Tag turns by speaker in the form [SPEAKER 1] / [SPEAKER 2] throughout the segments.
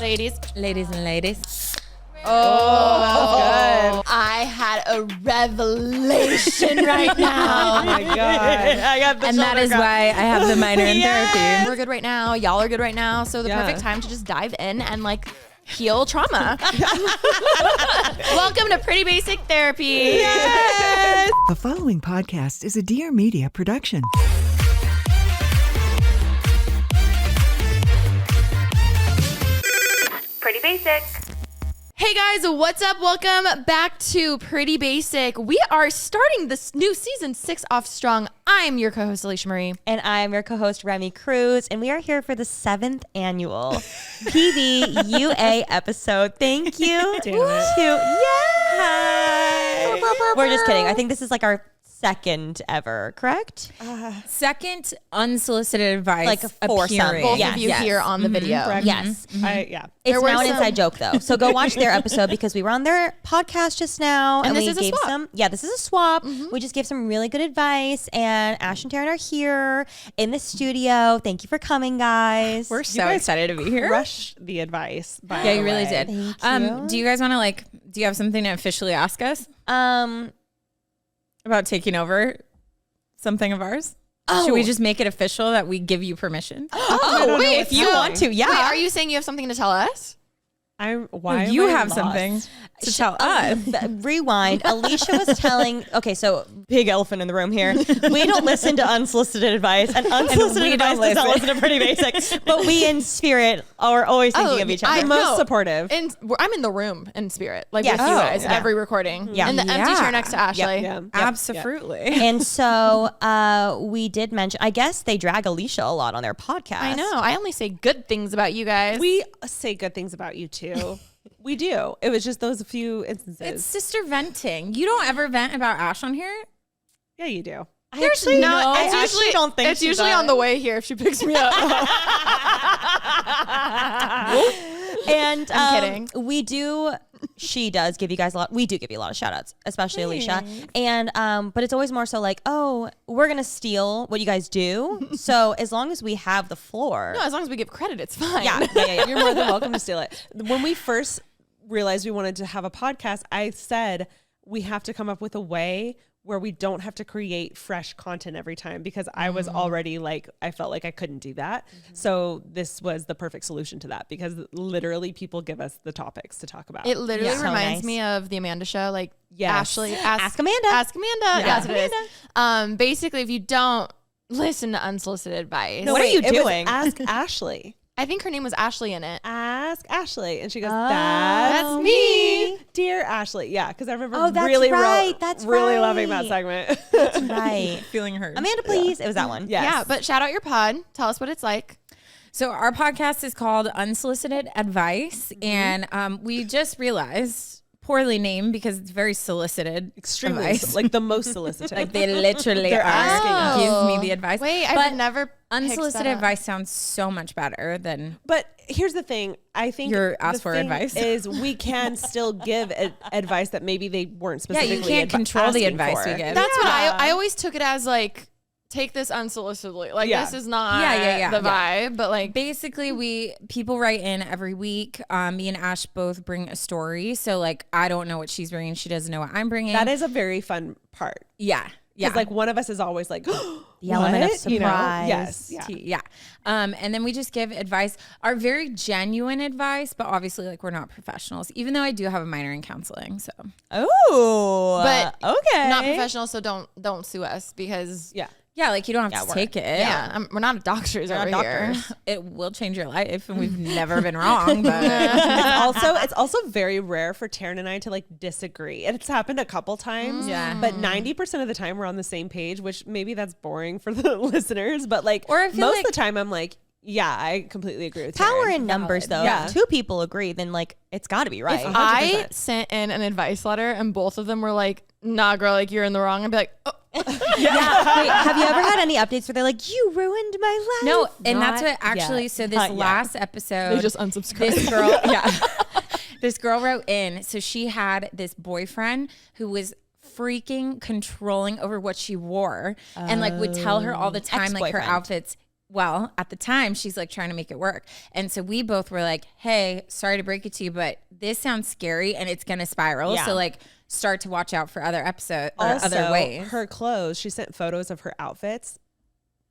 [SPEAKER 1] Ladies and ladies.
[SPEAKER 2] Oh,
[SPEAKER 1] I had a revelation right now.
[SPEAKER 2] oh my God. I got the
[SPEAKER 1] And that is why I have the minor in therapy.
[SPEAKER 3] We're good right now. Y'all are good right now. So the perfect time to just dive in and like heal trauma. Welcome to Pretty Basic Therapy.
[SPEAKER 1] Yes.
[SPEAKER 4] The following podcast is a Dear Media production.
[SPEAKER 3] Pretty Basic. Hey guys, what's up? Welcome back to Pretty Basic. We are starting this new season 6 off strong. I'm your co-host Alisha Marie.
[SPEAKER 5] And I'm your co-host Remy Cruz, and we are here for the 7th annual PVUA episode. Thank you. We're just kidding. I think this is like our second ever, correct?
[SPEAKER 1] Second unsolicited advice.
[SPEAKER 5] Like a foursome.
[SPEAKER 3] Both
[SPEAKER 5] Yes.
[SPEAKER 3] of you here on the video.
[SPEAKER 5] Correct. Yes.
[SPEAKER 3] There
[SPEAKER 5] It's
[SPEAKER 3] were
[SPEAKER 5] now an
[SPEAKER 3] some-
[SPEAKER 5] inside joke though. So go watch their episode because we were on their podcast just now.
[SPEAKER 3] And this
[SPEAKER 5] we
[SPEAKER 3] is a
[SPEAKER 5] gave
[SPEAKER 3] swap.
[SPEAKER 5] this is a swap. We just gave some really good advice, and Ash and Taryne are here in the studio. Thank you for coming, guys.
[SPEAKER 1] We're so excited to be here.
[SPEAKER 2] Rush the advice. By
[SPEAKER 1] Yeah,
[SPEAKER 2] the
[SPEAKER 1] you really
[SPEAKER 2] way.
[SPEAKER 1] did.
[SPEAKER 5] Thank you.
[SPEAKER 1] Do you guys want to do you have something to officially ask us about taking over something of ours? Should we just make it official that we give you permission?
[SPEAKER 5] Oh, wait, if you want to, yeah.
[SPEAKER 3] Wait, are you saying you have something to tell us?
[SPEAKER 2] Why am
[SPEAKER 1] you
[SPEAKER 2] I
[SPEAKER 1] have
[SPEAKER 2] lost?
[SPEAKER 1] something to tell us.
[SPEAKER 5] Rewind. Alicia was telling, okay, so big elephant in the room here. We don't listen to unsolicited advice, and unsolicited
[SPEAKER 1] we
[SPEAKER 5] advice
[SPEAKER 1] don't
[SPEAKER 5] does not listen to Pretty Basic. But we in spirit are always thinking of each other.
[SPEAKER 3] I-
[SPEAKER 2] Most
[SPEAKER 3] No.
[SPEAKER 2] supportive.
[SPEAKER 3] I'm in the room in spirit, like
[SPEAKER 5] Yes.
[SPEAKER 3] with you
[SPEAKER 5] Oh,
[SPEAKER 3] guys,
[SPEAKER 5] yeah.
[SPEAKER 3] every recording.
[SPEAKER 5] Yeah.
[SPEAKER 3] In the empty chair next to Ashley.
[SPEAKER 2] Yeah.
[SPEAKER 1] Absolutely.
[SPEAKER 5] And so we did mention, I guess they drag Alicia a lot on their podcast.
[SPEAKER 3] I know. I only say good things about you guys.
[SPEAKER 2] We say good things about you too. We do. It was just those few instances.
[SPEAKER 1] It's sister venting. You don't ever vent about Ash on here?
[SPEAKER 2] Yeah, you do.
[SPEAKER 3] There's
[SPEAKER 5] actually-
[SPEAKER 3] no.
[SPEAKER 5] I
[SPEAKER 3] It's
[SPEAKER 5] actually
[SPEAKER 3] usually
[SPEAKER 5] don't think
[SPEAKER 3] it's
[SPEAKER 5] she
[SPEAKER 3] usually
[SPEAKER 5] does.
[SPEAKER 3] on the way here if she picks me up.
[SPEAKER 5] And
[SPEAKER 3] I'm kidding.
[SPEAKER 5] We do. She does give you guys a lot. We do give you a lot of shout outs, especially Alicia. And but it's always more so like, oh, we're gonna steal what you guys do. So as long as we have the floor,
[SPEAKER 3] No, as long as we give credit, it's fine.
[SPEAKER 5] yeah.
[SPEAKER 2] You're more than welcome to steal it. When we first realized we wanted to have a podcast, I said we have to come up with a way where we don't have to create fresh content every time, because I was already I felt like I couldn't do that. So this was the perfect solution to that, because literally people give us the topics to talk about.
[SPEAKER 3] It literally
[SPEAKER 5] Yeah. So
[SPEAKER 3] reminds
[SPEAKER 5] nice.
[SPEAKER 3] me of the Amanda show. Like
[SPEAKER 2] Yes.
[SPEAKER 3] Ashley,
[SPEAKER 5] Ask Amanda.
[SPEAKER 3] Ask Amanda.
[SPEAKER 2] Yeah.
[SPEAKER 3] Yes, it is. Basically, if you don't listen to unsolicited advice,
[SPEAKER 5] What are you
[SPEAKER 2] it was
[SPEAKER 5] doing?
[SPEAKER 2] Ask Ashley.
[SPEAKER 3] I think her name was Ashley in it.
[SPEAKER 2] Ask Ashley. And she goes, that's
[SPEAKER 3] me.
[SPEAKER 2] Dear Ashley. Yeah, because I remember
[SPEAKER 5] Oh, that's
[SPEAKER 2] really,
[SPEAKER 5] right. That's
[SPEAKER 2] really
[SPEAKER 5] right.
[SPEAKER 2] loving that segment.
[SPEAKER 5] That's right.
[SPEAKER 1] Feeling heard.
[SPEAKER 5] Amanda, please. It was that one.
[SPEAKER 2] Yes.
[SPEAKER 3] Yeah, but shout out your pod. Tell us what it's like.
[SPEAKER 1] So our podcast is called Unsolicited Advice, and we just realized, poorly named because it's very solicited.
[SPEAKER 2] Extremely,
[SPEAKER 1] advice.
[SPEAKER 2] like the most solicited.
[SPEAKER 1] Like they literally
[SPEAKER 2] They're
[SPEAKER 1] are
[SPEAKER 2] asking us.
[SPEAKER 1] give me the advice.
[SPEAKER 3] Wait,
[SPEAKER 1] but
[SPEAKER 3] I've never picked
[SPEAKER 1] unsolicited
[SPEAKER 3] that up.
[SPEAKER 1] advice sounds so much better than
[SPEAKER 2] But here's the thing. I think
[SPEAKER 1] You're asked
[SPEAKER 2] the
[SPEAKER 1] for
[SPEAKER 2] thing
[SPEAKER 1] advice.
[SPEAKER 2] is we can still give advice that maybe they weren't
[SPEAKER 1] yeah.
[SPEAKER 2] specifically
[SPEAKER 1] You can't control the
[SPEAKER 2] asking
[SPEAKER 1] advice
[SPEAKER 2] for.
[SPEAKER 1] we give.
[SPEAKER 3] That's what I always took it as, like, take this unsolicitedly. Like,
[SPEAKER 2] Yeah.
[SPEAKER 3] this is not
[SPEAKER 1] Yeah.
[SPEAKER 3] the vibe, but like,
[SPEAKER 1] Basically, people write in every week. Me and Ash both bring a story. So like, I don't know what she's bringing. She doesn't know what I'm bringing.
[SPEAKER 2] That is a very fun part.
[SPEAKER 1] yeah. Yeah.
[SPEAKER 2] Because like one of us is always like,
[SPEAKER 5] The element of
[SPEAKER 2] what? You know?
[SPEAKER 5] surprise.
[SPEAKER 2] Yes. Yeah.
[SPEAKER 1] Yeah. And then we just give advice, our very genuine advice, but obviously like we're not professionals, even though I do have a minor in counseling. So
[SPEAKER 5] Oh,
[SPEAKER 3] but
[SPEAKER 5] okay.
[SPEAKER 3] not professional. So don't sue us because
[SPEAKER 1] yeah, like you don't have to take it.
[SPEAKER 3] we're not doctors over
[SPEAKER 5] not
[SPEAKER 3] here.
[SPEAKER 5] doctors.
[SPEAKER 1] It will change your life and we've never been wrong, but
[SPEAKER 2] It's also very rare for Taryne and I to like disagree. And it's happened a couple times.
[SPEAKER 1] Yeah.
[SPEAKER 2] But 90% of the time we're on the same page, which maybe that's boring for the listeners. But like
[SPEAKER 1] Or I feel
[SPEAKER 2] most
[SPEAKER 1] like-
[SPEAKER 2] of the time I'm like, yeah, I completely agree with
[SPEAKER 5] Power
[SPEAKER 2] Taryne.
[SPEAKER 5] in numbers, though.
[SPEAKER 2] Yeah.
[SPEAKER 5] If 2 people agree, then like it's got to be right.
[SPEAKER 3] I sent in an advice letter and both of them were like, nah, girl, like you're in the wrong. I'd be like, oh.
[SPEAKER 5] Yeah. Wait, have you ever had any updates where they're like, you ruined my life?
[SPEAKER 1] no, and that's
[SPEAKER 5] Not
[SPEAKER 1] what actually,
[SPEAKER 5] yet.
[SPEAKER 1] so this
[SPEAKER 5] Not yet.
[SPEAKER 1] last episode,
[SPEAKER 3] They just unsubscribed.
[SPEAKER 1] this girl, this girl wrote in. So she had this boyfriend who was freaking controlling over what she wore and like would tell her all the time, like her
[SPEAKER 5] Ex-boyfriend.
[SPEAKER 1] outfits. well, at the time, she's like trying to make it work. And so we both were like, hey, sorry to break it to you, but this sounds scary and it's going to spiral.
[SPEAKER 5] Yeah.
[SPEAKER 1] So like start to watch out for other episodes or
[SPEAKER 2] Also,
[SPEAKER 1] other ways.
[SPEAKER 2] her clothes, she sent photos of her outfits.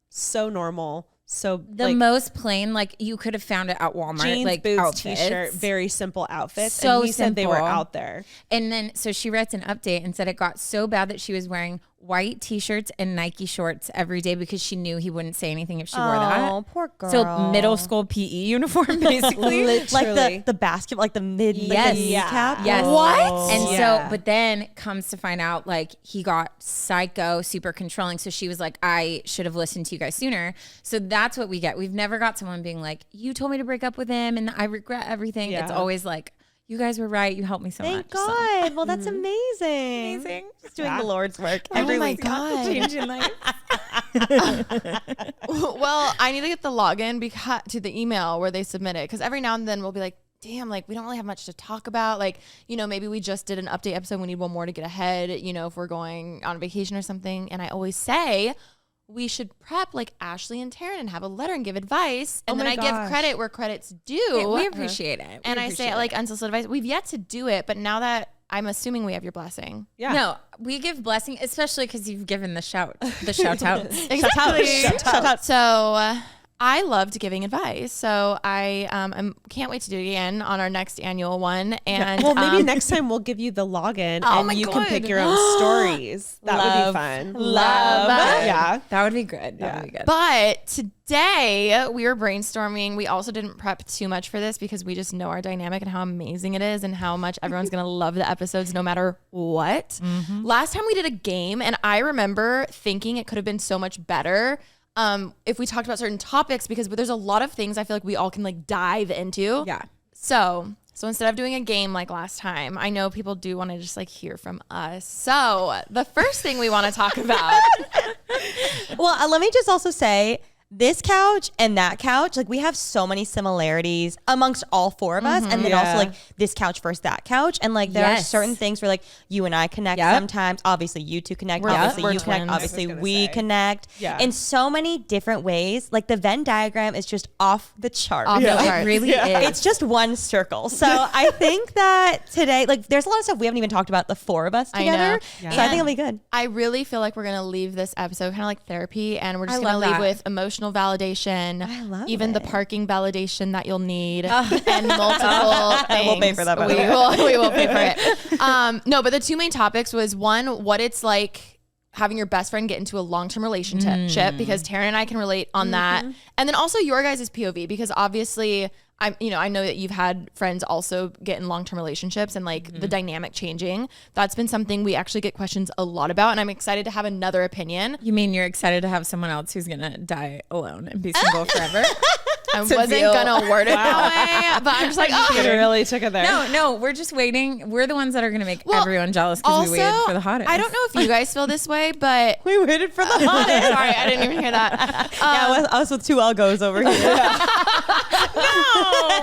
[SPEAKER 2] So normal. So
[SPEAKER 1] The most plain, like you could have found it at Walmart,
[SPEAKER 2] jeans,
[SPEAKER 1] like
[SPEAKER 2] boots,
[SPEAKER 1] outfits.
[SPEAKER 2] t-shirt, very simple outfits.
[SPEAKER 1] So
[SPEAKER 2] and he said they were
[SPEAKER 1] simple.
[SPEAKER 2] out there.
[SPEAKER 1] And then, so she writes an update and said it got so bad that she was wearing white t-shirts and Nike shorts every day because she knew he wouldn't say anything if she wore that.
[SPEAKER 5] Oh, poor girl.
[SPEAKER 1] So middle school PE uniform, basically.
[SPEAKER 5] Like the basketball, like the mid, like
[SPEAKER 1] Yes.
[SPEAKER 5] the kneecap.
[SPEAKER 1] Yes.
[SPEAKER 3] What?
[SPEAKER 1] And
[SPEAKER 2] Yeah.
[SPEAKER 1] so, but then comes to find out, like, he got psycho, super controlling. So she was like, I should have listened to you guys sooner. So that's what we get. We've never got someone being like, you told me to break up with him and I regret everything.
[SPEAKER 2] Yeah.
[SPEAKER 1] It's always like, you guys were right. You helped me so much.
[SPEAKER 5] Thank
[SPEAKER 1] So-
[SPEAKER 5] God. Well, that's amazing.
[SPEAKER 1] Amazing.
[SPEAKER 5] Just doing the Lord's work
[SPEAKER 3] Oh
[SPEAKER 5] every
[SPEAKER 3] my
[SPEAKER 5] week.
[SPEAKER 3] God.
[SPEAKER 1] Changing life.
[SPEAKER 3] Well, I need to get the login to the email where they submit it, because every now and then we'll be like, damn, like we don't really have much to talk about. Like, you know, maybe we just did an update episode. We need one more to get ahead, you know, if we're going on vacation or something. And I always say we should prep like Ashley and Taryne and have a letter and give advice. And
[SPEAKER 2] Oh
[SPEAKER 3] then
[SPEAKER 2] my
[SPEAKER 3] I give
[SPEAKER 2] gosh.
[SPEAKER 3] credit where credit's due.
[SPEAKER 1] We appreciate it.
[SPEAKER 3] and
[SPEAKER 1] We
[SPEAKER 3] I say
[SPEAKER 1] appreciate
[SPEAKER 3] like
[SPEAKER 1] it.
[SPEAKER 3] unsolicited advice. We've yet to do it, but now that I'm assuming we have your blessing.
[SPEAKER 2] Yeah.
[SPEAKER 1] No, we give blessing, especially because you've given the shout outs.
[SPEAKER 3] Exactly.
[SPEAKER 5] Shout out.
[SPEAKER 3] So I loved giving advice. So I can't wait to do it again on our next annual one. And
[SPEAKER 2] Well, maybe next time we'll give you the login
[SPEAKER 3] Oh
[SPEAKER 2] and
[SPEAKER 3] my
[SPEAKER 2] you can pick
[SPEAKER 3] God.
[SPEAKER 2] your own stories. That would
[SPEAKER 5] Love.
[SPEAKER 2] be fun.
[SPEAKER 3] Love.
[SPEAKER 2] Yeah.
[SPEAKER 1] That would be good. That would be good.
[SPEAKER 3] But today we were brainstorming. We also didn't prep too much for this because we just know our dynamic and how amazing it is and how much everyone's going to love the episodes no matter what. Last time we did a game and I remember thinking it could have been so much better if we talked about certain topics, because there's a lot of things I feel like we all can like dive into.
[SPEAKER 1] Yeah.
[SPEAKER 3] So instead of doing a game like last time, I know people do want to just like hear from us. So the first thing we want to talk about.
[SPEAKER 5] Well, let me just also say, this couch and that couch, like we have so many similarities amongst all four of us. And then also like this couch versus that couch. And like there are
[SPEAKER 1] Yes.
[SPEAKER 5] certain things where like you and I connect
[SPEAKER 1] Yep.
[SPEAKER 5] sometimes. Obviously you two connect.
[SPEAKER 3] We're
[SPEAKER 5] Obviously you
[SPEAKER 3] twins.
[SPEAKER 5] connect.
[SPEAKER 3] I was
[SPEAKER 5] Obviously
[SPEAKER 2] gonna
[SPEAKER 5] we
[SPEAKER 2] say.
[SPEAKER 5] connect.
[SPEAKER 2] Yeah.
[SPEAKER 5] In so many different ways. Like the Venn diagram is just off the chart.
[SPEAKER 3] Off the
[SPEAKER 1] It
[SPEAKER 3] charts.
[SPEAKER 1] really is.
[SPEAKER 5] It's just one circle. So I think that today, like there's a lot of stuff we haven't even talked about, the four of us
[SPEAKER 3] I know.
[SPEAKER 5] together.
[SPEAKER 2] Yeah.
[SPEAKER 5] So I think it'll be good.
[SPEAKER 3] I really feel like we're going to leave this episode kind of like therapy, and we're just
[SPEAKER 1] I
[SPEAKER 3] going to
[SPEAKER 1] love
[SPEAKER 3] leave
[SPEAKER 1] that.
[SPEAKER 3] with emotional validation.
[SPEAKER 5] I love
[SPEAKER 3] even the
[SPEAKER 5] it.
[SPEAKER 3] parking validation that you'll need and multiple things.
[SPEAKER 5] We'll pay for that, by the
[SPEAKER 3] We
[SPEAKER 5] way.
[SPEAKER 3] will pay for it. No, but the two main topics was one, what it's like having your best friend get into a long-term relationship, because Taryne and I can relate on that. And then also your guys' POV, because obviously I know that you've had friends also get in long-term relationships and like the dynamic changing. That's been something we actually get questions a lot about, and I'm excited to have another opinion.
[SPEAKER 1] You mean you're excited to have someone else who's gonna die alone and be single forever?
[SPEAKER 3] I
[SPEAKER 1] To
[SPEAKER 3] wasn't
[SPEAKER 1] deal.
[SPEAKER 3] gonna word it that way, but I'm just like, oh,
[SPEAKER 2] You really took it there.
[SPEAKER 1] No, we're just waiting. We're the ones that are gonna make
[SPEAKER 3] Well,
[SPEAKER 1] everyone jealous because we waited for the hottest.
[SPEAKER 3] I don't know if you guys feel this way, but
[SPEAKER 5] We waited for the hottest.
[SPEAKER 3] sorry, I didn't even hear that.
[SPEAKER 5] Yeah, I was with two Elgos over here. No.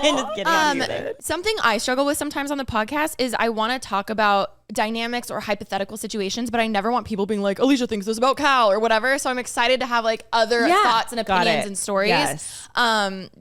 [SPEAKER 5] Just kidding.
[SPEAKER 3] Something I struggle with sometimes on the podcast is I want to talk about dynamics or hypothetical situations, but I never want people being like, Alisha thinks this about Cal or whatever. So I'm excited to have like other thoughts and
[SPEAKER 2] Got
[SPEAKER 3] opinions
[SPEAKER 2] it.
[SPEAKER 3] and stories.
[SPEAKER 2] Yes.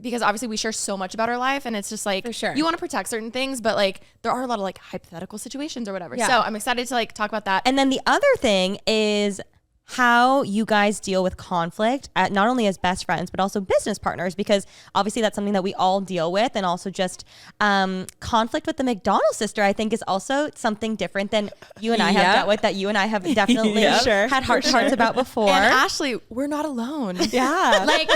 [SPEAKER 3] Because obviously we share so much about our life, and it's just like,
[SPEAKER 1] For sure.
[SPEAKER 3] you want to protect certain things, but like there are a lot of like hypothetical situations or whatever.
[SPEAKER 1] Yeah.
[SPEAKER 3] So I'm excited to like talk about that.
[SPEAKER 5] And then the other thing is how you guys deal with conflict, not only as best friends, but also business partners, because obviously that's something that we all deal with. And also just conflict with the McDonald's sister, I think, is also something different than you and I have
[SPEAKER 1] Yep.
[SPEAKER 5] dealt with, that you and I have definitely
[SPEAKER 2] Yep. Sure.
[SPEAKER 5] had heart to hearts about before.
[SPEAKER 3] And Ashley, we're not alone.
[SPEAKER 2] Yeah.
[SPEAKER 3] Like,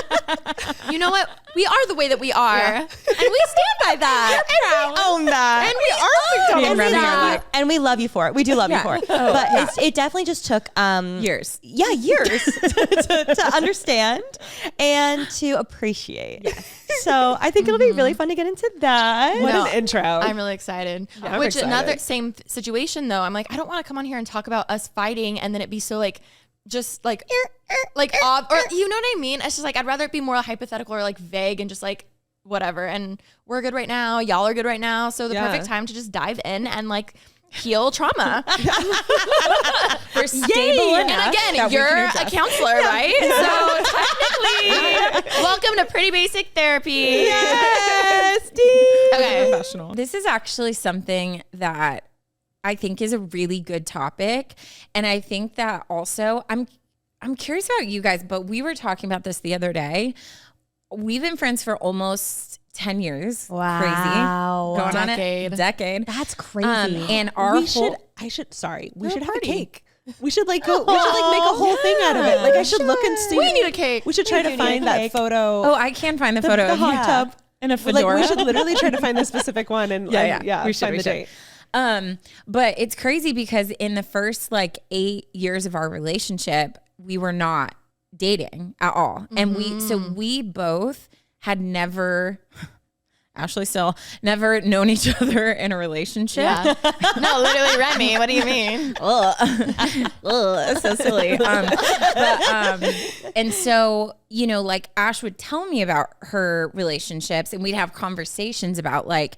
[SPEAKER 3] you know what? We are the way that we are, and we stand by that.
[SPEAKER 5] and we own that.
[SPEAKER 3] And we are
[SPEAKER 1] Being running our life.
[SPEAKER 5] And we love you for it. We do love you
[SPEAKER 1] Yeah.
[SPEAKER 5] for it. But it definitely just took
[SPEAKER 1] Years.
[SPEAKER 5] years to understand and to appreciate. So I think it'll be really fun to get into that.
[SPEAKER 2] What
[SPEAKER 3] No,
[SPEAKER 2] an intro.
[SPEAKER 3] I'm really excited.
[SPEAKER 2] I'm
[SPEAKER 3] Which
[SPEAKER 2] excited.
[SPEAKER 3] another same situation though. I'm like, I don't want to come on here and talk about us fighting and then it be so like, just like, or you know what I mean? It's just like, I'd rather it be more hypothetical or like vague and just like whatever. And we're good right now. Y'all are good right now. So the
[SPEAKER 2] Yeah.
[SPEAKER 3] perfect time to just dive in and like heal trauma.
[SPEAKER 1] We're stable
[SPEAKER 3] And
[SPEAKER 1] enough
[SPEAKER 3] again,
[SPEAKER 1] that we
[SPEAKER 3] you're
[SPEAKER 1] can
[SPEAKER 3] a
[SPEAKER 1] adjust.
[SPEAKER 3] counselor, right? So technically, welcome to Pretty Basic Therapy.
[SPEAKER 2] Yes,
[SPEAKER 3] Okay.
[SPEAKER 1] Professional. This is actually something that I think is a really good topic. And I think that also I'm curious about you guys, but we were talking about this the other day. We've been friends for almost 10 years.
[SPEAKER 5] Wow.
[SPEAKER 1] Crazy. Going on a decade.
[SPEAKER 5] That's crazy.
[SPEAKER 1] And our
[SPEAKER 2] we
[SPEAKER 1] whole,
[SPEAKER 2] should have a cake. We should like go. We should like make a whole thing out of it. Like I should look and see.
[SPEAKER 3] We need a cake.
[SPEAKER 2] We should try to find that photo.
[SPEAKER 1] oh, I can find the photo
[SPEAKER 2] the
[SPEAKER 1] of
[SPEAKER 2] hot
[SPEAKER 1] you
[SPEAKER 2] tub.
[SPEAKER 1] in a
[SPEAKER 2] Like
[SPEAKER 1] fedora.
[SPEAKER 2] we should literally try to find the specific one and
[SPEAKER 1] we should,
[SPEAKER 2] find
[SPEAKER 1] we
[SPEAKER 2] the
[SPEAKER 1] should.
[SPEAKER 2] date.
[SPEAKER 1] But it's crazy because in the first like 8 years of our relationship, we were not dating at all. And we both had never, Ashley still, never known each other in a relationship.
[SPEAKER 3] Yeah. No, literally, Remy. What do you mean?
[SPEAKER 1] That's so silly. And so, you know, like Ash would tell me about her relationships and we'd have conversations about like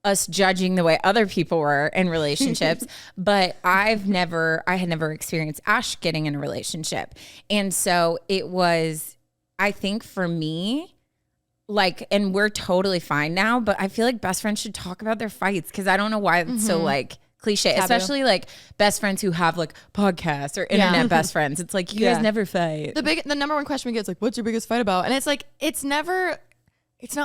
[SPEAKER 1] us judging the way other people were in relationships. But I had never experienced Ash getting in a relationship. And so it was, I think for me, like, and we're totally fine now, but I feel like best friends should talk about their fights because I don't know why it's so like cliche,
[SPEAKER 3] Taboo.
[SPEAKER 1] especially like best friends who have like podcasts or internet best friends. It's like, you guys never fight.
[SPEAKER 3] The number one question we get is like, what's your biggest fight about? And it's like, it's not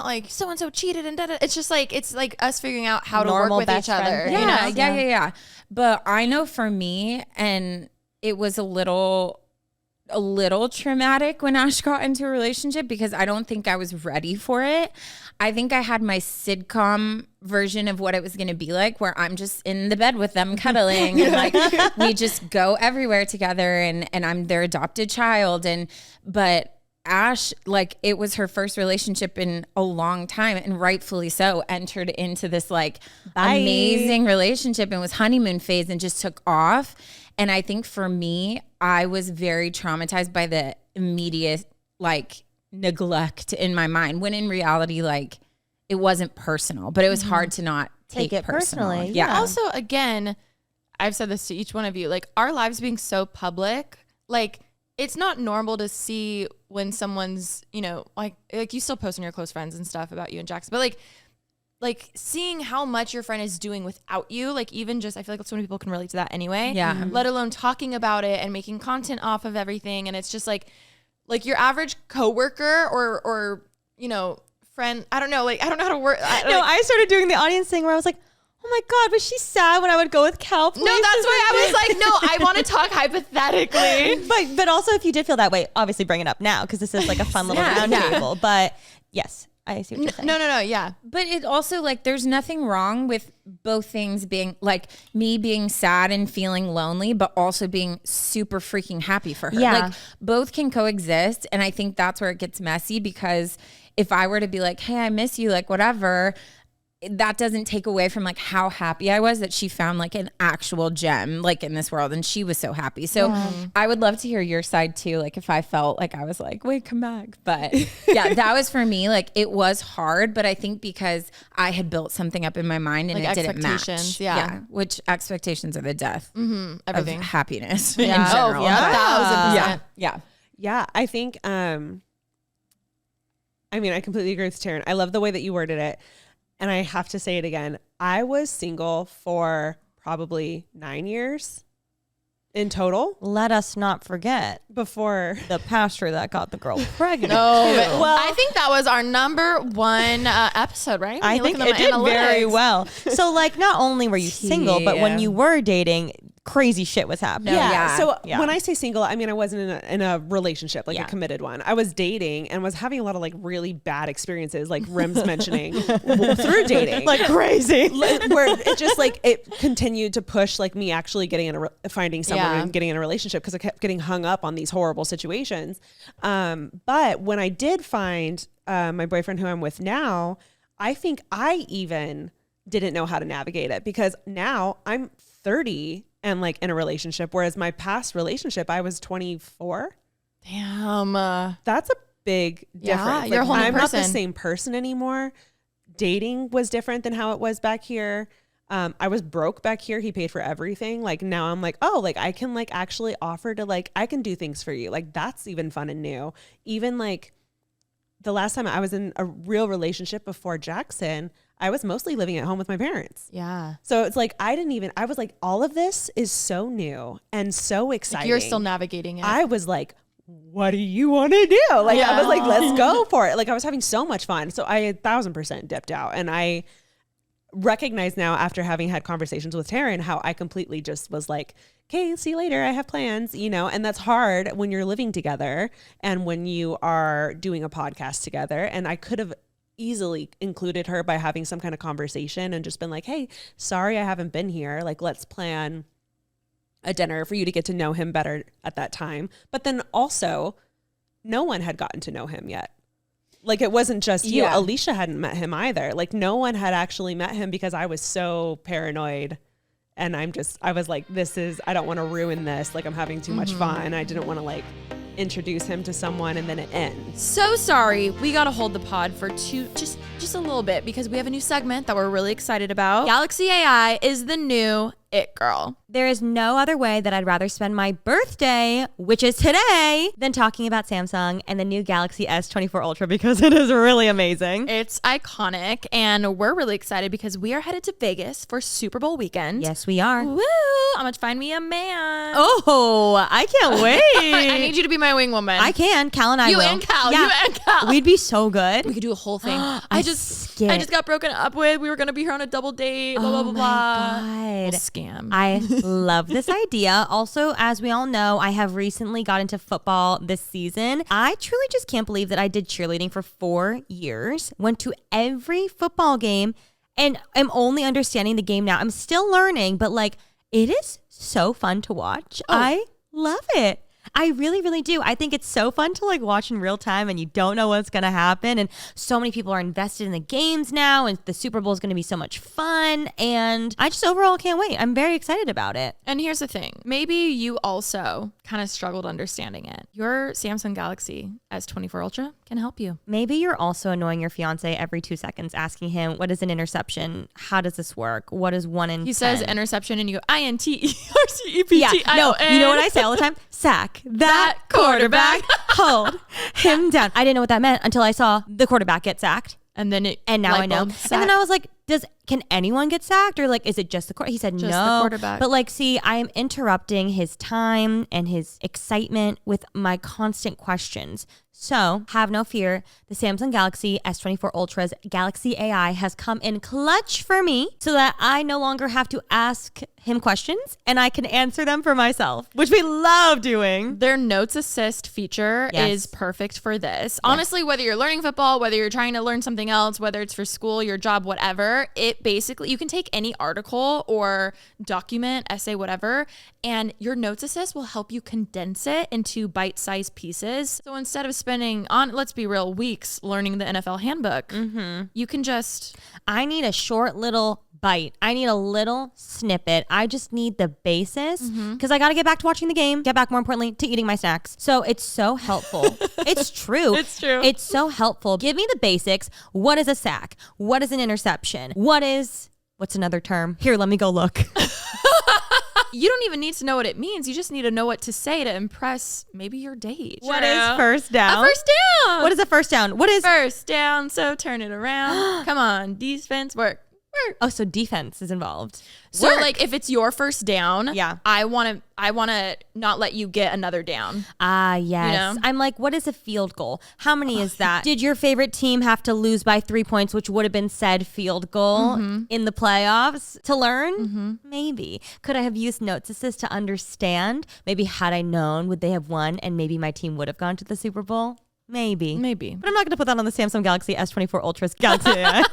[SPEAKER 3] like so-and-so cheated and da-da. It's just like, it's like us figuring out how
[SPEAKER 5] Normal
[SPEAKER 3] to work with
[SPEAKER 5] best
[SPEAKER 3] each other.
[SPEAKER 5] friend
[SPEAKER 3] You know?
[SPEAKER 1] Yeah. But I know for me, and it was a little traumatic when Ash got into a relationship because I don't think I was ready for it. I think I had my sitcom version of what it was going to be like, where I'm just in the bed with them cuddling and like we just go everywhere together and I'm their adopted child. But Ash, like it was her first relationship in a long time and rightfully so, entered into this like amazing relationship and was honeymoon phase and just took off. And I think for me, I was very traumatized by the immediate like neglect in my mind, when in reality, like it wasn't personal, but it was hard to not take it personally. Yeah.
[SPEAKER 3] Also, again, I've said this to each one of you, like our lives being so public, like it's not normal to see when someone's, you know, like you still post on your close friends and stuff about you and Jax, but like seeing how much your friend is doing without you, like even just, I feel like so many people can relate to that anyway.
[SPEAKER 1] Yeah.
[SPEAKER 3] Let alone talking about it and making content off of everything. And it's just like your average coworker or, you know, friend, I don't know, like, I don't know how to work.
[SPEAKER 5] I started doing the audience thing where I was like, oh my God, was she sad when I would go with Cal?
[SPEAKER 3] No, that's why I was like, no, I want to talk hypothetically.
[SPEAKER 5] But also if you did feel that way, obviously bring it up now because this is like a fun little round table. But yes, I see what you're saying.
[SPEAKER 3] No, yeah.
[SPEAKER 1] But it also like there's nothing wrong with both things being like me being sad and feeling lonely, but also being super freaking happy for her.
[SPEAKER 5] Yeah.
[SPEAKER 1] Like both can coexist. And I think that's where it gets messy because if I were to be like, hey, I miss you, like whatever, that doesn't take away from like how happy I was that she found like an actual gem like in this world and she was so happy. So I would love to hear your side too. Like if I felt like I was like, wait, come back. But yeah, that was for me. Like it was hard, but I think because I had built something up in my mind and
[SPEAKER 3] Like
[SPEAKER 1] it didn't match.
[SPEAKER 3] expectations, yeah.
[SPEAKER 1] Which expectations are the death
[SPEAKER 3] Everything.
[SPEAKER 1] of happiness
[SPEAKER 3] Yeah.
[SPEAKER 1] in general.
[SPEAKER 3] Oh, yeah. 1,000%.
[SPEAKER 1] Yeah.
[SPEAKER 2] Yeah, I think, I mean, I completely agree with Taryne. I love the way that you worded it. And I have to say it again. I was single for probably 9 years in total
[SPEAKER 5] Let us not forget
[SPEAKER 2] before.
[SPEAKER 5] the pastor that got the girl pregnant.
[SPEAKER 3] No, well, I think that was our number one episode, right? When
[SPEAKER 5] I
[SPEAKER 3] you look
[SPEAKER 5] think
[SPEAKER 3] at
[SPEAKER 5] it
[SPEAKER 3] the
[SPEAKER 5] did very
[SPEAKER 3] analytics.
[SPEAKER 5] well. So like not only were you single, but when you were dating, crazy shit was happening.
[SPEAKER 2] Yeah. So
[SPEAKER 5] Yeah.
[SPEAKER 2] when I say single, I mean I wasn't in a relationship, like a committed one. I was dating and was having a lot of like really bad experiences, like Rim's mentioning, through dating,
[SPEAKER 5] Like crazy.
[SPEAKER 2] where it just like it continued to push like me actually getting in finding someone and getting in a relationship because I kept getting hung up on these horrible situations. But when I did find my boyfriend who I'm with now, I think I even didn't know how to navigate it because now I'm 30 and like in a relationship, whereas my past relationship, I was 24.
[SPEAKER 3] Damn.
[SPEAKER 2] That's a big difference.
[SPEAKER 3] you're a whole new
[SPEAKER 2] I'm not the
[SPEAKER 3] person.
[SPEAKER 2] same person anymore. Dating was different than how it was back here. I was broke back here. He paid for everything. Like now I'm like, oh, like I can like actually offer to like, I can do things for you. Like that's even fun and new. Even like the last time I was in a real relationship before Jackson, I was mostly living at home with my parents.
[SPEAKER 3] Yeah.
[SPEAKER 2] So it's like, I was like, all of this is so new and so exciting.
[SPEAKER 3] Like you're still navigating it.
[SPEAKER 2] I was like, what do you want to do? Like, I was like, let's go for it. Like I was having so much fun. So I 1,000% dipped out. And I recognize now after having had conversations with Taryne how I completely just was like, okay, see you later. I have plans, you know, and that's hard when you're living together and when you are doing a podcast together. And I could have easily included her by having some kind of conversation and just been like, hey, sorry, I haven't been here. Like, let's plan a dinner for you to get to know him better at that time. But then also no one had gotten to know him yet. Like it wasn't just you.
[SPEAKER 1] Yeah.
[SPEAKER 2] Alisha hadn't met him either. Like no one had actually met him because I was so paranoid. And I was like, I don't want to ruin this. Like I'm having too much fun. I didn't want to like introduce him to someone and then it ends.
[SPEAKER 3] So sorry. We got to hold the pod for just a little bit because we have a new segment that we're really excited about. Galaxy AI is the new it girl.
[SPEAKER 5] There is no other way that I'd rather spend my birthday, which is today, than talking about Samsung and the new Galaxy S24 Ultra because it is really amazing.
[SPEAKER 3] It's iconic and we're really excited because we are headed to Vegas for Super Bowl weekend.
[SPEAKER 5] Yes, we are.
[SPEAKER 3] Woo! I'm gonna find me a man.
[SPEAKER 5] Oh, I can't wait.
[SPEAKER 3] I need you to be my wing woman.
[SPEAKER 5] I can. Cal and I
[SPEAKER 3] You
[SPEAKER 5] will.
[SPEAKER 3] and Cal.
[SPEAKER 5] Yeah.
[SPEAKER 3] You and Cal.
[SPEAKER 5] We'd be so good.
[SPEAKER 3] We could do a whole thing. I just
[SPEAKER 5] skip.
[SPEAKER 3] got broken up with. We were gonna be here on a double date. Blah blah blah
[SPEAKER 5] my
[SPEAKER 3] blah.
[SPEAKER 5] God.
[SPEAKER 3] We'll scam.
[SPEAKER 5] I love this idea. Also, as we all know, I have recently got into football this season. I truly just can't believe that I did cheerleading for 4 years, went to every football game, and I'm only understanding the game now. I'm still learning, but like it is so fun to watch. I love it. I really, really do. I think it's so fun to like watch in real time and you don't know what's going to happen. And so many people are invested in the games now and the Super Bowl is going to be so much fun. And I just overall can't wait. I'm very excited about it.
[SPEAKER 3] And here's the thing. Maybe you also kind of struggled understanding it. Your Samsung Galaxy S24 Ultra can help you.
[SPEAKER 5] Maybe you're also annoying your fiance every 2 seconds, asking him, what is an interception? How does this work? What is 1 in 10?
[SPEAKER 3] He says interception and you go INTERCEPT.
[SPEAKER 5] Yeah, no, you know what I say all the time? Sack that quarterback. Hold him down. I didn't know what that meant until I saw the quarterback get sacked.
[SPEAKER 3] And then
[SPEAKER 5] now I know. And then I was like, can anyone get sacked or like, is it just the quarterback? He said
[SPEAKER 3] just
[SPEAKER 5] no.
[SPEAKER 3] The quarterback.
[SPEAKER 5] But like, see, I am interrupting his time and his excitement with my constant questions. So have no fear. The Samsung Galaxy S24 Ultra's Galaxy AI has come in clutch for me so that I no longer have to ask him questions and I can answer them for myself, which we love doing.
[SPEAKER 3] Their Notes Assist feature is perfect for this. Honestly, whether you're learning football, whether you're trying to learn something else, whether it's for school, your job, whatever, it basically, you can take any article or document, essay, whatever, and your Notes Assist will help you condense it into bite-sized pieces. So instead of spending let's be real, weeks learning the NFL handbook, you can just...
[SPEAKER 5] I need a short little bite. I need a little snippet. I just need the basis because I got to get back to watching the game, get back more importantly to eating my snacks. So it's so helpful. It's true.
[SPEAKER 3] It's true.
[SPEAKER 5] It's so helpful. Give me the basics. What is a sack? What is an interception? What's another term? Here, let me go look.
[SPEAKER 3] You don't even need to know what it means. You just need to know what to say to impress maybe your date.
[SPEAKER 5] What is first down?
[SPEAKER 3] A first down.
[SPEAKER 5] What is a first down? What is
[SPEAKER 3] first down? So turn it around. Come on, defense work.
[SPEAKER 5] Oh, so defense is involved.
[SPEAKER 3] So like if it's your first down,
[SPEAKER 5] yeah,
[SPEAKER 3] I want to not let you get another down.
[SPEAKER 5] Ah, yes.
[SPEAKER 3] You know?
[SPEAKER 5] I'm like, what is a field goal? How many is that? Did your favorite team have to lose by 3 points, which would have been said field goal in the playoffs to learn? Maybe. Could I have used Notes Assist to understand? Maybe had I known, would they have won and maybe my team would have gone to the Super Bowl? Maybe. But I'm not going to put that on the Samsung Galaxy S24 Ultra's Galaxy AI.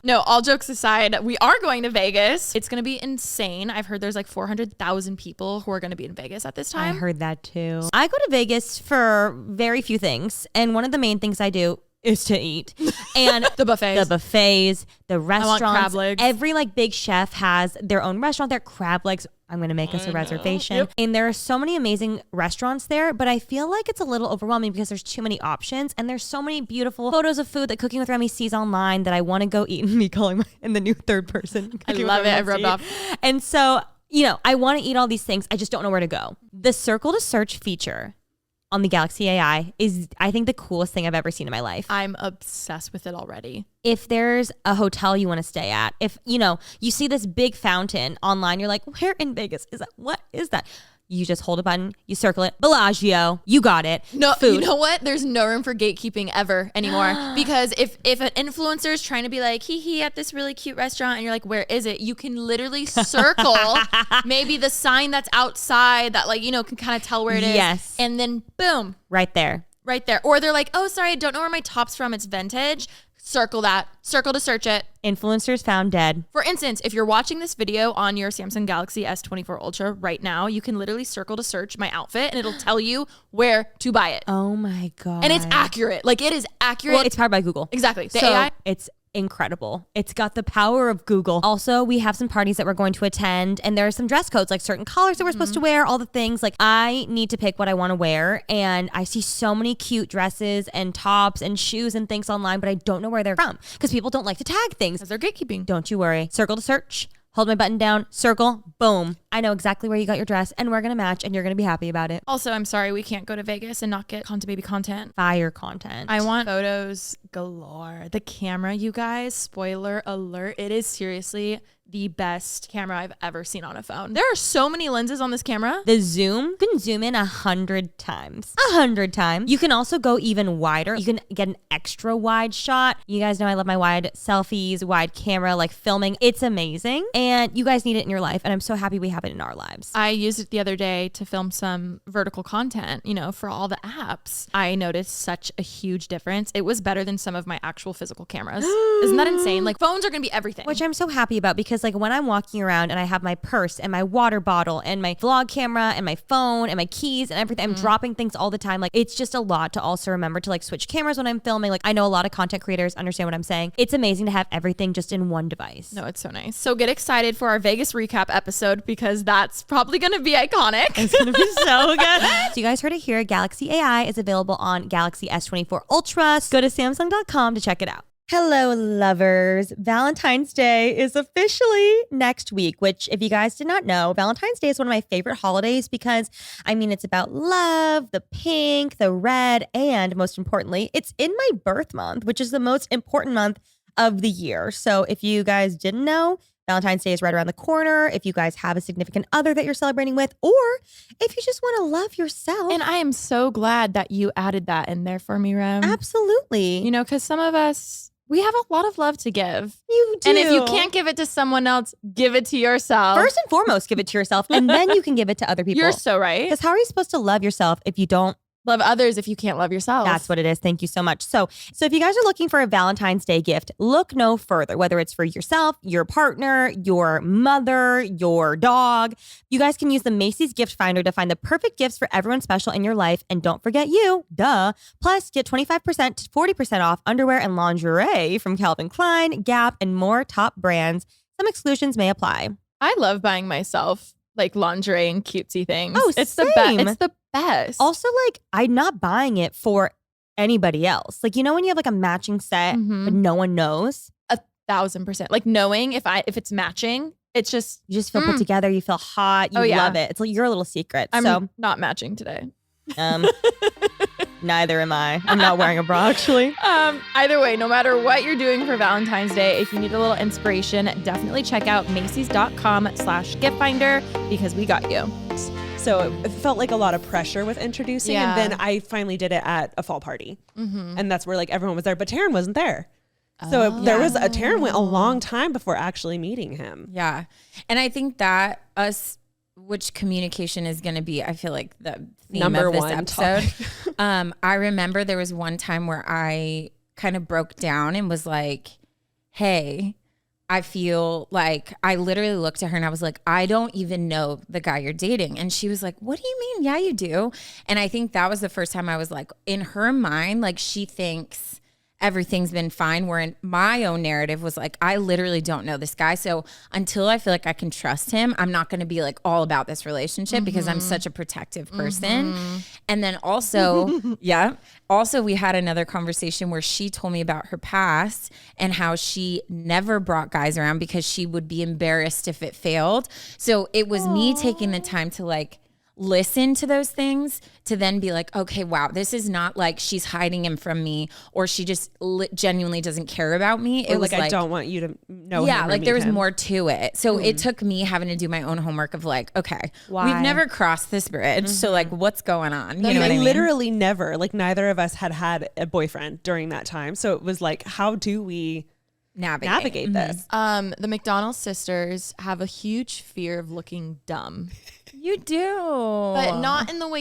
[SPEAKER 3] No, all jokes aside, we are going to Vegas. It's going to be insane. I've heard there's like 400,000 people who are going to be in Vegas at this time.
[SPEAKER 5] I heard that too. I go to Vegas for very few things. And one of the main things I do is to eat. And
[SPEAKER 3] the buffets,
[SPEAKER 5] the restaurants.
[SPEAKER 3] I want crab legs.
[SPEAKER 5] Every like big chef has their own restaurant. Their crab legs. I'm going to make us a reservation. And there are so many amazing restaurants there, but I feel like it's a little overwhelming because there's too many options and there's so many beautiful photos of food that Cooking with Remi sees online that I want to go eat. And me calling in the new third person.
[SPEAKER 3] I love it. I rubbed off.
[SPEAKER 5] And so, I want to eat all these things. I just don't know where to go. The circle to search feature on the Galaxy AI is, I think, the coolest thing I've ever seen in my life.
[SPEAKER 3] I'm obsessed with it already.
[SPEAKER 5] If there's a hotel you want to stay at, if, you see this big fountain online, you're like, where in Vegas is that? What is that? You just hold a button, you circle it, Bellagio, you got it.
[SPEAKER 3] No,
[SPEAKER 5] food.
[SPEAKER 3] You know what? There's no room for gatekeeping ever anymore. Because if an influencer is trying to be like, hee at this really cute restaurant, and you're like, where is it? You can literally circle maybe the sign that's outside that can kind of tell where it is.
[SPEAKER 5] Yes.
[SPEAKER 3] And then boom.
[SPEAKER 5] Right there.
[SPEAKER 3] Or they're like, oh, sorry, I don't know where my top's from. It's vintage. Circle that. Circle to search it.
[SPEAKER 5] Influencers found dead.
[SPEAKER 3] For instance, if you're watching this video on your Samsung Galaxy S24 Ultra right now, you can literally circle to search my outfit and it'll tell you where to buy it.
[SPEAKER 5] Oh my God.
[SPEAKER 3] And it's accurate. It is accurate.
[SPEAKER 5] Well, it's powered by Google.
[SPEAKER 3] Exactly. The
[SPEAKER 5] so
[SPEAKER 3] AI.
[SPEAKER 5] It's incredible. It's got the power of Google. Also, we have some parties that we're going to attend and there are some dress codes, like certain colors that we're supposed to wear, all the things. I need to pick what I want to wear. And I see so many cute dresses and tops and shoes and things online, but I don't know where they're from because people don't like to tag things.
[SPEAKER 3] Because they're gatekeeping.
[SPEAKER 5] Don't you worry. Circle to search. Hold my button down, circle, boom. I know exactly where you got your dress and we're going to match and you're going to be happy about it.
[SPEAKER 3] Also, I'm sorry we can't go to Vegas and not get Content Baby content.
[SPEAKER 5] Fire content.
[SPEAKER 3] I want photos galore. The camera, you guys, spoiler alert, it is seriously the best camera I've ever seen on a phone. There are so many lenses on this camera.
[SPEAKER 5] The zoom, you can zoom in 100 times. 100 times. You can also go even wider. You can get an extra wide shot. You guys know I love my wide selfies, wide camera, filming. It's amazing. And you guys need it in your life. And I'm so happy we have it in our lives.
[SPEAKER 3] I used it the other day to film some vertical content, for all the apps. I noticed such a huge difference. It was better than some of my actual physical cameras. Isn't that insane? Phones are going to be everything.
[SPEAKER 5] Which I'm so happy about because when I'm walking around and I have my purse and my water bottle and my vlog camera and my phone and my keys and everything, I'm dropping things all the time. It's just a lot to also remember to switch cameras when I'm filming. I know a lot of content creators understand what I'm saying. It's amazing to have everything just in one device.
[SPEAKER 3] No, it's so nice. So get excited for our Vegas recap episode because that's probably going to be iconic.
[SPEAKER 5] It's going to be so good. So you guys heard it here. Galaxy AI is available on Galaxy S24 Ultra. Go to Samsung.com to check it out. Hello, lovers. Valentine's Day is officially next week, which if you guys did not know, Valentine's Day is one of my favorite holidays because, it's about love, the pink, the red, and most importantly, it's in my birth month, which is the most important month of the year. So if you guys didn't know, Valentine's Day is right around the corner. If you guys have a significant other that you're celebrating with, or if you just want to love yourself.
[SPEAKER 3] And I am so glad that you added that in there for me, Rem.
[SPEAKER 5] Absolutely.
[SPEAKER 3] Because some of us, we have a lot of love to give.
[SPEAKER 5] You do.
[SPEAKER 3] And if you can't give it to someone else, give it to yourself.
[SPEAKER 5] First and foremost, give it to yourself, and then you can give it to other people.
[SPEAKER 3] You're so right.
[SPEAKER 5] Because how are you supposed to love yourself if you don't
[SPEAKER 3] love others if you can't love yourself?
[SPEAKER 5] That's what it is. Thank you so much. So if you guys are looking for a Valentine's Day gift, look no further, whether it's for yourself, your partner, your mother, your dog. You guys can use the Macy's gift finder to find the perfect gifts for everyone special in your life. And don't forget you, duh. Plus, get 25% to 40% off underwear and lingerie from Calvin Klein, Gap, and more top brands. Some exclusions may apply.
[SPEAKER 3] I love buying myself lingerie and cutesy things.
[SPEAKER 5] Oh,
[SPEAKER 3] it's
[SPEAKER 5] same.
[SPEAKER 3] the best. It's the best.
[SPEAKER 5] Also, I'm not buying it for anybody else. When you have a matching set, but no one knows.
[SPEAKER 3] 1,000%. Knowing if it's matching, it's just
[SPEAKER 5] you just feel put together. You feel hot. You love it. It's your little secret.
[SPEAKER 3] I'm not matching today.
[SPEAKER 5] Neither am I. I'm not wearing a bra actually.
[SPEAKER 3] Either way, no matter what you're doing for Valentine's Day, if you need a little inspiration, definitely check out Macy's.com/gift finder because we got you.
[SPEAKER 2] So it felt like a lot of pressure with introducing.
[SPEAKER 3] Yeah.
[SPEAKER 2] And then I finally did it at a fall party. And that's where everyone was there, but Taryne wasn't there. So Taryne went a long time before actually meeting him.
[SPEAKER 1] Yeah. And I think that which communication is going to be, I feel like the theme
[SPEAKER 2] Number
[SPEAKER 1] of this
[SPEAKER 2] one
[SPEAKER 1] episode. I remember there was one time where I kind of broke down and was like, hey, I feel like I literally looked at her and I was like, I don't even know the guy you're dating. And she was like, what do you mean? Yeah, you do. And I think that was the first time I was like, in her mind, she thinks everything's been fine. Where in my own narrative was like, I literally don't know this guy. So until I feel like I can trust him, I'm not going to be like all about this relationship because I'm such a protective person. And then also, also we had another conversation where she told me about her past and how she never brought guys around because she would be embarrassed if it failed. So it was me taking the time to like listen to those things to then be like, okay, wow, this is not like she's hiding him from me or she just genuinely doesn't care about me. It was like,
[SPEAKER 2] I don't want you to know.
[SPEAKER 1] Yeah, like there was more to it. So it took me having to do my own homework of like, okay, we've never crossed this bridge. So like, what's going on? You know what I mean?
[SPEAKER 2] Literally never. Like neither of us had a boyfriend during that time. So it was like, how do we navigate this?
[SPEAKER 3] The McDonald sisters have a huge fear of looking dumb.
[SPEAKER 1] You do.
[SPEAKER 3] But not in the way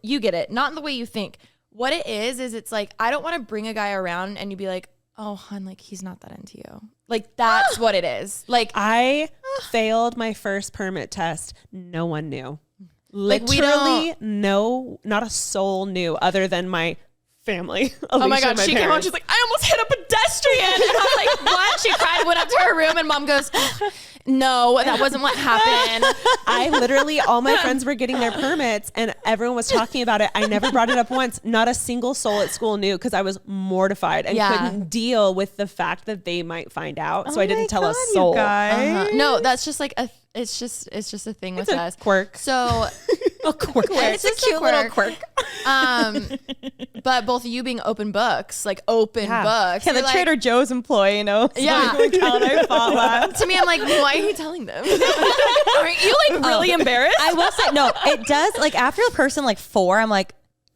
[SPEAKER 3] you get it. Not in the way you think. What it is it's like, I don't want to bring a guy around and you be like, oh, hun, like he's not that into you. Like that's what it is. Like
[SPEAKER 2] I failed my first permit test. No one knew. Literally, no, not a soul knew other than my family. Alisha,
[SPEAKER 3] oh my God,
[SPEAKER 2] my
[SPEAKER 3] she
[SPEAKER 2] parents.
[SPEAKER 3] came on, she's like, I almost hit a pedestrian. And I was like, what? She cried, went up to her room and mom goes, no, that wasn't what happened.
[SPEAKER 2] I literally, all my friends were getting their permits and everyone was talking about it. I never brought it up once. Not a single soul at school knew because I was mortified and couldn't deal with the fact that they might find out. So I didn't tell a soul.
[SPEAKER 3] No, that's just like it's just a thing with us.
[SPEAKER 2] Quirk.
[SPEAKER 3] So
[SPEAKER 1] a quirk. It's a cute little quirk.
[SPEAKER 3] But both of you being open books, like open books.
[SPEAKER 5] Yeah, the
[SPEAKER 3] like,
[SPEAKER 5] Trader Joe's employee, you know.
[SPEAKER 3] Yeah.
[SPEAKER 5] Cal and I fought last.
[SPEAKER 3] To me, I'm like, why are you telling them? Aren't you like really embarrassed?
[SPEAKER 5] I will say, no, it does. Like after a person like 4, I'm like,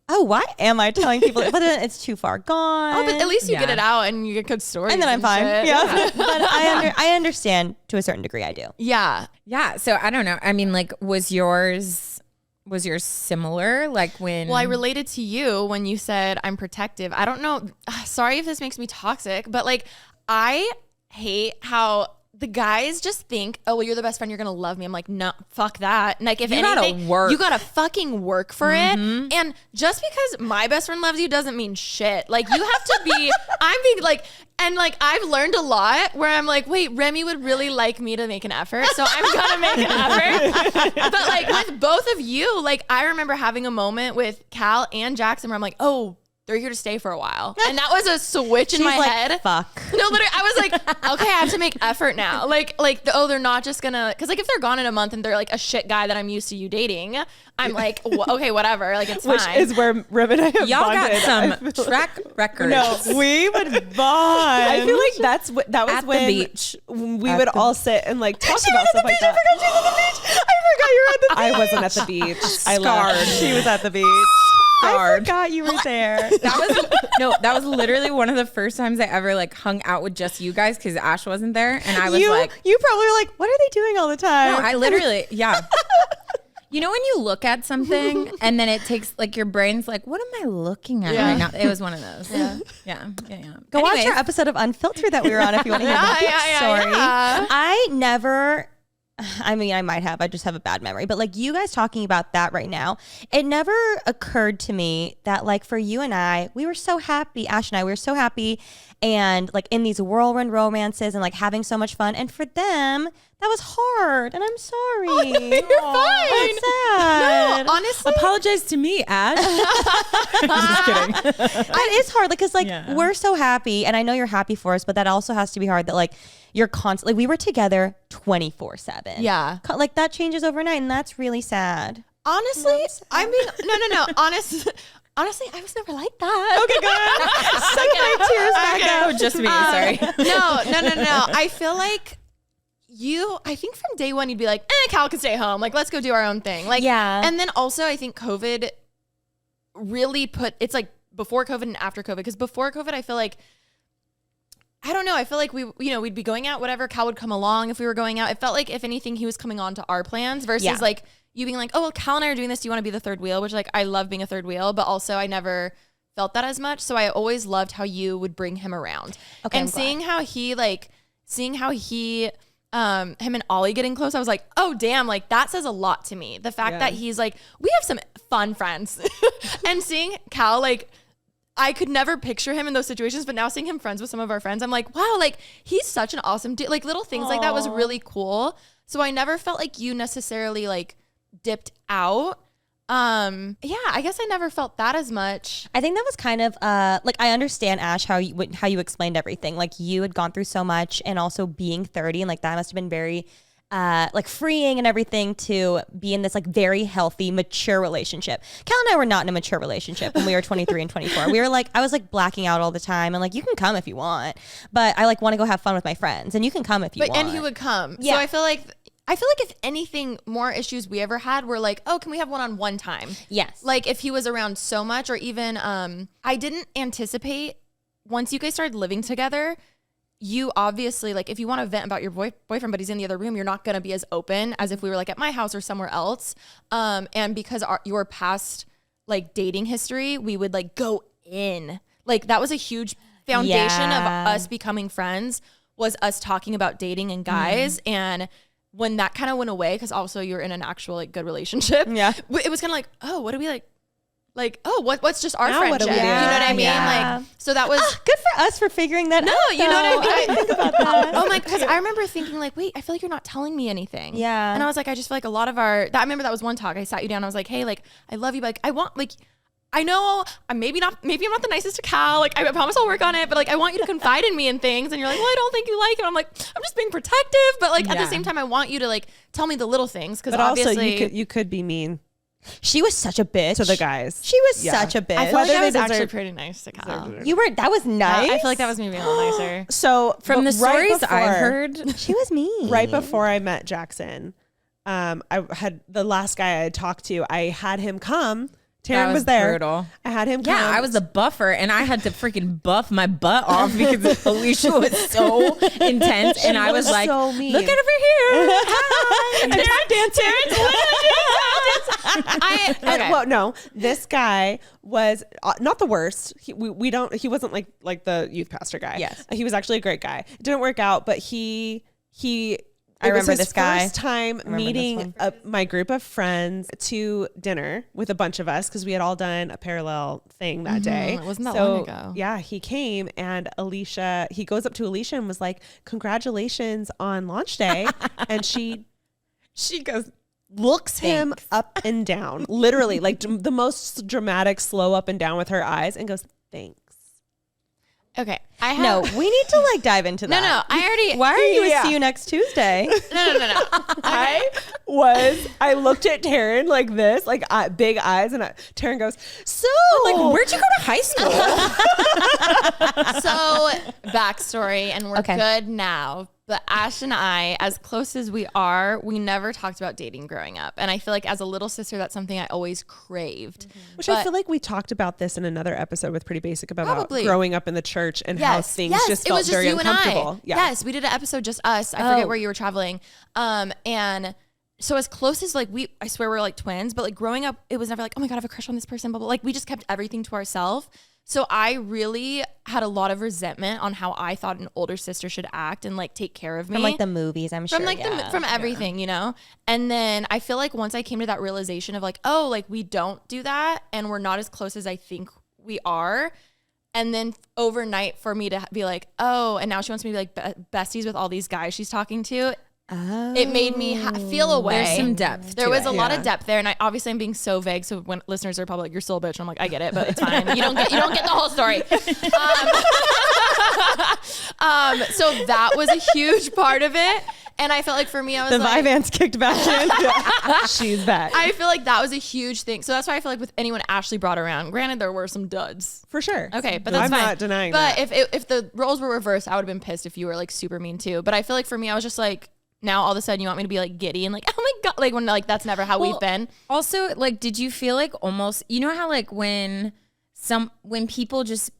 [SPEAKER 5] oh, why am I telling people? But then it's too far gone.
[SPEAKER 3] Oh, but at least you get it out and you get good stories.
[SPEAKER 5] And then I'm fine.
[SPEAKER 3] Shit.
[SPEAKER 5] Yeah. But I understand to a certain degree. I do.
[SPEAKER 3] Yeah.
[SPEAKER 1] Yeah. So I don't know. I mean, like, was yours similar? Like when?
[SPEAKER 3] Well, I related to you when you said I'm protective. I don't know. Sorry if this makes me toxic, but like I hate how the guys just think, oh, well, you're the best friend. You're going to love me. I'm like, no, fuck that. And like, if anything, you got to fucking work for it. And just because my best friend loves you doesn't mean shit. Like you have to be, I'm being like, and like, I've learned a lot where I'm like, wait, Remy would really like me to make an effort. So I'm going to make an effort. But like with both of you, like I remember having a moment with Cal and Jackson where I'm like, oh, they're here to stay for a while. And that was a switch in my head.
[SPEAKER 5] Fuck.
[SPEAKER 3] No, literally, I was like, okay, I have to make effort now. Like, they're not just gonna, cause like if they're gone in a month and they're like a shit guy that I'm used to you dating, I'm like, okay, whatever. Like it's
[SPEAKER 2] Which
[SPEAKER 3] fine.
[SPEAKER 2] is where Rib and I have
[SPEAKER 1] y'all
[SPEAKER 2] bonded.
[SPEAKER 1] got some track records.
[SPEAKER 2] No,
[SPEAKER 5] We would bond.
[SPEAKER 2] I feel like that was
[SPEAKER 1] At the
[SPEAKER 2] when
[SPEAKER 1] beach.
[SPEAKER 2] we would all sit and like talk about stuff like that.
[SPEAKER 5] I forgot you were at the beach.
[SPEAKER 2] I wasn't at the beach. I left.
[SPEAKER 5] She was at the beach. I forgot you were there.
[SPEAKER 1] That was literally one of the first times I ever like hung out with just you guys because Ash wasn't there, and I was like,
[SPEAKER 5] you probably were like, what are they doing all the time?
[SPEAKER 1] no, I literally, yeah. You know when you look at something and then it takes like your brain's like, what am I looking at right now? It was one of those. Yeah.
[SPEAKER 5] Go watch our episode of Unfiltered that we were on if you want to hear that story. I never. I mean, I might have. I just have a bad memory. But like you guys talking about that right now, it never occurred to me that like for you and I, we were so happy. Ash and I, we were so happy, and like in these whirlwind romances and like having so much fun. And for them, that was hard. And I'm sorry.
[SPEAKER 3] Oh, no, you're fine.
[SPEAKER 5] That's sad.
[SPEAKER 3] No, honestly,
[SPEAKER 1] apologize to me, Ash. Just kidding.
[SPEAKER 5] That is hard because like we're so happy, and I know you're happy for us, but that also has to be hard that like you're constantly, like, we were together 24/7.
[SPEAKER 3] Yeah.
[SPEAKER 5] Like that changes overnight, and that's really sad.
[SPEAKER 3] honestly, I mean, no. Honestly, I was never like that.
[SPEAKER 5] Okay, good. Suck my tears back out.
[SPEAKER 1] Oh, just me. Sorry.
[SPEAKER 3] No. I feel like I think from day one, you'd be like, Cal can stay home. Like, let's go do our own thing. Like,
[SPEAKER 5] yeah.
[SPEAKER 3] And then also, I think COVID really it's like before COVID and after COVID. Because before COVID, I feel like, I don't know. I feel like we'd be going out, whatever. Cal would come along if we were going out. It felt like, if anything, he was coming on to our plans versus like you being like, oh, well, Cal and I are doing this. Do you want to be the third wheel? Which like, I love being a third wheel, but also I never felt that as much. So I always loved how you would bring him around. Okay, and seeing how he him and Ollie getting close, I was like, oh damn, like that says a lot to me. The fact that he's like, we have some fun friends. And seeing Cal, like, I could never picture him in those situations, but now seeing him friends with some of our friends, I'm like, wow, like he's such an awesome dude. Like little things like that was really cool. So I never felt like you necessarily like dipped out. Yeah, I guess I never felt that as much.
[SPEAKER 5] I think that was kind of like, I understand, Ash, how you explained everything. Like you had gone through so much, and also being 30, and like that must have been very like freeing and everything to be in this like very healthy, mature relationship. Cal and I were not in a mature relationship when we were 23 and 24. We were like, I was like blacking out all the time, and like, you can come if you want, but I like want to go have fun with my friends, and you can come if you want.
[SPEAKER 3] And he would come.
[SPEAKER 5] Yeah.
[SPEAKER 3] So I feel like if anything, more issues we ever had were like, oh, can we have one-on-one time?
[SPEAKER 5] Yes.
[SPEAKER 3] Like if he was around so much, or even I didn't anticipate, once you guys started living together, you obviously, like if you want to vent about your boyfriend, but he's in the other room, you're not going to be as open as if we were like at my house or somewhere else. And because your past like dating history, we would like go in. Like that was a huge foundation of us becoming friends, was us talking about dating and guys. And when that kind of went away, because also you're in an actual like good relationship. Yeah. It was kind of like, oh, what do we like, oh, what's just our friendship? You know what I mean?
[SPEAKER 5] Yeah.
[SPEAKER 3] Like, so that was
[SPEAKER 5] good for us for figuring that out.
[SPEAKER 3] No, you know what I mean?
[SPEAKER 5] I didn't think about that.
[SPEAKER 3] Oh my, because I remember thinking like, wait, I feel like you're not telling me anything.
[SPEAKER 5] Yeah.
[SPEAKER 3] And I was like, I just feel like a lot of I remember that was one talk. I sat you down. I was like, hey, like, I love you, but like, I want like, I know I'm maybe I'm not the nicest to Cal. Like, I promise I'll work on it, but like, I want you to confide in me and things. And you're like, well, I don't think you like it. I'm like, I'm just being protective, but like at the same time, I want you to like tell me the little things, because obviously
[SPEAKER 2] also you could be mean
[SPEAKER 5] She was such a bitch
[SPEAKER 2] to the guys.
[SPEAKER 5] She was such a bitch.
[SPEAKER 3] I feel like I was actually pretty nice to Cal.
[SPEAKER 5] That was nice.
[SPEAKER 3] I feel like that was me being a little nicer.
[SPEAKER 2] So
[SPEAKER 1] From the stories I've heard,
[SPEAKER 5] she was mean.
[SPEAKER 2] Right before I met Jackson, I had the last guy I had talked to. I had him come. Taryne was there.
[SPEAKER 1] Brutal.
[SPEAKER 2] I had him come.
[SPEAKER 1] Yeah, I was the buffer, and I had to freaking buff my butt off because Alicia was so intense, and I was like,
[SPEAKER 2] so mean.
[SPEAKER 1] "Look at over here, hi!" And
[SPEAKER 2] Well, no, this guy was not the worst. He wasn't like the youth pastor guy.
[SPEAKER 5] Yes,
[SPEAKER 2] he was actually a great guy. It didn't work out, but
[SPEAKER 5] I remember this guy.
[SPEAKER 2] First time meeting my group of friends to dinner with a bunch of us, because we had all done a parallel thing that day.
[SPEAKER 3] It wasn't that long ago.
[SPEAKER 2] Yeah, he came, and he goes up to Alisha and was like, "Congratulations on launch day," and she goes, looks him up and down, literally like the most dramatic slow up and down with her eyes, and goes, "Thanks."
[SPEAKER 3] Okay.
[SPEAKER 5] No, we need to like dive into that.
[SPEAKER 3] No, I already.
[SPEAKER 5] Why are you see you next Tuesday?
[SPEAKER 3] No.
[SPEAKER 2] I looked at Taryne like this, like big eyes, and Taryne goes, "So,
[SPEAKER 1] like, where'd you go to high school?"
[SPEAKER 3] So, backstory, and we're good now. But Ash and I, as close as we are, we never talked about dating growing up. And I feel like as a little sister, that's something I always craved.
[SPEAKER 2] Which I feel like we talked about this in another episode with Pretty Basic about growing up in the church and how things just felt very uncomfortable.
[SPEAKER 3] Yes, we did an episode just us. I forget where you were traveling. And so as close as like I swear we're like twins, but like growing up, it was never like, oh my God, I have a crush on this person. But like we just kept everything to ourselves. So I really had a lot of resentment on how I thought an older sister should act and like take care of me.
[SPEAKER 5] From like the movies, I'm sure.
[SPEAKER 3] From like from everything, you know? And then I feel like once I came to that realization of like, oh, like we don't do that and we're not as close as I think we are. And then overnight for me to be like, oh, and now she wants me to be like besties with all these guys she's talking to. Oh. It made me feel away.
[SPEAKER 1] There's some depth.
[SPEAKER 3] There was a lot of depth there, and I'm being so vague. So when listeners are probably like, "You're still a bitch," I'm like, I get it, but it's fine. You don't get the whole story. So that was a huge part of it, and I felt like for me, I was
[SPEAKER 2] the
[SPEAKER 3] like,
[SPEAKER 2] Vyvanse kicked back in. She's back.
[SPEAKER 3] I feel like that was a huge thing. So that's why I feel like with anyone Ashley brought around, granted there were some duds
[SPEAKER 2] for sure.
[SPEAKER 3] Okay, but that's
[SPEAKER 2] I'm
[SPEAKER 3] fine.
[SPEAKER 2] not denying
[SPEAKER 3] but
[SPEAKER 2] that.
[SPEAKER 3] But if the roles were reversed, I would have been pissed if you were like super mean too. But I feel like for me, I was just like, now all of a sudden you want me to be like giddy and like, oh my God, like when like that's never how we've been.
[SPEAKER 1] Also, like, did you feel like almost, you know how like when people just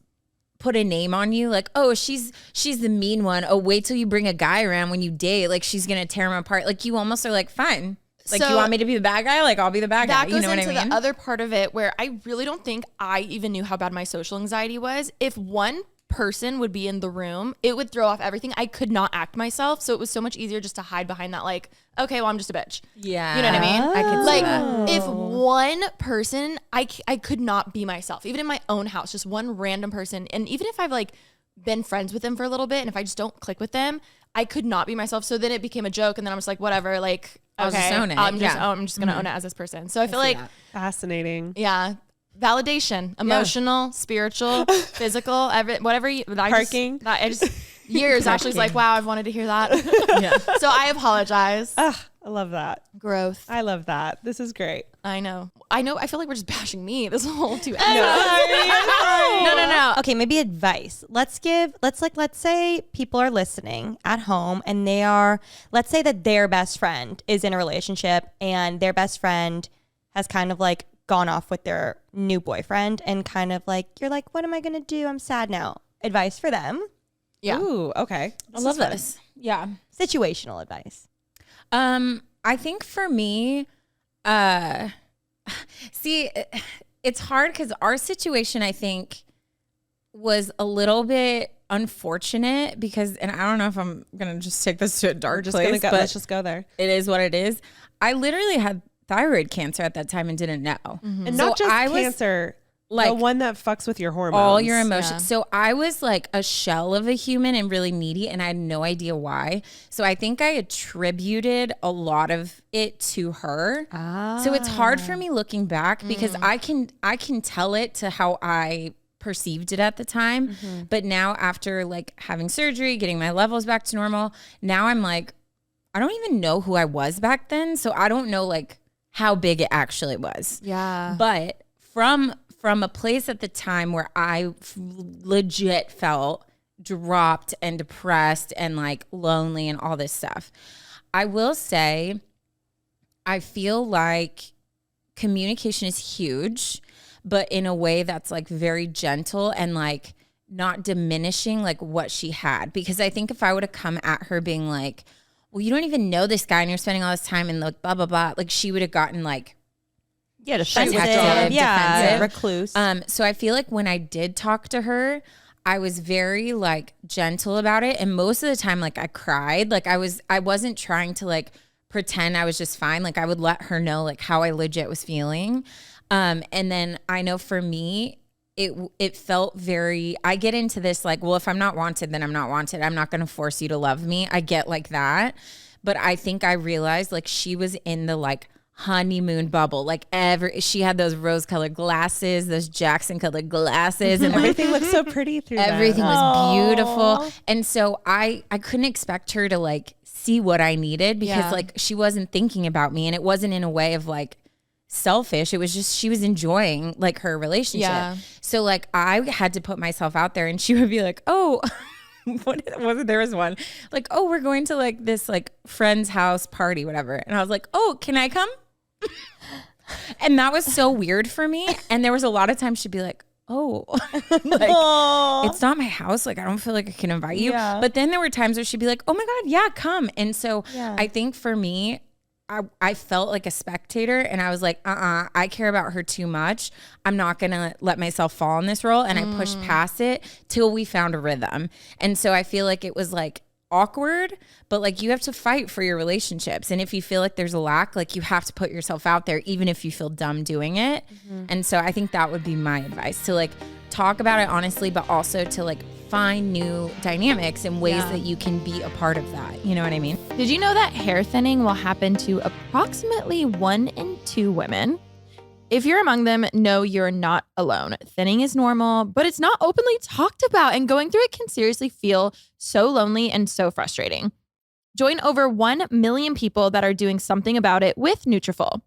[SPEAKER 1] put a name on you, like, oh, she's the mean one. Oh, wait till you bring a guy around when you date, like she's gonna tear him apart. Like you almost are like, fine. Like, you want me to be the bad guy? Like, I'll be the bad guy. You know what I mean?
[SPEAKER 3] That goes into the other part of it where I really don't think I even knew how bad my social anxiety was. If one person would be in the room, it would throw off everything. I could not act myself. So it was so much easier just to hide behind that, like, okay, well, I'm just a bitch.
[SPEAKER 1] Yeah.
[SPEAKER 3] You know what I mean?
[SPEAKER 1] I could see that.
[SPEAKER 3] Like, if one person, I could not be myself, even in my own house, just one random person. And even if I've like been friends with them for a little bit, and if I just don't click with them, I could not be myself. So then it became a joke. And then I was like, whatever, like,
[SPEAKER 1] I'll just own it.
[SPEAKER 3] I'm just going to own it as this person. So I feel like,
[SPEAKER 2] Fascinating.
[SPEAKER 3] yeah. Validation, emotional, spiritual, physical, whatever you,
[SPEAKER 2] Parking.
[SPEAKER 3] I just years Ashley's like, wow, I've wanted to hear that.
[SPEAKER 1] Yeah.
[SPEAKER 3] So I apologize.
[SPEAKER 2] I love that.
[SPEAKER 3] Growth.
[SPEAKER 2] I love that. This is great.
[SPEAKER 3] I know. I feel like we're just bashing me this whole 2 hours.
[SPEAKER 5] No. Okay, maybe advice. Let's say people are listening at home and let's say that their best friend is in a relationship and their best friend has kind of like gone off with their new boyfriend and kind of like, you're like, what am I going to do? I'm sad now. Advice for them.
[SPEAKER 3] Yeah.
[SPEAKER 2] Ooh, okay.
[SPEAKER 1] I love this. Yeah.
[SPEAKER 5] Situational advice.
[SPEAKER 1] I think for me, see, it's hard because our situation, I think, was a little bit unfortunate because, and I don't know if I'm going to just take this to a dark place, but
[SPEAKER 2] let's just go there.
[SPEAKER 1] it is what it is. I literally had thyroid cancer at that time and didn't know.
[SPEAKER 2] And
[SPEAKER 1] So
[SPEAKER 2] not just
[SPEAKER 1] I was,
[SPEAKER 2] cancer,
[SPEAKER 1] like,
[SPEAKER 2] the one that fucks with your hormones.
[SPEAKER 1] all your emotions.
[SPEAKER 3] Yeah.
[SPEAKER 1] So I was like a shell of a human and really needy, and I had no idea why. So I think I attributed a lot of it to her. So it's hard for me looking back because I can tell it to how I perceived it at the time. But now after like having surgery, getting my levels back to normal, now I'm like, I don't even know who I was back then. So I don't know like how big it actually was.
[SPEAKER 3] Yeah.
[SPEAKER 1] But from a place at the time where I legit felt dropped and depressed and like lonely and all this stuff, I will say I feel like communication is huge, but in a way that's like very gentle and like not diminishing like what she had. Because I think if I would have come at her being like, well, you don't even know this guy and you're spending all this time and like blah, blah, blah, like she would have gotten like,
[SPEAKER 5] Defensive.
[SPEAKER 1] defensive.
[SPEAKER 5] Recluse.
[SPEAKER 1] So I feel like when I did talk to her, I was very like gentle about it. And most of the time, like I cried, like I wasn't trying to like pretend I was just fine. Like I would let her know like how I legit was feeling. And then I know for me, it felt very, I get into this like, well, if I'm not wanted, then I'm not wanted. I'm not going to force you to love me. I get like that. But I think I realized like she was in the like honeymoon bubble. Like she had those rose colored glasses, those Jackson colored glasses, and
[SPEAKER 2] Everything looks so pretty through
[SPEAKER 1] everything
[SPEAKER 2] that.
[SPEAKER 1] was beautiful. And so I couldn't expect her to like see what I needed because like she wasn't thinking about me, and it wasn't in a way of like selfish. It was just she was enjoying like her relationship.
[SPEAKER 3] Yeah.
[SPEAKER 1] So like I had to put myself out there, and she would be like, oh, there was one like, oh, we're going to like this like friend's house party, whatever. And I was like, oh, can I come? And that was so weird for me. And there was a lot of times she'd be like, oh, like, it's not my house. Like, I don't feel like I can invite you.
[SPEAKER 5] Yeah.
[SPEAKER 1] But then there were times where she'd be like, oh my God, yeah, come. And so I think for me, I felt like a spectator, and I was like, I care about her too much. I'm not going to let myself fall in this role. And I pushed past it till we found a rhythm. And so I feel like it was like awkward, but like you have to fight for your relationships. And if you feel like there's a lack, like you have to put yourself out there, even if you feel dumb doing it. And so I think that would be my advice, to like talk about it honestly, but also to like find new dynamics and ways that you can be a part of that. You know what I mean?
[SPEAKER 3] Did you know that hair thinning will happen to approximately 1 in 2 women? If you're among them, know you're not alone. Thinning is normal, but it's not openly talked about, and going through it can seriously feel so lonely and so frustrating. Join over 1 million people that are doing something about it with Nutrafol.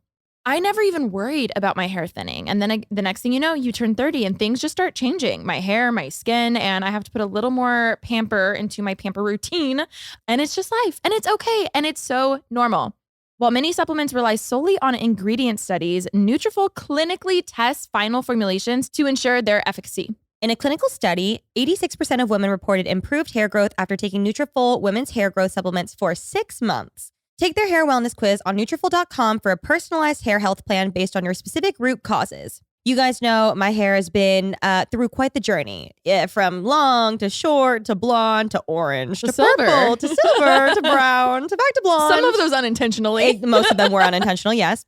[SPEAKER 3] I never even worried about my hair thinning. And then the next thing you know, you turn 30 and things just start changing. My hair, my skin, and I have to put a little more pamper into my pamper routine. And it's just life. And it's okay. And it's so normal. While many supplements rely solely on ingredient studies, Nutrafol clinically tests final formulations to ensure their efficacy.
[SPEAKER 5] In a clinical study, 86% of women reported improved hair growth after taking Nutrafol women's hair growth supplements for 6 months. Take their hair wellness quiz on Nutrafol.com for a personalized hair health plan based on your specific root causes. You guys know my hair has been through quite the journey, from long to short to blonde to orange to purple to silver to brown to back to blonde.
[SPEAKER 3] Some of those unintentionally.
[SPEAKER 5] Most of them were unintentional, yes.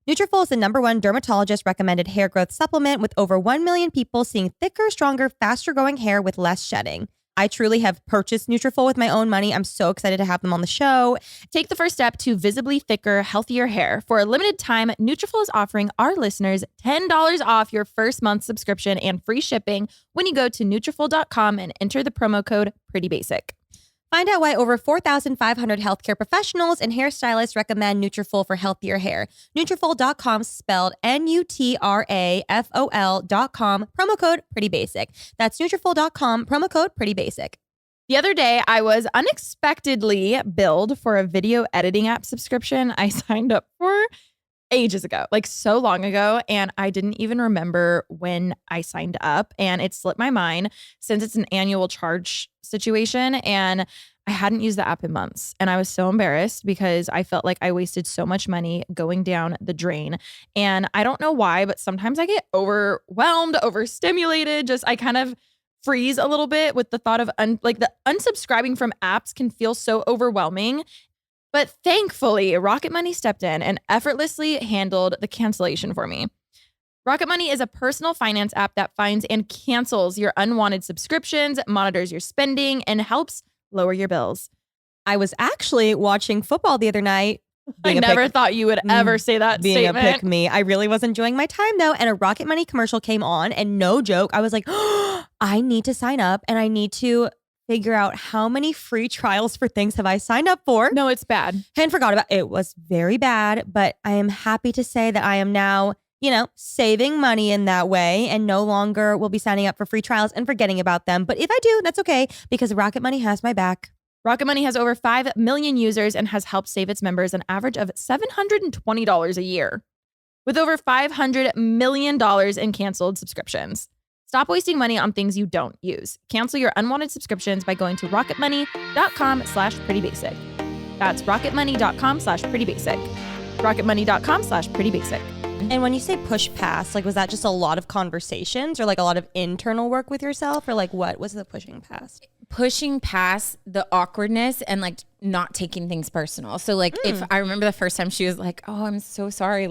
[SPEAKER 5] Nutrafol is the #1 dermatologist recommended hair growth supplement with over 1 million people seeing thicker, stronger, faster growing hair with less shedding. I truly have purchased Nutrafol with my own money. I'm so excited to have them on the show.
[SPEAKER 3] Take the first step to visibly thicker, healthier hair. For a limited time, Nutrafol is offering our listeners $10 off your first month subscription and free shipping when you go to Nutrafol.com and enter the promo code PRETTYBASIC.
[SPEAKER 5] Find out why over 4,500 healthcare professionals and hairstylists recommend Nutrafol for healthier hair. Nutrafol.com, spelled Nutrafol.com, promo code PRETTYBASIC. That's Nutrafol.com, promo code PRETTYBASIC.
[SPEAKER 3] The other day, I was unexpectedly billed for a video editing app subscription I signed up for ages ago, like so long ago, and I didn't even remember when I signed up, and it slipped my mind since it's an annual charge situation, and I hadn't used the app in months, and I was so embarrassed because I felt like I wasted so much money going down the drain. And I don't know why, but sometimes I get overwhelmed, overstimulated, I kind of freeze a little bit with the thought of the unsubscribing from apps can feel so overwhelming. But thankfully, Rocket Money stepped in and effortlessly handled the cancellation for me. Rocket Money is a personal finance app that finds and cancels your unwanted subscriptions, monitors your spending, and helps lower your bills.
[SPEAKER 5] I was actually watching football the other night.
[SPEAKER 3] I never thought you would ever say that
[SPEAKER 5] being
[SPEAKER 3] statement.
[SPEAKER 5] a pick me. I really was enjoying my time though, and a Rocket Money commercial came on, and no joke, I was like, oh, I need to sign up, and I need to figure out how many free trials for things have I signed up for.
[SPEAKER 3] No, it's bad.
[SPEAKER 5] And forgot about it. It was very bad, but I am happy to say that I am now, saving money in that way, and no longer will be signing up for free trials and forgetting about them. But if I do, that's okay, because Rocket Money has my back.
[SPEAKER 3] Rocket Money has over 5 million users and has helped save its members an average of $720 a year, with over $500 million in canceled subscriptions. Stop wasting money on things you don't use. Cancel your unwanted subscriptions by going to rocketmoney.com/prettybasic. That's rocketmoney.com/prettybasic. rocketmoney.com/prettybasic.
[SPEAKER 5] And when you say push past, was that just a lot of conversations or a lot of internal work with yourself, or what was the pushing past?
[SPEAKER 1] Pushing past the awkwardness and not taking things personal. So if I remember the first time she was like, oh, I'm so sorry.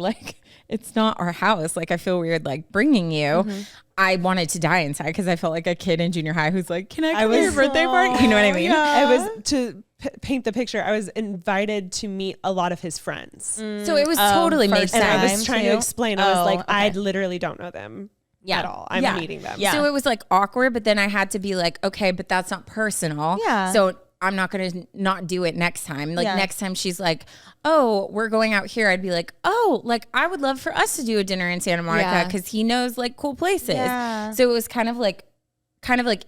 [SPEAKER 1] It's not our house. I feel weird bringing you.
[SPEAKER 5] Mm-hmm.
[SPEAKER 1] I wanted to die inside because I felt like a kid in junior high who's like, can I come to your birthday party? You know what I mean?
[SPEAKER 2] I was, to paint the picture, I was invited to meet a lot of his friends.
[SPEAKER 1] So it was totally made sense.
[SPEAKER 2] And I was trying to explain. I was like,
[SPEAKER 5] okay.
[SPEAKER 2] I literally don't know them at all. I'm meeting them.
[SPEAKER 5] Yeah.
[SPEAKER 1] So it was awkward, but then I had to be okay, but that's not personal.
[SPEAKER 5] Yeah.
[SPEAKER 1] So I'm not going to not do it next time. Next time she's like, oh, we're going out here. I'd be like, oh, I would love for us to do a dinner in Santa Monica because he knows cool places.
[SPEAKER 5] Yeah.
[SPEAKER 1] So it was kind of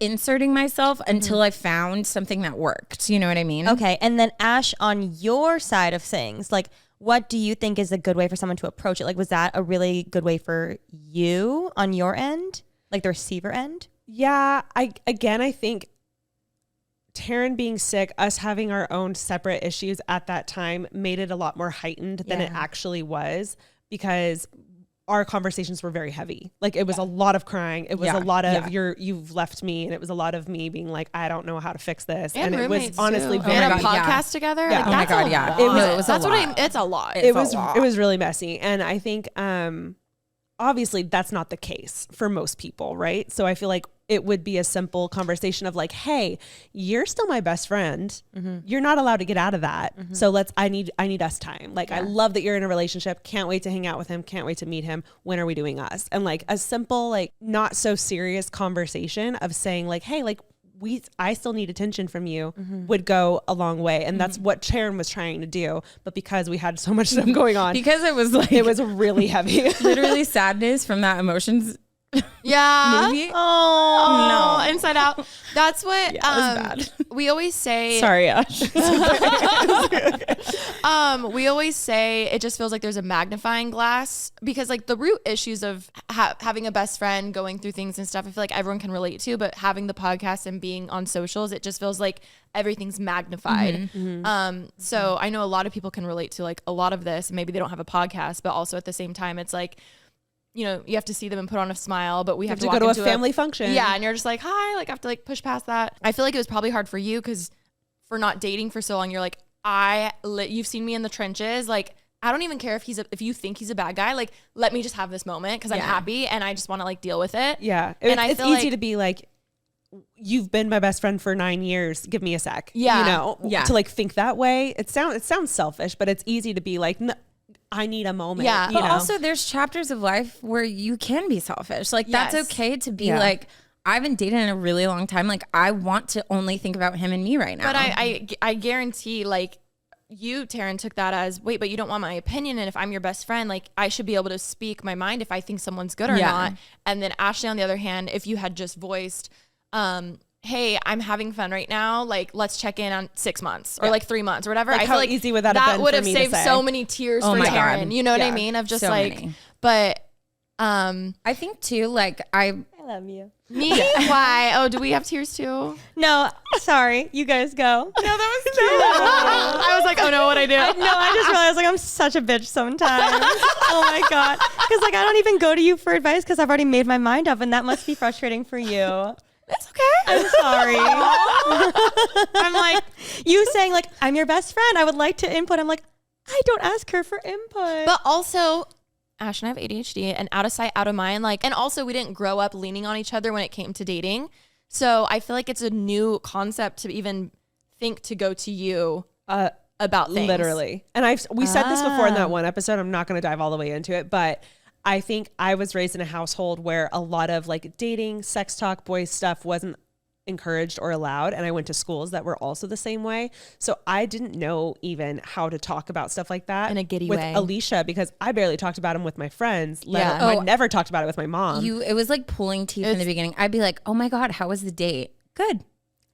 [SPEAKER 1] inserting myself until I found something that worked. You know what I mean?
[SPEAKER 5] Okay. And then Ash, on your side of things, what do you think is a good way for someone to approach it? Was that a really good way for you on your end? The receiver end?
[SPEAKER 2] Yeah. I think Taryne being sick, us having our own separate issues at that time made it a lot more heightened than it actually was, because our conversations were very heavy. It was a lot of crying. It was a lot of you've left me, and it was a lot of me being like, I don't know how to fix this. And it was honestly
[SPEAKER 3] too.
[SPEAKER 2] very
[SPEAKER 3] And a podcast together.
[SPEAKER 2] Yeah.
[SPEAKER 1] Oh my God, yeah.
[SPEAKER 3] It's a lot.
[SPEAKER 2] It was really messy. And I think obviously that's not the case for most people, right? So I feel like it would be a simple conversation of hey, you're still my best friend. Mm-hmm. You're not allowed to get out of that. Mm-hmm. So I need us time. I love that you're in a relationship. Can't wait to hang out with him. Can't wait to meet him. When are we doing us? And a simple, not so serious conversation of saying hey, I still need attention from you would go a long way. And that's what Taryne was trying to do. But because we had so much stuff going on,
[SPEAKER 1] because it was
[SPEAKER 2] it was really heavy.
[SPEAKER 1] literally sadness from that emotions movie.
[SPEAKER 3] Oh no, Inside Out. That's what
[SPEAKER 1] it was bad.
[SPEAKER 3] We always say.
[SPEAKER 1] Sorry, Ash.
[SPEAKER 3] We always say it just feels like there's a magnifying glass, because the root issues of having a best friend, going through things and stuff, I feel like everyone can relate to, but having the podcast and being on socials, it just feels like everything's magnified. So I know a lot of people can relate to a lot of this. Maybe they don't have a podcast, but also at the same time, it's you know, you have to see them and put on a smile, but we have to
[SPEAKER 2] go
[SPEAKER 3] walk
[SPEAKER 2] to a
[SPEAKER 3] into
[SPEAKER 2] family function.
[SPEAKER 3] Yeah. And you're just like, hi, like I have to like push past that. I feel like it was probably hard for you because for not dating for so long, you're like, you've seen me in the trenches. Like, I don't even care if you think he's a bad guy, like let me just have this moment because I'm happy and I just want to like deal with it.
[SPEAKER 2] Yeah.
[SPEAKER 3] And
[SPEAKER 2] it's easy to be like, you've been my best friend for 9 years. Give me a sec.
[SPEAKER 3] Yeah.
[SPEAKER 2] You know, to like think that way. It sounds selfish, but it's easy to be like, no, I need a moment.
[SPEAKER 3] Yeah.
[SPEAKER 2] You
[SPEAKER 1] But
[SPEAKER 2] know?
[SPEAKER 1] also there's chapters of life where you can be selfish. Like that's okay to be like, I haven't dated in a really long time. Like I want to only think about him and me right now.
[SPEAKER 3] But I guarantee like you, Taryne, took that as, wait, but you don't want my opinion. And if I'm your best friend, like I should be able to speak my mind if I think someone's good or not. And then Ashley, on the other hand, if you had just voiced, hey, I'm having fun right now. Like, let's check in on 6 months or like 3 months or whatever.
[SPEAKER 2] Like
[SPEAKER 3] I feel like
[SPEAKER 2] easy would that have been
[SPEAKER 3] would
[SPEAKER 2] for
[SPEAKER 3] have
[SPEAKER 2] me to
[SPEAKER 3] saved
[SPEAKER 2] say?
[SPEAKER 3] so many tears for
[SPEAKER 1] my
[SPEAKER 3] Taryne.
[SPEAKER 1] God.
[SPEAKER 3] You know what I mean? Of just
[SPEAKER 1] So
[SPEAKER 3] like,
[SPEAKER 1] many.
[SPEAKER 3] but
[SPEAKER 1] I think too, like I
[SPEAKER 5] love you.
[SPEAKER 3] me, why? Oh, do we have tears too?
[SPEAKER 5] No, sorry. You guys go.
[SPEAKER 3] No, that was cute. I was like, oh no, what'd I do?
[SPEAKER 5] No, I just realized like I'm such a bitch sometimes. Oh my God. Because like I don't even go to you for advice because I've already made my mind up and that must be frustrating for you.
[SPEAKER 3] It's okay.
[SPEAKER 5] I'm sorry.
[SPEAKER 3] I'm like,
[SPEAKER 5] You saying like, I'm your best friend. I would like to input. I'm like, I don't ask her for input.
[SPEAKER 3] but also, Ash and I have ADHD and out of sight, out of mind. Like, and also we didn't grow up leaning on each other when it came to dating. So I feel like it's a new concept to even think to go to you about things.
[SPEAKER 2] Literally. And we said this before in that one episode. I'm not going to dive all the way into it, but I think I was raised in a household where a lot of like dating, sex talk, boys stuff wasn't encouraged or allowed. And I went to schools that were also the same way. So I didn't know even how to talk about stuff like that
[SPEAKER 3] In a giddy
[SPEAKER 2] with
[SPEAKER 3] way.
[SPEAKER 2] Alisha because I barely talked about him with my friends.
[SPEAKER 3] Yeah.
[SPEAKER 2] I never talked about it with my mom.
[SPEAKER 1] it was like pulling teeth in the beginning. I'd be like, oh my God, how was the date? Good.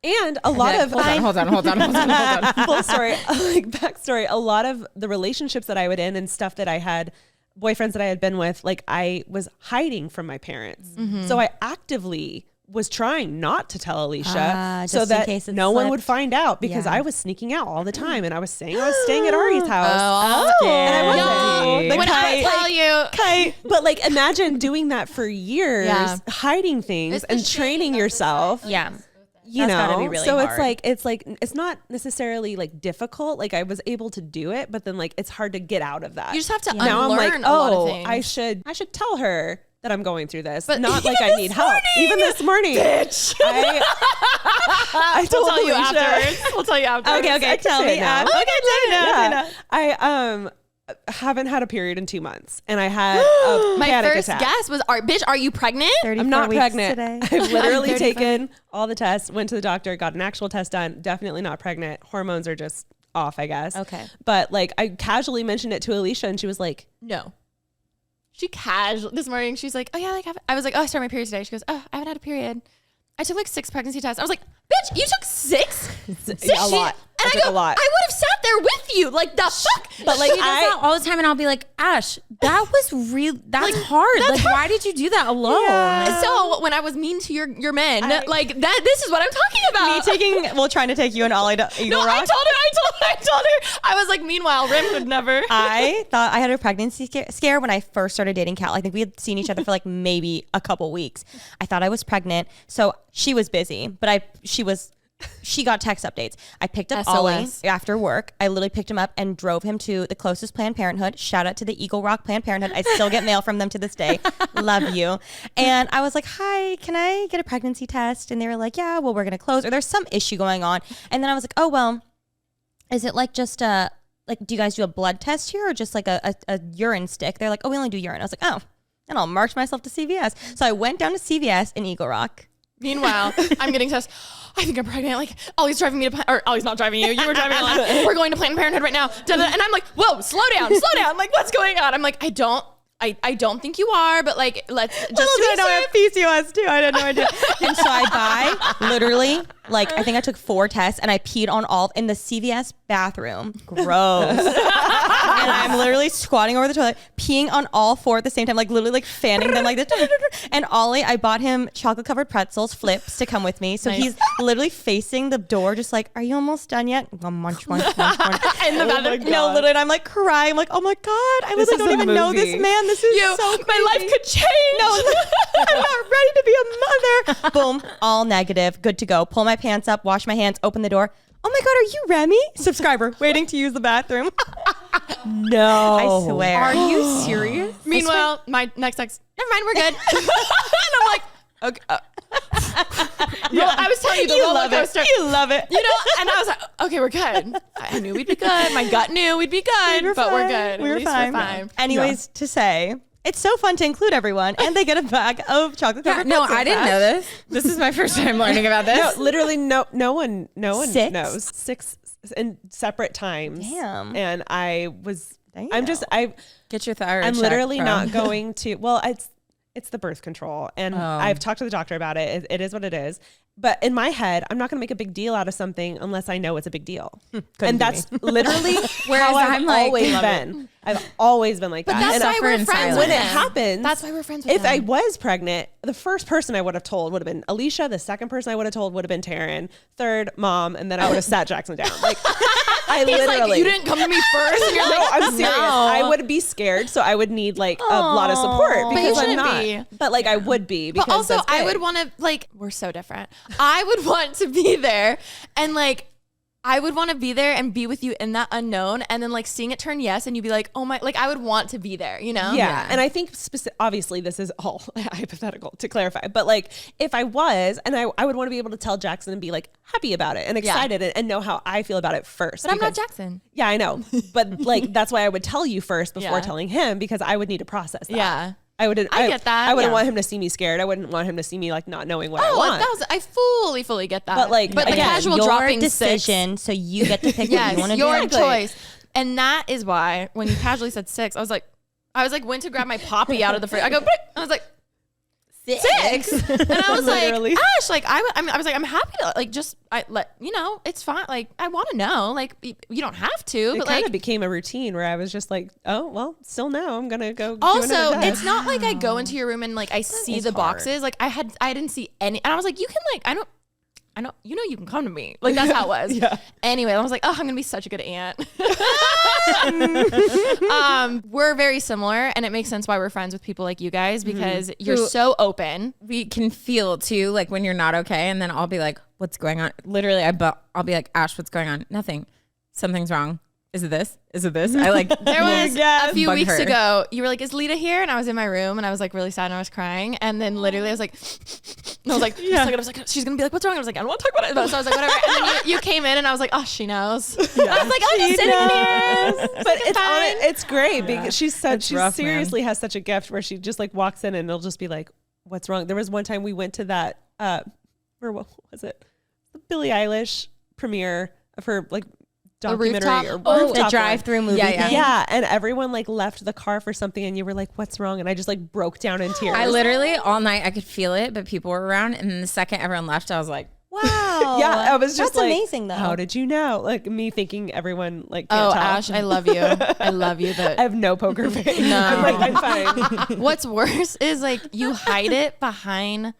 [SPEAKER 2] And a lot of
[SPEAKER 1] hold on.
[SPEAKER 2] full story, like backstory, a lot of the relationships that I would in and stuff that I had, boyfriends that I had been with, like I was hiding from my parents. So I actively was trying not to tell Alisha so
[SPEAKER 5] just in
[SPEAKER 2] that
[SPEAKER 5] case it
[SPEAKER 2] no one
[SPEAKER 5] slipped.
[SPEAKER 2] would find out because
[SPEAKER 5] Yeah.
[SPEAKER 2] I was sneaking out all the time and I was saying I was staying at Ari's house.
[SPEAKER 5] And
[SPEAKER 2] I wasn't.
[SPEAKER 3] No,
[SPEAKER 2] Like,
[SPEAKER 3] when I tell you,
[SPEAKER 2] But like imagine doing that for years,
[SPEAKER 3] Yeah.
[SPEAKER 2] hiding things
[SPEAKER 3] It's the
[SPEAKER 2] and
[SPEAKER 3] shame
[SPEAKER 2] training
[SPEAKER 3] that
[SPEAKER 2] yourself.
[SPEAKER 5] yeah.
[SPEAKER 2] You
[SPEAKER 5] That's gotta
[SPEAKER 2] know,
[SPEAKER 5] be really
[SPEAKER 2] so
[SPEAKER 5] hard.
[SPEAKER 2] it's like it's not necessarily like difficult. Like I was able to do it, but then like it's hard to get out of that.
[SPEAKER 3] you just have to
[SPEAKER 2] Now I'm
[SPEAKER 3] unlearn
[SPEAKER 2] like,
[SPEAKER 3] a lot of
[SPEAKER 2] oh,
[SPEAKER 3] things.
[SPEAKER 2] I should tell her that I'm going through this,
[SPEAKER 3] But
[SPEAKER 2] but not like
[SPEAKER 3] even
[SPEAKER 2] I need help. Even this morning, bitch. I told
[SPEAKER 3] We'll tell you
[SPEAKER 2] Alisha-
[SPEAKER 3] afterwards. We'll tell you afterwards.
[SPEAKER 5] Okay, tell
[SPEAKER 2] say
[SPEAKER 5] me.
[SPEAKER 2] it now.
[SPEAKER 5] Okay, tell me now.
[SPEAKER 2] Yeah. I haven't had a period in 2 months, and I had a
[SPEAKER 3] My
[SPEAKER 2] panic
[SPEAKER 3] first
[SPEAKER 2] attack.
[SPEAKER 3] guess was, bitch, are you pregnant?
[SPEAKER 5] 34
[SPEAKER 2] I'm not
[SPEAKER 5] weeks
[SPEAKER 2] pregnant.
[SPEAKER 5] today.
[SPEAKER 2] I've literally
[SPEAKER 3] 35.
[SPEAKER 2] taken all the tests, went to the doctor, got an actual test done. Definitely not pregnant. Hormones are just off, I guess.
[SPEAKER 5] Okay.
[SPEAKER 2] But like I casually mentioned it to Alisha and she was like,
[SPEAKER 3] No. She casual this morning. She's like, oh yeah, like I was like, oh, I started my period today. She goes, oh, I haven't had a period. I took like 6 pregnancy tests. I was like, bitch, you took 6?
[SPEAKER 2] a lot.
[SPEAKER 3] And
[SPEAKER 2] I
[SPEAKER 3] I
[SPEAKER 2] took
[SPEAKER 3] go,
[SPEAKER 2] a lot.
[SPEAKER 3] I would have sat there with you. Like the fuck?
[SPEAKER 2] But like
[SPEAKER 1] She does that all the time, and I'll be like, Ash, that was real. That's hard. Like, why did you do that alone?
[SPEAKER 3] So when I was mean to your men, like that, this is what I'm talking about.
[SPEAKER 5] Trying to take you and Ollie to Eagle
[SPEAKER 3] no,
[SPEAKER 5] Rock.
[SPEAKER 3] I told her. I was like, meanwhile, Rim would never.
[SPEAKER 5] I thought I had a pregnancy scare when I first started dating Cal. I think we had seen each other for like maybe a couple weeks. I thought I was pregnant. So she was busy, but she got text updates. I picked up Ollie
[SPEAKER 3] SOS.
[SPEAKER 5] after work. I literally picked him up and drove him to the closest Planned Parenthood. Shout out to the Eagle Rock Planned Parenthood. I still get mail from them to this day. Love you. And I was like, hi, can I get a pregnancy test? And they were like, yeah, well, we're going to close. Or there's some issue going on. And then I was like, oh, well, is it like just do you guys do a blood test here or just like a urine stick? They're like, oh, we only do urine. I was like, oh, then I'll march myself to CVS. So I went down to CVS in Eagle Rock.
[SPEAKER 3] Meanwhile, I'm getting tests. I think I'm pregnant. Like, Ollie's driving me to, or Ollie's not driving you. You were driving. Like, we're going to Planned Parenthood right now. And I'm like, whoa, slow down. Like, what's going on? I'm like, I don't think you are, but like, let's just do
[SPEAKER 5] I know I
[SPEAKER 3] research.
[SPEAKER 5] have PCOS too. I had no idea. And so I buy literally like I think I took 4 tests and I peed on all in the CVS bathroom. Gross. I'm literally squatting over the toilet, peeing on all four at the same time, like literally like fanning them like this. And Ollie, I bought him chocolate covered pretzels, flips, to come with me. So he's literally facing the door, just like, are you almost done yet? Munch.
[SPEAKER 3] In the bathroom.
[SPEAKER 5] No, literally, and I'm like crying. I'm like, oh my God, I literally don't even know this man. This is so crazy.
[SPEAKER 3] My life could change.
[SPEAKER 5] No, I'm not ready to be a mother. Boom, all negative, good to go. Pull my pants up, wash my hands, open the door. Oh my God, are you Remy? Subscriber, waiting to use the bathroom.
[SPEAKER 2] No.
[SPEAKER 5] I swear.
[SPEAKER 1] Are you serious?
[SPEAKER 3] Meanwhile, my next text, never mind, we're good. And I'm like, okay. I was telling you the roller coaster.
[SPEAKER 5] You love it.
[SPEAKER 3] You know, and I was like, okay, we're good. I knew we'd be good. My gut knew we'd be good, we're good.
[SPEAKER 5] We were fine.
[SPEAKER 3] We're fine.
[SPEAKER 5] Anyways, to say, it's so fun to include everyone, and they get a bag of chocolate covered
[SPEAKER 1] No,
[SPEAKER 5] pretzels.
[SPEAKER 1] I didn't know this. This is my first time learning about this.
[SPEAKER 2] No, literally no one
[SPEAKER 5] Six?
[SPEAKER 2] knows. 6 in separate times.
[SPEAKER 5] Damn.
[SPEAKER 2] And I'm
[SPEAKER 5] Damn.
[SPEAKER 1] Get your thyroid
[SPEAKER 2] I'm
[SPEAKER 1] checked,
[SPEAKER 2] literally
[SPEAKER 1] bro.
[SPEAKER 2] not going to, well, it's the birth control. And I've talked to the doctor about it. It is what it is. But in my head, I'm not going to make a big deal out of something unless I know it's a big deal. And that's literally
[SPEAKER 1] Whereas
[SPEAKER 2] how I've
[SPEAKER 1] I'm like-
[SPEAKER 2] always been. I've always been like
[SPEAKER 3] But
[SPEAKER 2] that.
[SPEAKER 3] that's
[SPEAKER 2] And
[SPEAKER 3] why we're
[SPEAKER 1] in
[SPEAKER 3] friends
[SPEAKER 1] silence.
[SPEAKER 3] with
[SPEAKER 2] when it
[SPEAKER 3] him.
[SPEAKER 2] happens,
[SPEAKER 3] That's why we're friends with
[SPEAKER 2] if
[SPEAKER 3] him.
[SPEAKER 2] I was pregnant, the first person I would have told would have been Alisha. The second person I would have told would have been Taryne. Third, Mom. And then I would have sat Jackson down. Like, I
[SPEAKER 3] He's
[SPEAKER 2] literally.
[SPEAKER 3] like, you didn't come to me first. And you're
[SPEAKER 2] No,
[SPEAKER 3] like,
[SPEAKER 2] I'm serious. I would be scared, so I would need like a lot of support
[SPEAKER 3] But you
[SPEAKER 2] because I'm
[SPEAKER 3] shouldn't
[SPEAKER 2] not.
[SPEAKER 3] be.
[SPEAKER 2] But like I would be because
[SPEAKER 3] But also,
[SPEAKER 2] that's
[SPEAKER 3] I
[SPEAKER 2] big.
[SPEAKER 3] would want to, like, we're so different. I would want to be there and, like, I would want to be there and be with you in that unknown, and then like seeing it turn yes, and you'd be like, oh my, like I would want to be there, you know?
[SPEAKER 2] Yeah. And I think obviously this is all hypothetical to clarify, but like if I was, and I would want to be able to tell Jackson and be like happy about it and excited and know how I feel about it first.
[SPEAKER 3] But I'm not
[SPEAKER 2] because-
[SPEAKER 3] Jackson.
[SPEAKER 2] Yeah, I know. But like that's why I would tell you first before
[SPEAKER 3] Yeah.
[SPEAKER 2] telling him, because I would need to process that.
[SPEAKER 3] Yeah.
[SPEAKER 2] I
[SPEAKER 3] get that.
[SPEAKER 2] I wouldn't
[SPEAKER 3] Yeah.
[SPEAKER 2] want him to see me scared. I wouldn't want him to see me like not knowing what I want.
[SPEAKER 3] I fully get that.
[SPEAKER 2] But, like,
[SPEAKER 3] the
[SPEAKER 2] again,
[SPEAKER 3] casual
[SPEAKER 5] your
[SPEAKER 3] dropping
[SPEAKER 5] decision, so you get to pick what
[SPEAKER 3] Yes,
[SPEAKER 5] you want to do.
[SPEAKER 3] your
[SPEAKER 2] Exactly.
[SPEAKER 3] choice. And that is why when you casually said 6, I was like, went to grab my Poppy out of the fridge. I go, I was like, 6. And I was
[SPEAKER 2] Literally.
[SPEAKER 3] like, Ash, like I was like, I'm happy to like just it's fine. Like I want to know. Like you don't have to,
[SPEAKER 2] It
[SPEAKER 3] but
[SPEAKER 2] kind
[SPEAKER 3] like
[SPEAKER 2] of became a routine where I was just like, oh, well, still no, I'm going to go do
[SPEAKER 3] also
[SPEAKER 2] another test.
[SPEAKER 3] it's not like I go into your room and like I see the boxes. Like I didn't see any, and I was like, you can like I know you can come to me. Like that's how it was.
[SPEAKER 2] Yeah.
[SPEAKER 3] Anyway, I was like, oh, I'm gonna be such a good aunt. We're very similar, and it makes sense why we're friends with people like you guys, because you're
[SPEAKER 1] Who-
[SPEAKER 3] so open.
[SPEAKER 1] We can feel too, like when you're not okay, and then I'll be like, "What's going on?" Literally, I'll be like, "Ash, what's going on?" Nothing. Something's wrong. Is it this? Is it this? I like.
[SPEAKER 3] There was a few
[SPEAKER 1] bug
[SPEAKER 3] weeks
[SPEAKER 1] her.
[SPEAKER 3] ago, you were like, is Lita here? And I was in my room and I was like really sad and I was crying. And then literally I was like, and I was like, I was like, she's going to be like, what's wrong? I was like, I don't want to talk about it. So I was like, whatever. And then you came in and I was like, oh, she knows. I was like, oh, just sitting in here.
[SPEAKER 2] But it's great because she
[SPEAKER 1] rough,
[SPEAKER 2] seriously has such a gift where she just like walks in and it'll just be like, what's wrong? There was one time we went to that, or what was it? The Billie Eilish premiere of her like documentary
[SPEAKER 3] rooftop?
[SPEAKER 2] or
[SPEAKER 5] The
[SPEAKER 2] rooftop
[SPEAKER 5] drive-through movie.
[SPEAKER 1] Yeah,
[SPEAKER 5] thing.
[SPEAKER 2] Yeah, and everyone like left the car for something, and you were like, "What's wrong?" And I just like broke down in tears.
[SPEAKER 1] I literally all night I could feel it, but people were around, and then the second everyone left, I was like,
[SPEAKER 5] Wow.
[SPEAKER 2] yeah, I was just
[SPEAKER 5] That's
[SPEAKER 2] like,
[SPEAKER 5] amazing though.
[SPEAKER 2] How did you know? Like me thinking everyone like can't
[SPEAKER 3] Oh,
[SPEAKER 2] tell.
[SPEAKER 3] Ash, I love you. I love you. But
[SPEAKER 2] I have no poker face.
[SPEAKER 3] No.
[SPEAKER 2] I'm like, I'm fine.
[SPEAKER 3] what's worse is like you hide it behind,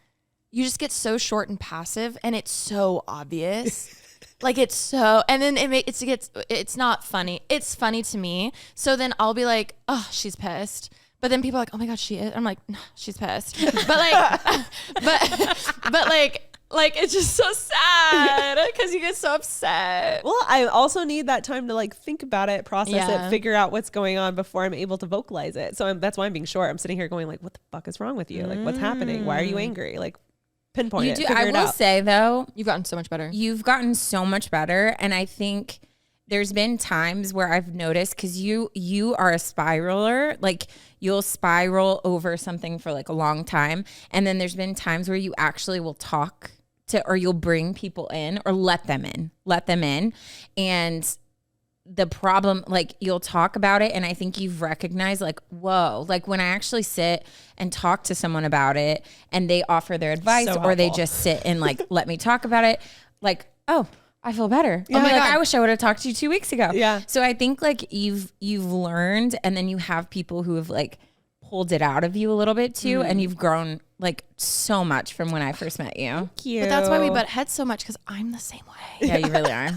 [SPEAKER 3] you just get so short and passive and it's so obvious. Like it's so, and then it's not funny. It's funny to me. So then I'll be like, oh, she's pissed. But then people are like, oh my God, she is. I'm like, no, she's pissed. But like, but like it's just so sad because you get so upset.
[SPEAKER 2] Well, I also need that time to like think about it, process
[SPEAKER 3] Yeah.
[SPEAKER 2] it, figure out what's going on before I'm able to vocalize it. So that's why I'm being short. I'm sitting here going like, what the fuck is wrong with you? Like, what's happening? Why are you angry? Like, pinpoint
[SPEAKER 1] "You
[SPEAKER 2] it.
[SPEAKER 1] do."
[SPEAKER 2] Figure
[SPEAKER 1] I
[SPEAKER 2] it
[SPEAKER 1] will
[SPEAKER 2] out.
[SPEAKER 1] say though,
[SPEAKER 3] You've gotten so much better.
[SPEAKER 1] you've gotten so much better, and I think there's been times where I've noticed, because you are a spiraler, like you'll spiral over something for like a long time, and then there's been times where you actually will talk to, or you'll bring people in or let them in, and the problem, like you'll talk about it, and I think you've recognized like, whoa, like when I actually sit and talk to someone about it and they offer their advice,
[SPEAKER 2] So
[SPEAKER 1] or they
[SPEAKER 2] helpful.
[SPEAKER 1] just sit and like let me talk about it, like, oh, I feel better.
[SPEAKER 2] Yeah.
[SPEAKER 1] I'm
[SPEAKER 2] Oh my
[SPEAKER 1] like,
[SPEAKER 2] God.
[SPEAKER 1] I wish I would have talked to you 2 weeks ago.
[SPEAKER 2] Yeah.
[SPEAKER 1] So I think like you've learned, and then you have people who have like pulled it out of you a little bit too, and you've grown like so much from when I first met you.
[SPEAKER 5] Cute.
[SPEAKER 3] But that's why we butt heads so much, because I'm the same way.
[SPEAKER 1] Yeah, you really are.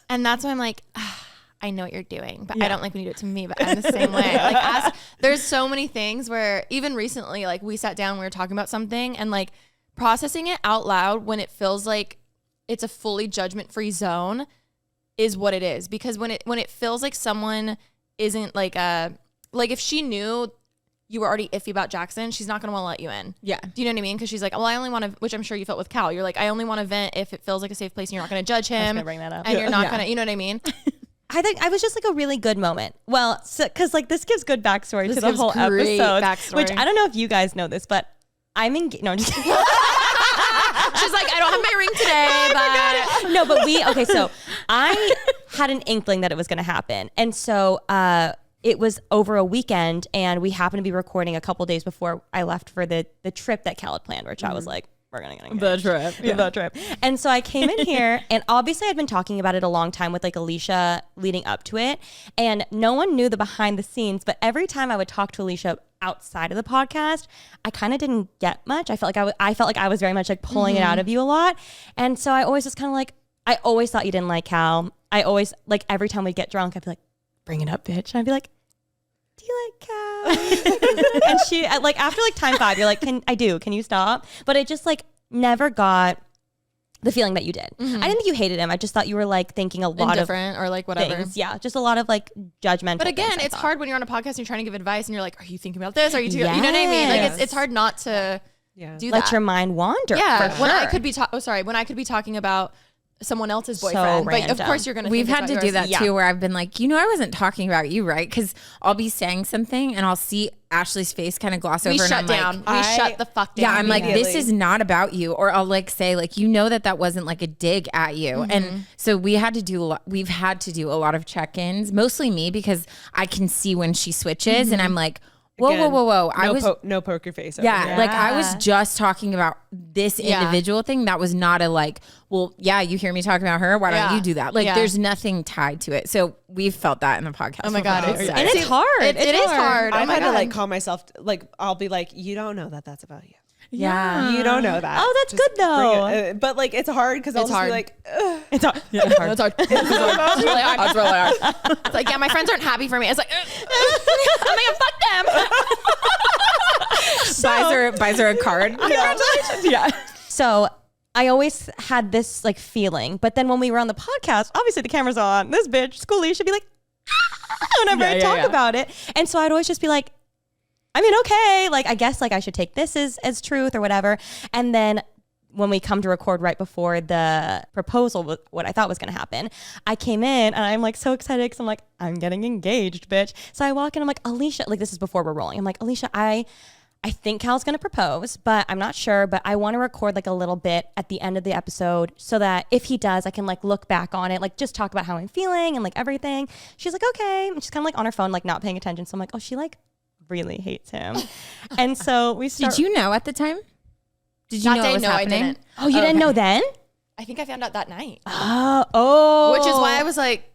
[SPEAKER 3] And that's why I'm like, I know what you're doing, but I don't like when you do it to me, but I'm the same way. Like, there's so many things where even recently, like we sat down, we were talking about something, and like processing it out loud when it feels like it's a fully judgment-free zone is what it is. Because when it feels like someone isn't like if she knew you were already iffy about Jackson, she's not going to want to let you in.
[SPEAKER 1] Yeah.
[SPEAKER 3] Do you know what I mean? Because she's like, well, I only want to, which I'm sure you felt with Cal. You're like, I only want to vent if it feels like a safe place and you're not going to judge him.
[SPEAKER 5] gonna bring that up.
[SPEAKER 3] And you're not going to, you know what I mean?
[SPEAKER 5] I think I was just like a really good moment. Well, because like this gives good backstory
[SPEAKER 3] This
[SPEAKER 5] to the
[SPEAKER 3] gives
[SPEAKER 5] whole
[SPEAKER 3] great
[SPEAKER 5] episode,
[SPEAKER 3] backstory.
[SPEAKER 5] which I don't know if you guys know this, but I'm engaged. No, I'm just kidding.
[SPEAKER 3] She's like, I don't have my ring today, but
[SPEAKER 5] No, but okay, so I had an inkling that it was going to happen. And so it was over a weekend, and we happened to be recording a couple days before I left for the trip that Cal had planned, which I was like, we're going to get engaged. The trip. And so I came in here, and obviously I'd been talking about it a long time with like Alisha leading up to it. And no one knew the behind the scenes, but every time I would talk to Alisha outside of the podcast, I kind of didn't get much. I felt like I was very much like pulling it out of you a lot. And so I always was kind of like, I always thought you didn't like Cal. I always, like, every time we'd get drunk, I'd be like, bring it up, bitch. And I'd be like, do you like Cal? And she, like, after like time 5, you're like, can you stop? But it just like never got the feeling that you did. I didn't think you hated him. I just thought you were like thinking a lot of
[SPEAKER 3] indifferent or like whatever.
[SPEAKER 5] things. Yeah, just a lot of like judgmental.
[SPEAKER 3] But again,
[SPEAKER 5] things, I
[SPEAKER 3] it's
[SPEAKER 5] thought.
[SPEAKER 3] hard when you're on a podcast and you're trying to give advice and you're like, are you thinking about this? Are you, you know what I mean? Like
[SPEAKER 5] Yes.
[SPEAKER 3] it's hard not to do
[SPEAKER 5] Let
[SPEAKER 3] that.
[SPEAKER 5] your mind wander.
[SPEAKER 3] Yeah,
[SPEAKER 5] for
[SPEAKER 3] when I
[SPEAKER 5] sure.
[SPEAKER 3] could be when I could be talking about someone else's
[SPEAKER 5] So
[SPEAKER 3] boyfriend, but of
[SPEAKER 5] random.
[SPEAKER 3] course you're gonna.
[SPEAKER 1] We've
[SPEAKER 3] think
[SPEAKER 1] had
[SPEAKER 3] it's
[SPEAKER 1] to
[SPEAKER 3] about
[SPEAKER 1] do
[SPEAKER 3] yours.
[SPEAKER 1] that
[SPEAKER 5] Yeah.
[SPEAKER 1] too, where I've been like, I wasn't talking about you, right? Because I'll be saying something and I'll see Ashley's face kind of gloss
[SPEAKER 3] We
[SPEAKER 1] over,
[SPEAKER 3] shut
[SPEAKER 1] and I'm
[SPEAKER 3] down.
[SPEAKER 1] like,
[SPEAKER 3] We shut the fuck down.
[SPEAKER 1] yeah, I'm like, this
[SPEAKER 2] Immediately.
[SPEAKER 1] is not about you. Or I'll like say like, that wasn't like a dig at you. And so we've had to do a lot of check-ins, mostly me, because I can see when she switches and I'm like, whoa.
[SPEAKER 2] No poker face.
[SPEAKER 1] Yeah, like I was just talking about this individual thing. That was not a like, well, yeah, you hear me talking about her. Why don't you do that? Like, there's nothing tied to it. So we've felt that in the podcast.
[SPEAKER 3] Oh my God,
[SPEAKER 1] before.
[SPEAKER 5] And it's hard.
[SPEAKER 3] It is hard. Oh
[SPEAKER 2] I've
[SPEAKER 3] my
[SPEAKER 2] had to
[SPEAKER 3] God.
[SPEAKER 2] like call myself, like, I'll be like, you don't know that that's about you.
[SPEAKER 1] Yeah.
[SPEAKER 2] You don't know that.
[SPEAKER 5] Oh, that's good though.
[SPEAKER 2] Bring it. But like, it's hard because I'll
[SPEAKER 3] It's
[SPEAKER 2] just
[SPEAKER 3] hard.
[SPEAKER 2] be like, ugh.
[SPEAKER 5] It's hard.
[SPEAKER 3] It's hard. It's really hard. It's really hard. It's like, yeah, my friends aren't happy for me. It's like, I'm like, fuck them.
[SPEAKER 1] buys her a card.
[SPEAKER 5] Congratulations. Yeah. So I always had this like feeling, but then when we were on the podcast, obviously the camera's on. This bitch, Schoolie, should be like, whenever I talk about it. And so I'd always just be like, I mean, okay, like, I guess like I should take this as truth or whatever. And then when we come to record right before the proposal, what I thought was going to happen, I came in and I'm like so excited because I'm like, I'm getting engaged, bitch. So I walk in, I'm like, Alisha, like this is before we're rolling. I'm like, Alisha, I think Cal's going to propose, but I'm not sure. But I want to record like a little bit at the end of the episode so that if he does, I can like look back on it, like just talk about how I'm feeling and like everything. She's like, okay. And she's kind of like on her phone, like not paying attention. So I'm like, oh, she like really hates him. And so we start.
[SPEAKER 1] Did you know at the time? Did you
[SPEAKER 3] That
[SPEAKER 1] know
[SPEAKER 3] day,
[SPEAKER 1] it was
[SPEAKER 3] no, I
[SPEAKER 1] happening?
[SPEAKER 3] didn't.
[SPEAKER 5] Oh, you didn't know then?
[SPEAKER 3] I think I found out that night,
[SPEAKER 5] Oh.
[SPEAKER 3] which is why I was like,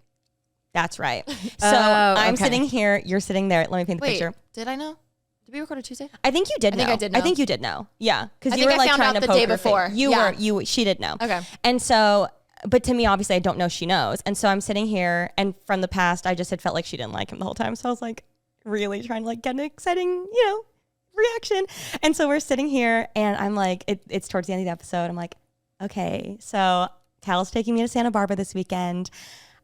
[SPEAKER 5] That's right. So I'm
[SPEAKER 1] okay.
[SPEAKER 5] sitting here, you're sitting there. Let me paint the
[SPEAKER 3] wait,
[SPEAKER 5] picture.
[SPEAKER 3] did I know? Did we record on Tuesday?
[SPEAKER 5] I think you did
[SPEAKER 3] I
[SPEAKER 5] know.
[SPEAKER 3] think I did
[SPEAKER 5] I
[SPEAKER 3] know.
[SPEAKER 5] think you did know. Yeah. Because
[SPEAKER 3] I
[SPEAKER 5] you
[SPEAKER 3] think
[SPEAKER 5] were
[SPEAKER 3] I
[SPEAKER 5] like
[SPEAKER 3] found
[SPEAKER 5] trying
[SPEAKER 3] out
[SPEAKER 5] to
[SPEAKER 3] the
[SPEAKER 5] poke
[SPEAKER 3] day
[SPEAKER 5] her
[SPEAKER 3] before.
[SPEAKER 5] face. She did know.
[SPEAKER 3] Okay.
[SPEAKER 5] And so, but to me, obviously, I don't know she knows. And so I'm sitting here, and from the past, I just had felt like she didn't like him the whole time. So I was like really trying to like get an exciting, reaction. And so we're sitting here, and I'm like, it's towards the end of the episode. I'm like, okay, so Cal's taking me to Santa Barbara this weekend.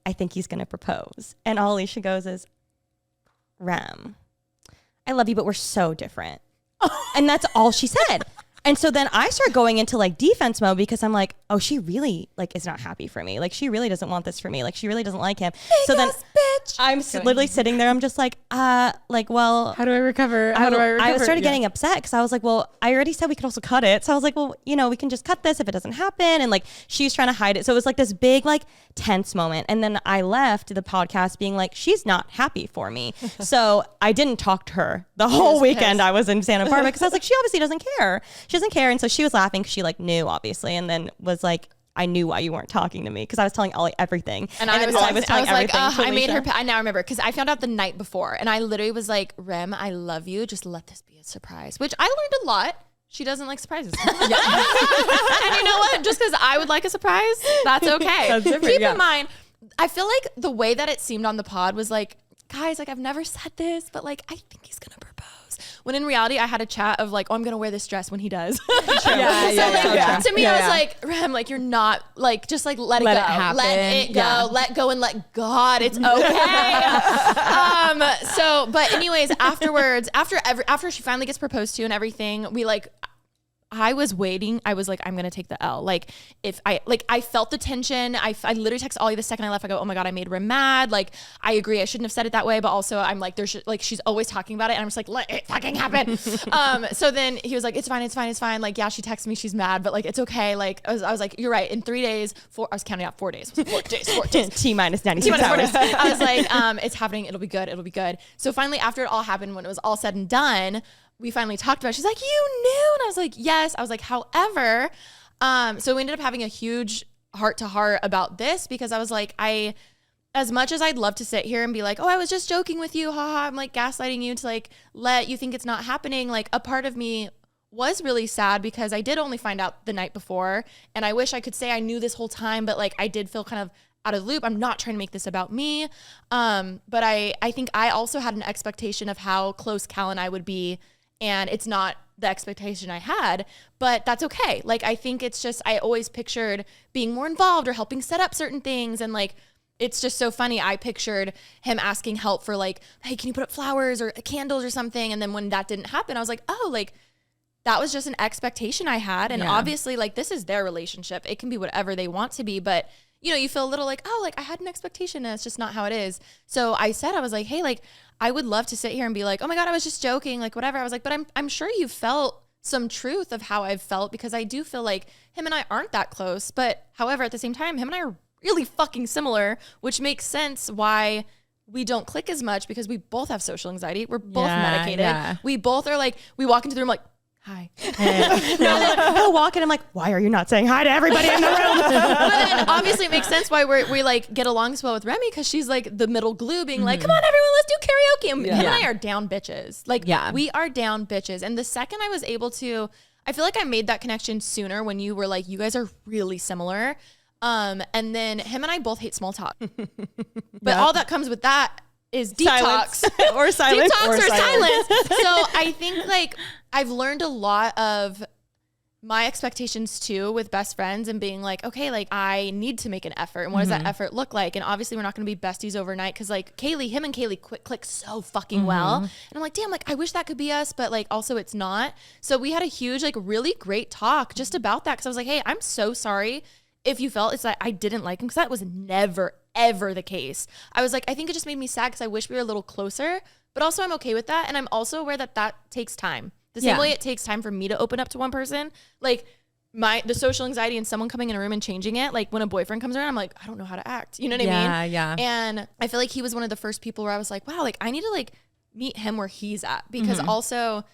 [SPEAKER 5] I think he's going to propose. And all Alisha goes is, Rem, I love you, but we're so different. And that's all she said. And so then I start going into like defense mode because I'm like, oh, she really like is not happy for me. Like she really doesn't want this for me. Like she really doesn't like him. So then I'm literally sitting there. I'm just like, well,
[SPEAKER 1] How do I recover?
[SPEAKER 5] I started getting upset because I was like, well, I already said we could also cut it. So I was like, well, we can just cut this if it doesn't happen. And like, she's trying to hide it. So it was like this big, like tense moment. And then I left the podcast being like, she's not happy for me. So I didn't talk to her the whole weekend. I was in Santa Barbara because I was like, she obviously doesn't care. She doesn't care. And so she was laughing because she like knew obviously. And then was like, I knew why you weren't talking to me because I was telling Ollie everything.
[SPEAKER 3] And I was
[SPEAKER 5] telling
[SPEAKER 3] like,
[SPEAKER 5] everything to
[SPEAKER 3] I made her,
[SPEAKER 5] Alisha.
[SPEAKER 3] I now remember because I found out the night before and I literally was like, Rem, I love you. Just let this be a surprise, which I learned a lot. She doesn't like surprises. And you know what? Just because I would like a surprise, that's okay.
[SPEAKER 2] That's different,
[SPEAKER 3] Keep
[SPEAKER 2] yeah.
[SPEAKER 3] in mind, I feel like the way that it seemed on the pod was like, guys, like I've never said this, but like I think he's gonna propose. When in reality, I had a chat of like, oh, I'm gonna wear this dress when he does. To me, I was like, Rem, like you're not like just like let it go,
[SPEAKER 1] happen.
[SPEAKER 3] let it go, let go and let God. It's okay. So, but anyways, afterwards, after she finally gets proposed to and everything, we like. I was waiting. I was like, I'm going to take the L. Like if I felt the tension. I literally texted Ollie the second I left. I go, oh my God, I made Rem mad. Like, I agree. I shouldn't have said it that way. But also I'm like, she's always talking about it. And I'm just like, let it fucking happen. So then he was like, it's fine. Like, yeah, she texted me. She's mad, but like, it's okay. Like, I was like, you're right. In 3 days, I was counting out 4 days. 4 days.
[SPEAKER 5] T minus 96 hours.
[SPEAKER 3] I was like, it's happening. It'll be good. So finally, after it all happened, when it was all said and done, we finally talked about it. She's like, you knew? And I was like, yes. I was like, however, so we ended up having a huge heart to heart about this because I was like, as much as I'd love to sit here and be like, oh, I was just joking with you. Haha. I'm like gaslighting you to like, let you think it's not happening. Like a part of me was really sad because I did only find out the night before. And I wish I could say I knew this whole time, but like, I did feel kind of out of the loop. I'm not trying to make this about me. But I think I also had an expectation of how close Cal and I would be. And it's not the expectation I had, but that's okay. Like, I think it's just, I always pictured being more involved or helping set up certain things. And like, it's just so funny. I pictured him asking help for like, hey, can you put up flowers or candles or something? And then when that didn't happen, I was like, oh, like that was just an expectation I had. And obviously like, this is their relationship. It can be whatever they want to be, but you know, you feel a little like, oh, like I had an expectation and it's just not how it is. So I said, I was like, hey, like, I would love to sit here and be like, oh my God, I was just joking, like whatever. I was like, but I'm sure you felt some truth of how I've felt because I do feel like him and I aren't that close. But however, at the same time, him and I are really fucking similar, which makes sense why we don't click as much because we both have social anxiety. We're both medicated. Yeah. We both are like, we walk into the room like, hi.
[SPEAKER 5] He'll walk in. I'm like, why are you not saying hi to everybody in the room?
[SPEAKER 3] But then obviously it makes sense why we like get along so well with Remy because she's like the middle glue being like, come on, everyone, let's do karaoke. And him and I are down bitches. Like we are down bitches. And the second I was able to, I feel like I made that connection sooner when you were like, you guys are really similar. And then him and I both hate small talk. But all that comes with that is detox
[SPEAKER 5] or silence.
[SPEAKER 3] Detox or silence. So I think like I've learned a lot of my expectations too with best friends and being like, okay, like I need to make an effort. And what does that effort look like? And obviously we're not going to be besties overnight because like him and Kaylee click so fucking well. And I'm like, damn, like I wish that could be us, but like also it's not. So we had a huge, like really great talk just about that. Cause I was like, hey, I'm so sorry if you felt it's like I didn't like him because that was never, ever the case. I was like, I think it just made me sad because I wish we were a little closer, but also I'm okay with that. And I'm also aware that that takes time. The same way it takes time for me to open up to one person. Like the social anxiety and someone coming in a room and changing it. Like when a boyfriend comes around, I'm like, I don't know how to act. You know what I mean? Yeah. And I feel like he was one of the first people where I was like, wow, like I need to like meet him where he's at because also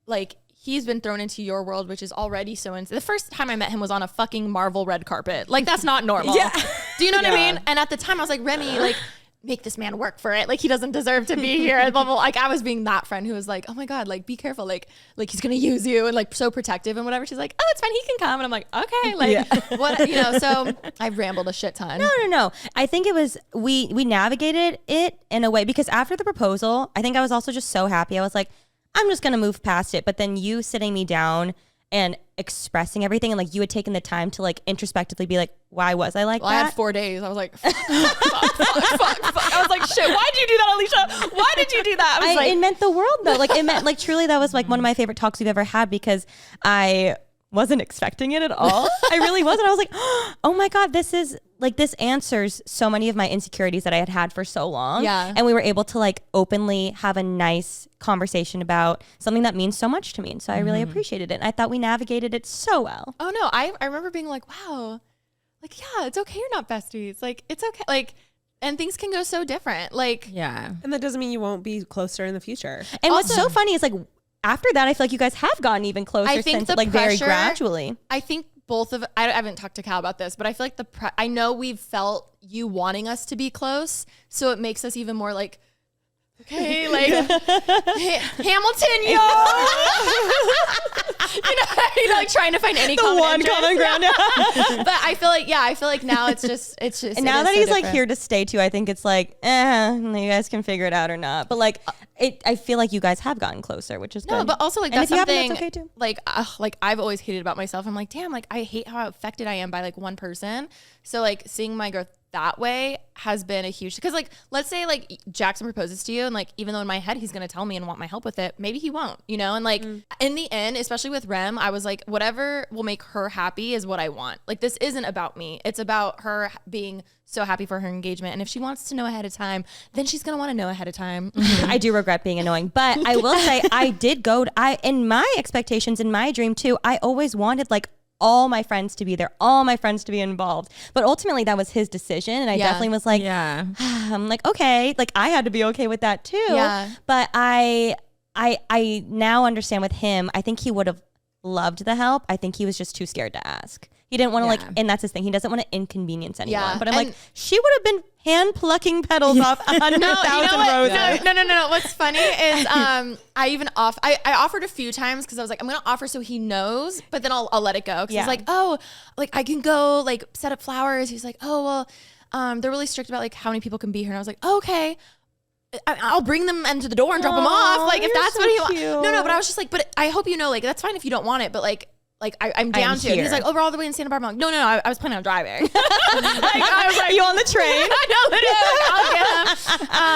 [SPEAKER 3] like he's been thrown into your world, which is already so insane. The first time I met him was on a fucking Marvel red carpet. Like that's not normal. Do you know what I mean? And at the time I was like, Remy, like make this man work for it. Like he doesn't deserve to be here. Blah, blah. Like I was being that friend who was like, oh my God, like be careful. Like he's going to use you and like so protective and whatever. She's like, oh, it's fine. He can come. And I'm like, okay. Like what, you know, so I rambled a shit ton.
[SPEAKER 5] No. I think it was, we navigated it in a way because after the proposal, I think I was also just so happy. I was like, I'm just going to move past it. But then you sitting me down and expressing everything and like you had taken the time to like introspectively be like, why was I like that?
[SPEAKER 3] I had 4 days. I was like, fuck. I was like, shit, why'd you do that, Alisha? Why did you do that? I was like,
[SPEAKER 5] it meant the world though. Like it meant like truly that was like one of my favorite talks we've ever had because I wasn't expecting it at all. I really wasn't. I was like, oh my God, this is like, this answers so many of my insecurities that I had for so long. Yeah. And we were able to like openly have a nice conversation about something that means so much to me. And so I really appreciated it. And I thought we navigated it so well.
[SPEAKER 3] Oh no, I remember being like, wow, like, yeah, it's okay. You're not besties. Like, it's okay. Like, and things can go so different. Like,
[SPEAKER 2] yeah. And that doesn't mean you won't be closer in the future.
[SPEAKER 5] And what's so funny is like, after that, I feel like you guys have gotten even closer since like very gradually.
[SPEAKER 3] I think both of, I haven't talked to Cal about this, but I feel like I know we've felt you wanting us to be close. So it makes us even more like, okay, like Hamilton, yo. you know, like trying to find any common ground. But I feel like now it's just.
[SPEAKER 5] And now that he's like here to stay too, I think it's like, you guys can figure it out or not. But like, I feel like you guys have gotten closer, which is good.
[SPEAKER 3] No, but also like that's something
[SPEAKER 5] that's okay too.
[SPEAKER 3] Like I've always hated about myself. I'm like, damn, like I hate how affected I am by like one person. So like seeing my growth that way has been a huge, because like let's say like Jackson proposes to you and like even though in my head he's gonna tell me and want my help with it, maybe he won't, you know, and like in the end, especially with Rem, I was like, whatever will make her happy is what I want. Like this isn't about me, it's about her being so happy for her engagement, and if she wants to know ahead of time, then she's gonna want to know ahead of time.
[SPEAKER 5] I do regret being annoying, but I will say I did go in my expectations, in my dream too, I always wanted like all my friends to be there, all my friends to be involved. But ultimately that was his decision. And I definitely was like, I'm like, okay, like I had to be okay with that too. Yeah. But I now understand with him, I think he would have loved the help. I think he was just too scared to ask. He didn't want to like, and that's his thing. He doesn't want to inconvenience anyone. Yeah. But I'm like, she would have been hand plucking petals off 100,000 roses.
[SPEAKER 3] No. What's funny is I offered a few times because I was like, I'm gonna offer so he knows, but then I'll let it go because he's like, oh, like I can go like set up flowers. He's like, oh well, they're really strict about like how many people can be here, and I was like, oh, okay. I'll bring them into the door and drop them off. Like if that's what he wants. No, but I was just like, but I hope you know, like that's fine if you don't want it, but like I'm down to. He's like, oh, we're all the way in Santa Barbara. I'm like, no, I was planning on driving. Like, I was like,
[SPEAKER 5] you on the train?
[SPEAKER 3] I know,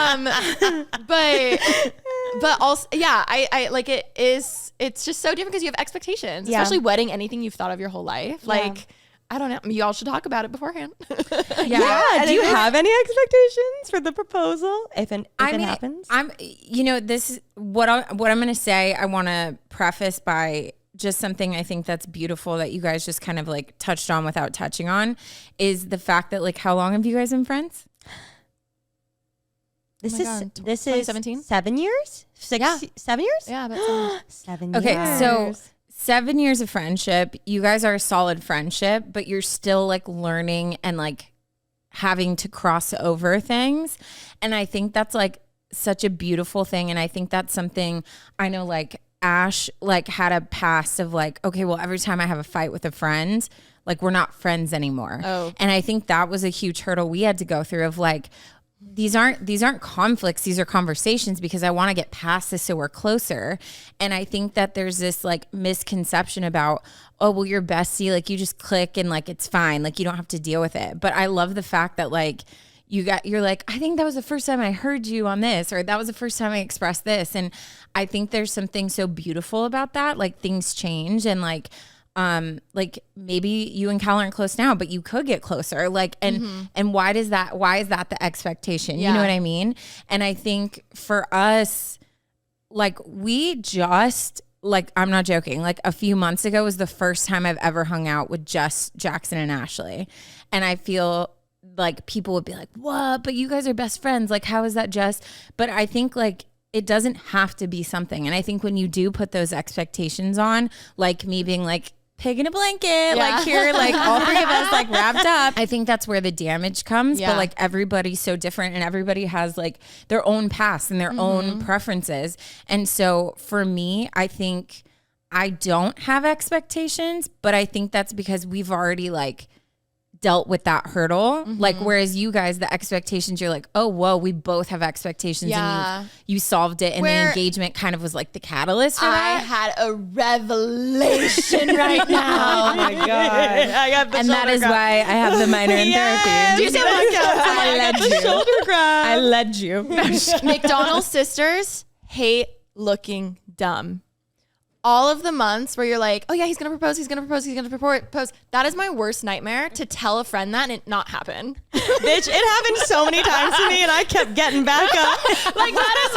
[SPEAKER 3] I'll get him. But also, yeah, I like it is. It's just so different because you have expectations, especially wedding, anything you've thought of your whole life. Like, I don't know. Y'all should talk about it beforehand.
[SPEAKER 5] Do you have any expectations for the proposal if it happens?
[SPEAKER 1] This is what I'm going to say. I want to preface by just something I think that's beautiful that you guys just kind of like touched on without touching on is the fact that like, how long have you guys been friends?
[SPEAKER 5] This is
[SPEAKER 3] 2017.
[SPEAKER 5] 7 years? 7 years?
[SPEAKER 3] Yeah, about
[SPEAKER 5] 7 years.
[SPEAKER 1] Okay, so 7 years of friendship. You guys are a solid friendship, but you're still like learning and like having to cross over things. And I think that's like such a beautiful thing. And I think that's something I know like Ash like had a past of like, okay, well, every time I have a fight with a friend, like we're not friends anymore. Oh. And I think that was a huge hurdle we had to go through of like, these aren't conflicts, these are conversations because I want to get past this so we're closer. And I think that there's this like misconception about, oh, well, you're bestie, like you just click and like it's fine, like you don't have to deal with it. But I love the fact that like you're like, I think that was the first time I heard you on this, or that was the first time I expressed this. And I think there's something so beautiful about that. Like things change and like maybe you and Cal aren't close now, but you could get closer. Like, and why is that the expectation? You know what I mean? And I think for us, like we just, like, I'm not joking. Like a few months ago was the first time I've ever hung out with just Jackson and Ashley. And I feel like people would be like, what? But you guys are best friends. Like, how is that just? But I think like it doesn't have to be something. And I think when you do put those expectations on, like me being like, pig in a blanket, like here, like all three of us like wrapped up. I think that's where the damage comes. But like everybody's so different and everybody has like their own past and their own preferences. And so for me, I think I don't have expectations, but I think that's because we've already like dealt with that hurdle. Like whereas you guys, the expectations, you're like, oh whoa, we both have expectations and you solved it, and the engagement kind of was like the catalyst for that.
[SPEAKER 3] I had a revelation right now.
[SPEAKER 5] Oh my god. I got the
[SPEAKER 1] and that is why I have the minor in therapy.
[SPEAKER 3] Do you say
[SPEAKER 1] I led you.
[SPEAKER 3] McDonald's sisters hate looking dumb. All of the months where you're like, oh yeah, he's gonna propose. That is my worst nightmare, to tell a friend that and it not happen.
[SPEAKER 5] Bitch, it happened so many times to me and I kept getting back up.
[SPEAKER 3] Like that is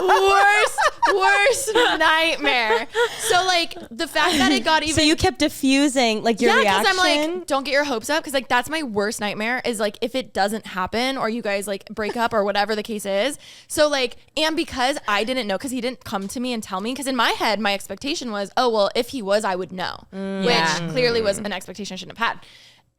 [SPEAKER 3] my worst worst nightmare. So like the fact that it got even.
[SPEAKER 5] So you kept diffusing like your reaction.
[SPEAKER 3] Because I'm like, don't get your hopes up. Because like that's my worst nightmare is like if it doesn't happen or you guys like break up or whatever the case is. So like, and because I didn't know, because he didn't come to me and tell me. Because in my head, my expectation was, oh well, if he was, I would know, which clearly was an expectation I shouldn't have had.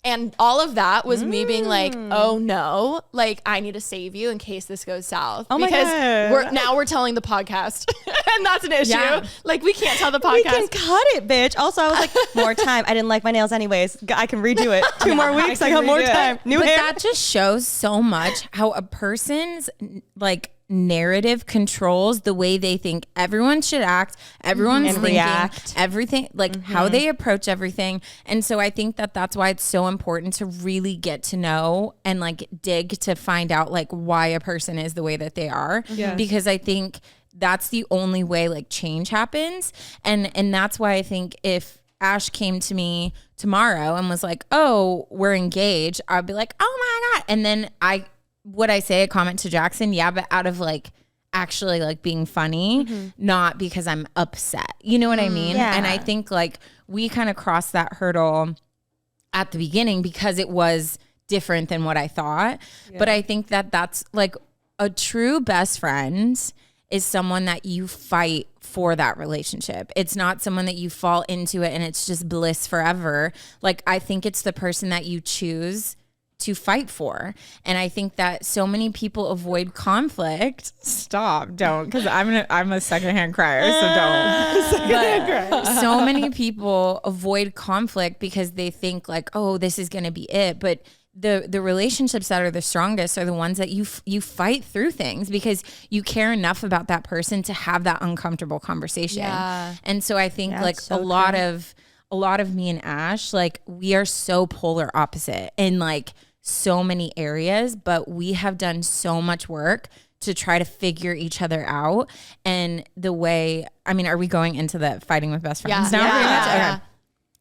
[SPEAKER 3] And all of that was me being like, oh no, like I need to save you in case this goes south.
[SPEAKER 5] Oh my God.
[SPEAKER 3] we're telling the podcast and that's an issue. Yeah. Like we can't tell the podcast.
[SPEAKER 5] We can cut it, bitch. Also, I was like, more time. I didn't like my nails anyways. I can redo it. 2 more weeks. I got more time. New hair.
[SPEAKER 1] That just shows so much how a person's like narrative controls the way they think everyone should act, everyone's
[SPEAKER 5] and
[SPEAKER 1] thinking,
[SPEAKER 5] react.
[SPEAKER 1] everything, like how they approach everything. And so I think that that's why it's so important to really get to know and like dig to find out like why a person is the way that they are. Because I think that's the only way like change happens. And that's why I think if Ash came to me tomorrow and was like, oh, we're engaged, I'd be like, oh my God. And then would I say a comment to Jackson? Yeah, but out of like actually like being funny, not because I'm upset. You know what I mean?
[SPEAKER 5] Yeah.
[SPEAKER 1] And I think like we kind of crossed that hurdle at the beginning because it was different than what I thought. Yeah. But I think that that's like a true best friend is someone that you fight for that relationship. It's not someone that you fall into it and it's just bliss forever. Like I think it's the person that you choose to fight for. And I think that so many people avoid conflict. Stop, don't, because I'm a secondhand crier, so don't. So many people avoid conflict because they think like, oh, this is gonna be it. But the relationships that are the strongest are the ones that you fight through things because you care enough about that person to have that uncomfortable conversation. Yeah. And so I think like so a lot of me and Ash, like we are so polar opposite in like so many areas, but we have done so much work to try to figure each other out. And the way, I mean, are we going into the fighting with best friends now?
[SPEAKER 3] Yeah.
[SPEAKER 1] Okay.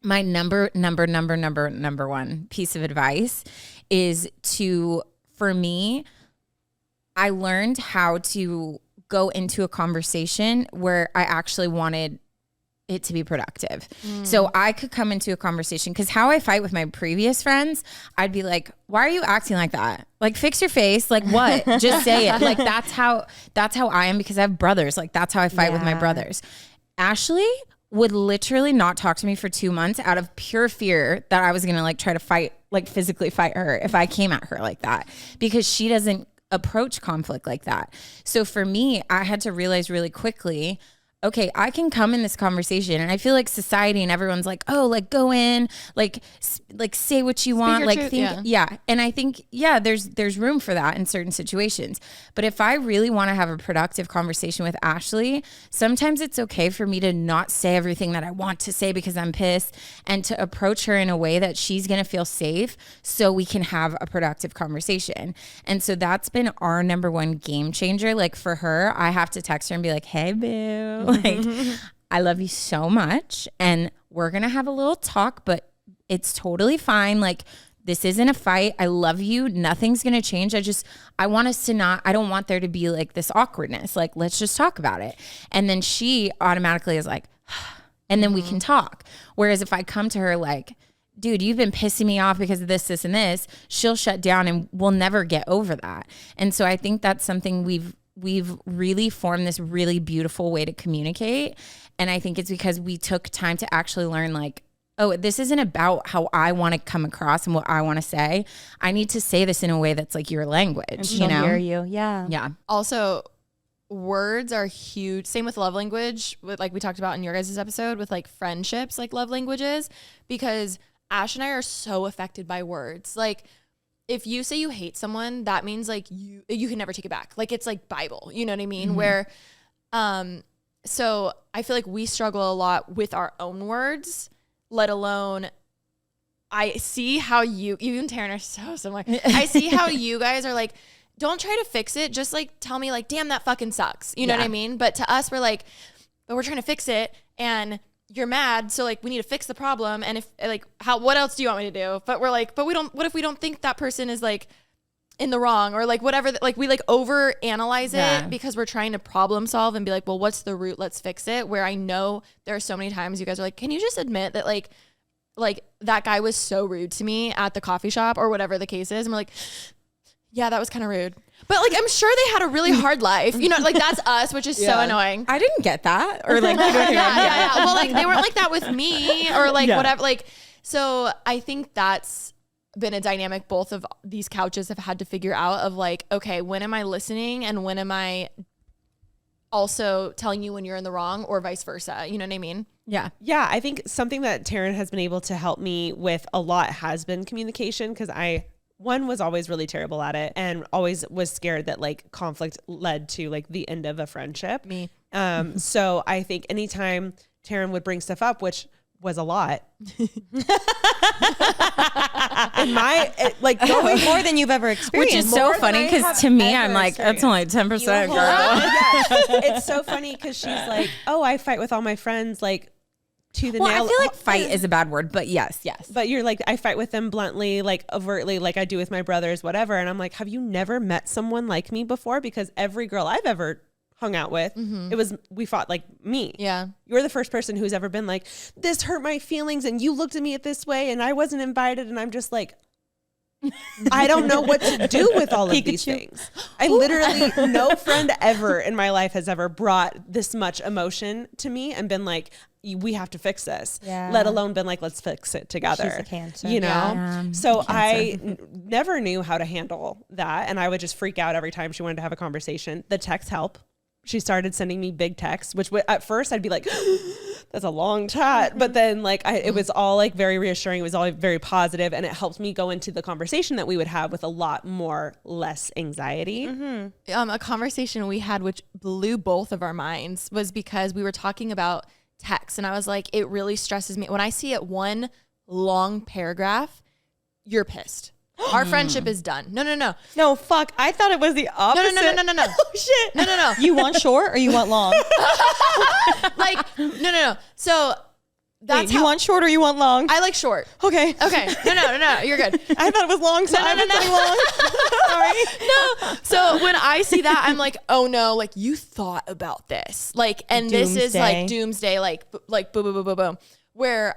[SPEAKER 1] My number one piece of advice is for me, I learned how to go into a conversation where I actually wanted it to be productive. So I could come into a conversation, because how I fight with my previous friends, I'd be like, why are you acting like that? Like, fix your face. Like, what? Just say it. Like, that's how I am, because I have brothers. Like, that's how I fight with my brothers. Ashley would literally not talk to me for 2 months out of pure fear that I was going to like try to fight, like physically fight her if I came at her like that, because she doesn't approach conflict like that. So for me, I had to realize really quickly, okay, I can come in this conversation, and I feel like society and everyone's like, oh, like go in, like say what you want, like truth, think, yeah. And I think, there's room for that in certain situations. But if I really want to have a productive conversation with Ashley, sometimes it's okay for me to not say everything that I want to say because I'm pissed, and to approach her in a way that she's going to feel safe so we can have a productive conversation. And so that's been our number one game changer. Like for her, I have to text her and be like, hey, boo. Like, I love you so much, and we're going to have a little talk, but it's totally fine. Like, this isn't a fight. I love you. Nothing's going to change. I want us to not, I don't want there to be like this awkwardness. Like, let's just talk about it. And then she automatically is like, and then we can talk. Whereas if I come to her like, dude, you've been pissing me off because of this, and this, she'll shut down, and we'll never get over that. And so I think that's something we've really formed this really beautiful way to communicate. And I think it's because we took time to actually learn like, oh, this isn't about how I want to come across and what I want to say. I need to say this in a way that's like your language,
[SPEAKER 5] and
[SPEAKER 1] you know?
[SPEAKER 5] Hear you. Yeah.
[SPEAKER 1] Yeah.
[SPEAKER 3] Also, words are huge. Same with love language, with like we talked about in your guys' episode with like friendships, like love languages, because Ash and I are so affected by words. Like, if you say you hate someone, that means like you can never take it back. Like, it's like Bible, you know what I mean? Where, so I feel like we struggle a lot with our own words, let alone I see how you and Taryne are so similar. I see how you guys are like, don't try to fix it. Just like tell me like, damn, that fucking sucks. You know what I mean? But to us, we're like, but we're trying to fix it, and you're mad, so like we need to fix the problem. And if like, what else do you want me to do? But we're like, but we don't, what if we don't think that person is like in the wrong or like whatever, like we like over analyze it because we're trying to problem solve and be like, well, what's the root? Let's fix it. Where I know there are so many times you guys are like, can you just admit that like that guy was so rude to me at the coffee shop or whatever the case is. And we're like, yeah, that was kind of rude. But like, I'm sure they had a really hard life, you know, like that's us, which is so annoying.
[SPEAKER 1] I didn't get that. Or like,
[SPEAKER 3] yeah. Well, like they weren't like that with me or like whatever. Like, so I think that's been a dynamic both of these couches have had to figure out of like, okay, when am I listening and when am I also telling you when you're in the wrong or vice versa? You know what I mean?
[SPEAKER 2] Yeah. Yeah. I think something that Taryne has been able to help me with a lot has been communication, because one was always really terrible at it and always was scared that like conflict led to like the end of a friendship.
[SPEAKER 3] Me.
[SPEAKER 2] So I think anytime Taryne would bring stuff up, which was a lot,
[SPEAKER 5] going more than you've ever experienced.
[SPEAKER 1] Which is so funny because to me, I'm like, that's only 10%, girl.
[SPEAKER 2] It's so funny because she's like, oh, I fight with all my friends, like to the nail.
[SPEAKER 1] I feel like fight is a bad word, but yes.
[SPEAKER 2] But you're like, I fight with them bluntly, like overtly, like I do with my brothers, whatever. And I'm like, have you never met someone like me before? Because every girl I've ever hung out with, we fought like me.
[SPEAKER 3] Yeah.
[SPEAKER 2] You're the first person who's ever been like, this hurt my feelings and you looked at me this way and I wasn't invited. And I'm just like, I don't know what to do with all of these things. I literally, no friend ever in my life has ever brought this much emotion to me and been like, we have to fix this, let alone been like, let's fix it together.
[SPEAKER 5] She's a Cancer.
[SPEAKER 2] You know? So I never knew how to handle that. And I would just freak out every time she wanted to have a conversation. The texts help. She started sending me big texts, which at first I'd be like, that's a long chat. But then like it was all like very reassuring. It was all very positive, and it helped me go into the conversation that we would have with a lot more less anxiety.
[SPEAKER 3] A conversation we had, which blew both of our minds, was because we were talking about text. And I was like, it really stresses me. When I see it one long paragraph, you're pissed. Our friendship is done.
[SPEAKER 5] No, fuck. I thought it was the opposite.
[SPEAKER 3] No.
[SPEAKER 5] Oh, shit.
[SPEAKER 3] No.
[SPEAKER 5] You want short or you want long?
[SPEAKER 3] Like, no. So that's
[SPEAKER 5] you want short or you want long?
[SPEAKER 3] I like short.
[SPEAKER 5] Okay.
[SPEAKER 3] No. You're good.
[SPEAKER 5] I thought it was long, so I was saying long. Sorry.
[SPEAKER 3] No. So when I see that, I'm like, oh no, like you thought about this. Like, and this is like doomsday, like boom. Where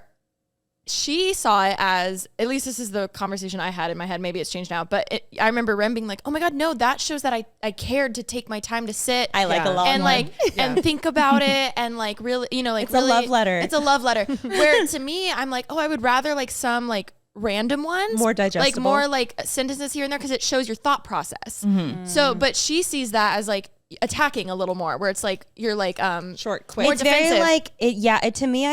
[SPEAKER 3] she saw it as, at least this is the conversation I had in my head. Maybe it's changed now, but I remember Rem being like, oh my God, no, that shows that I cared to take my time to sit.
[SPEAKER 5] I like a long
[SPEAKER 3] and
[SPEAKER 5] one.
[SPEAKER 3] like, and think about it. And like, really, you know, like
[SPEAKER 5] it's
[SPEAKER 3] really,
[SPEAKER 5] a love letter.
[SPEAKER 3] It's a love letter. Where to me, I'm like, oh, I would rather like some like random ones,
[SPEAKER 2] more digestible,
[SPEAKER 3] like more like sentences here and there, because it shows your thought process. So, but she sees that as like attacking a little more, where it's like, you're like,
[SPEAKER 2] short, quick.
[SPEAKER 3] more
[SPEAKER 5] It's
[SPEAKER 3] defensive.
[SPEAKER 5] very like, to me,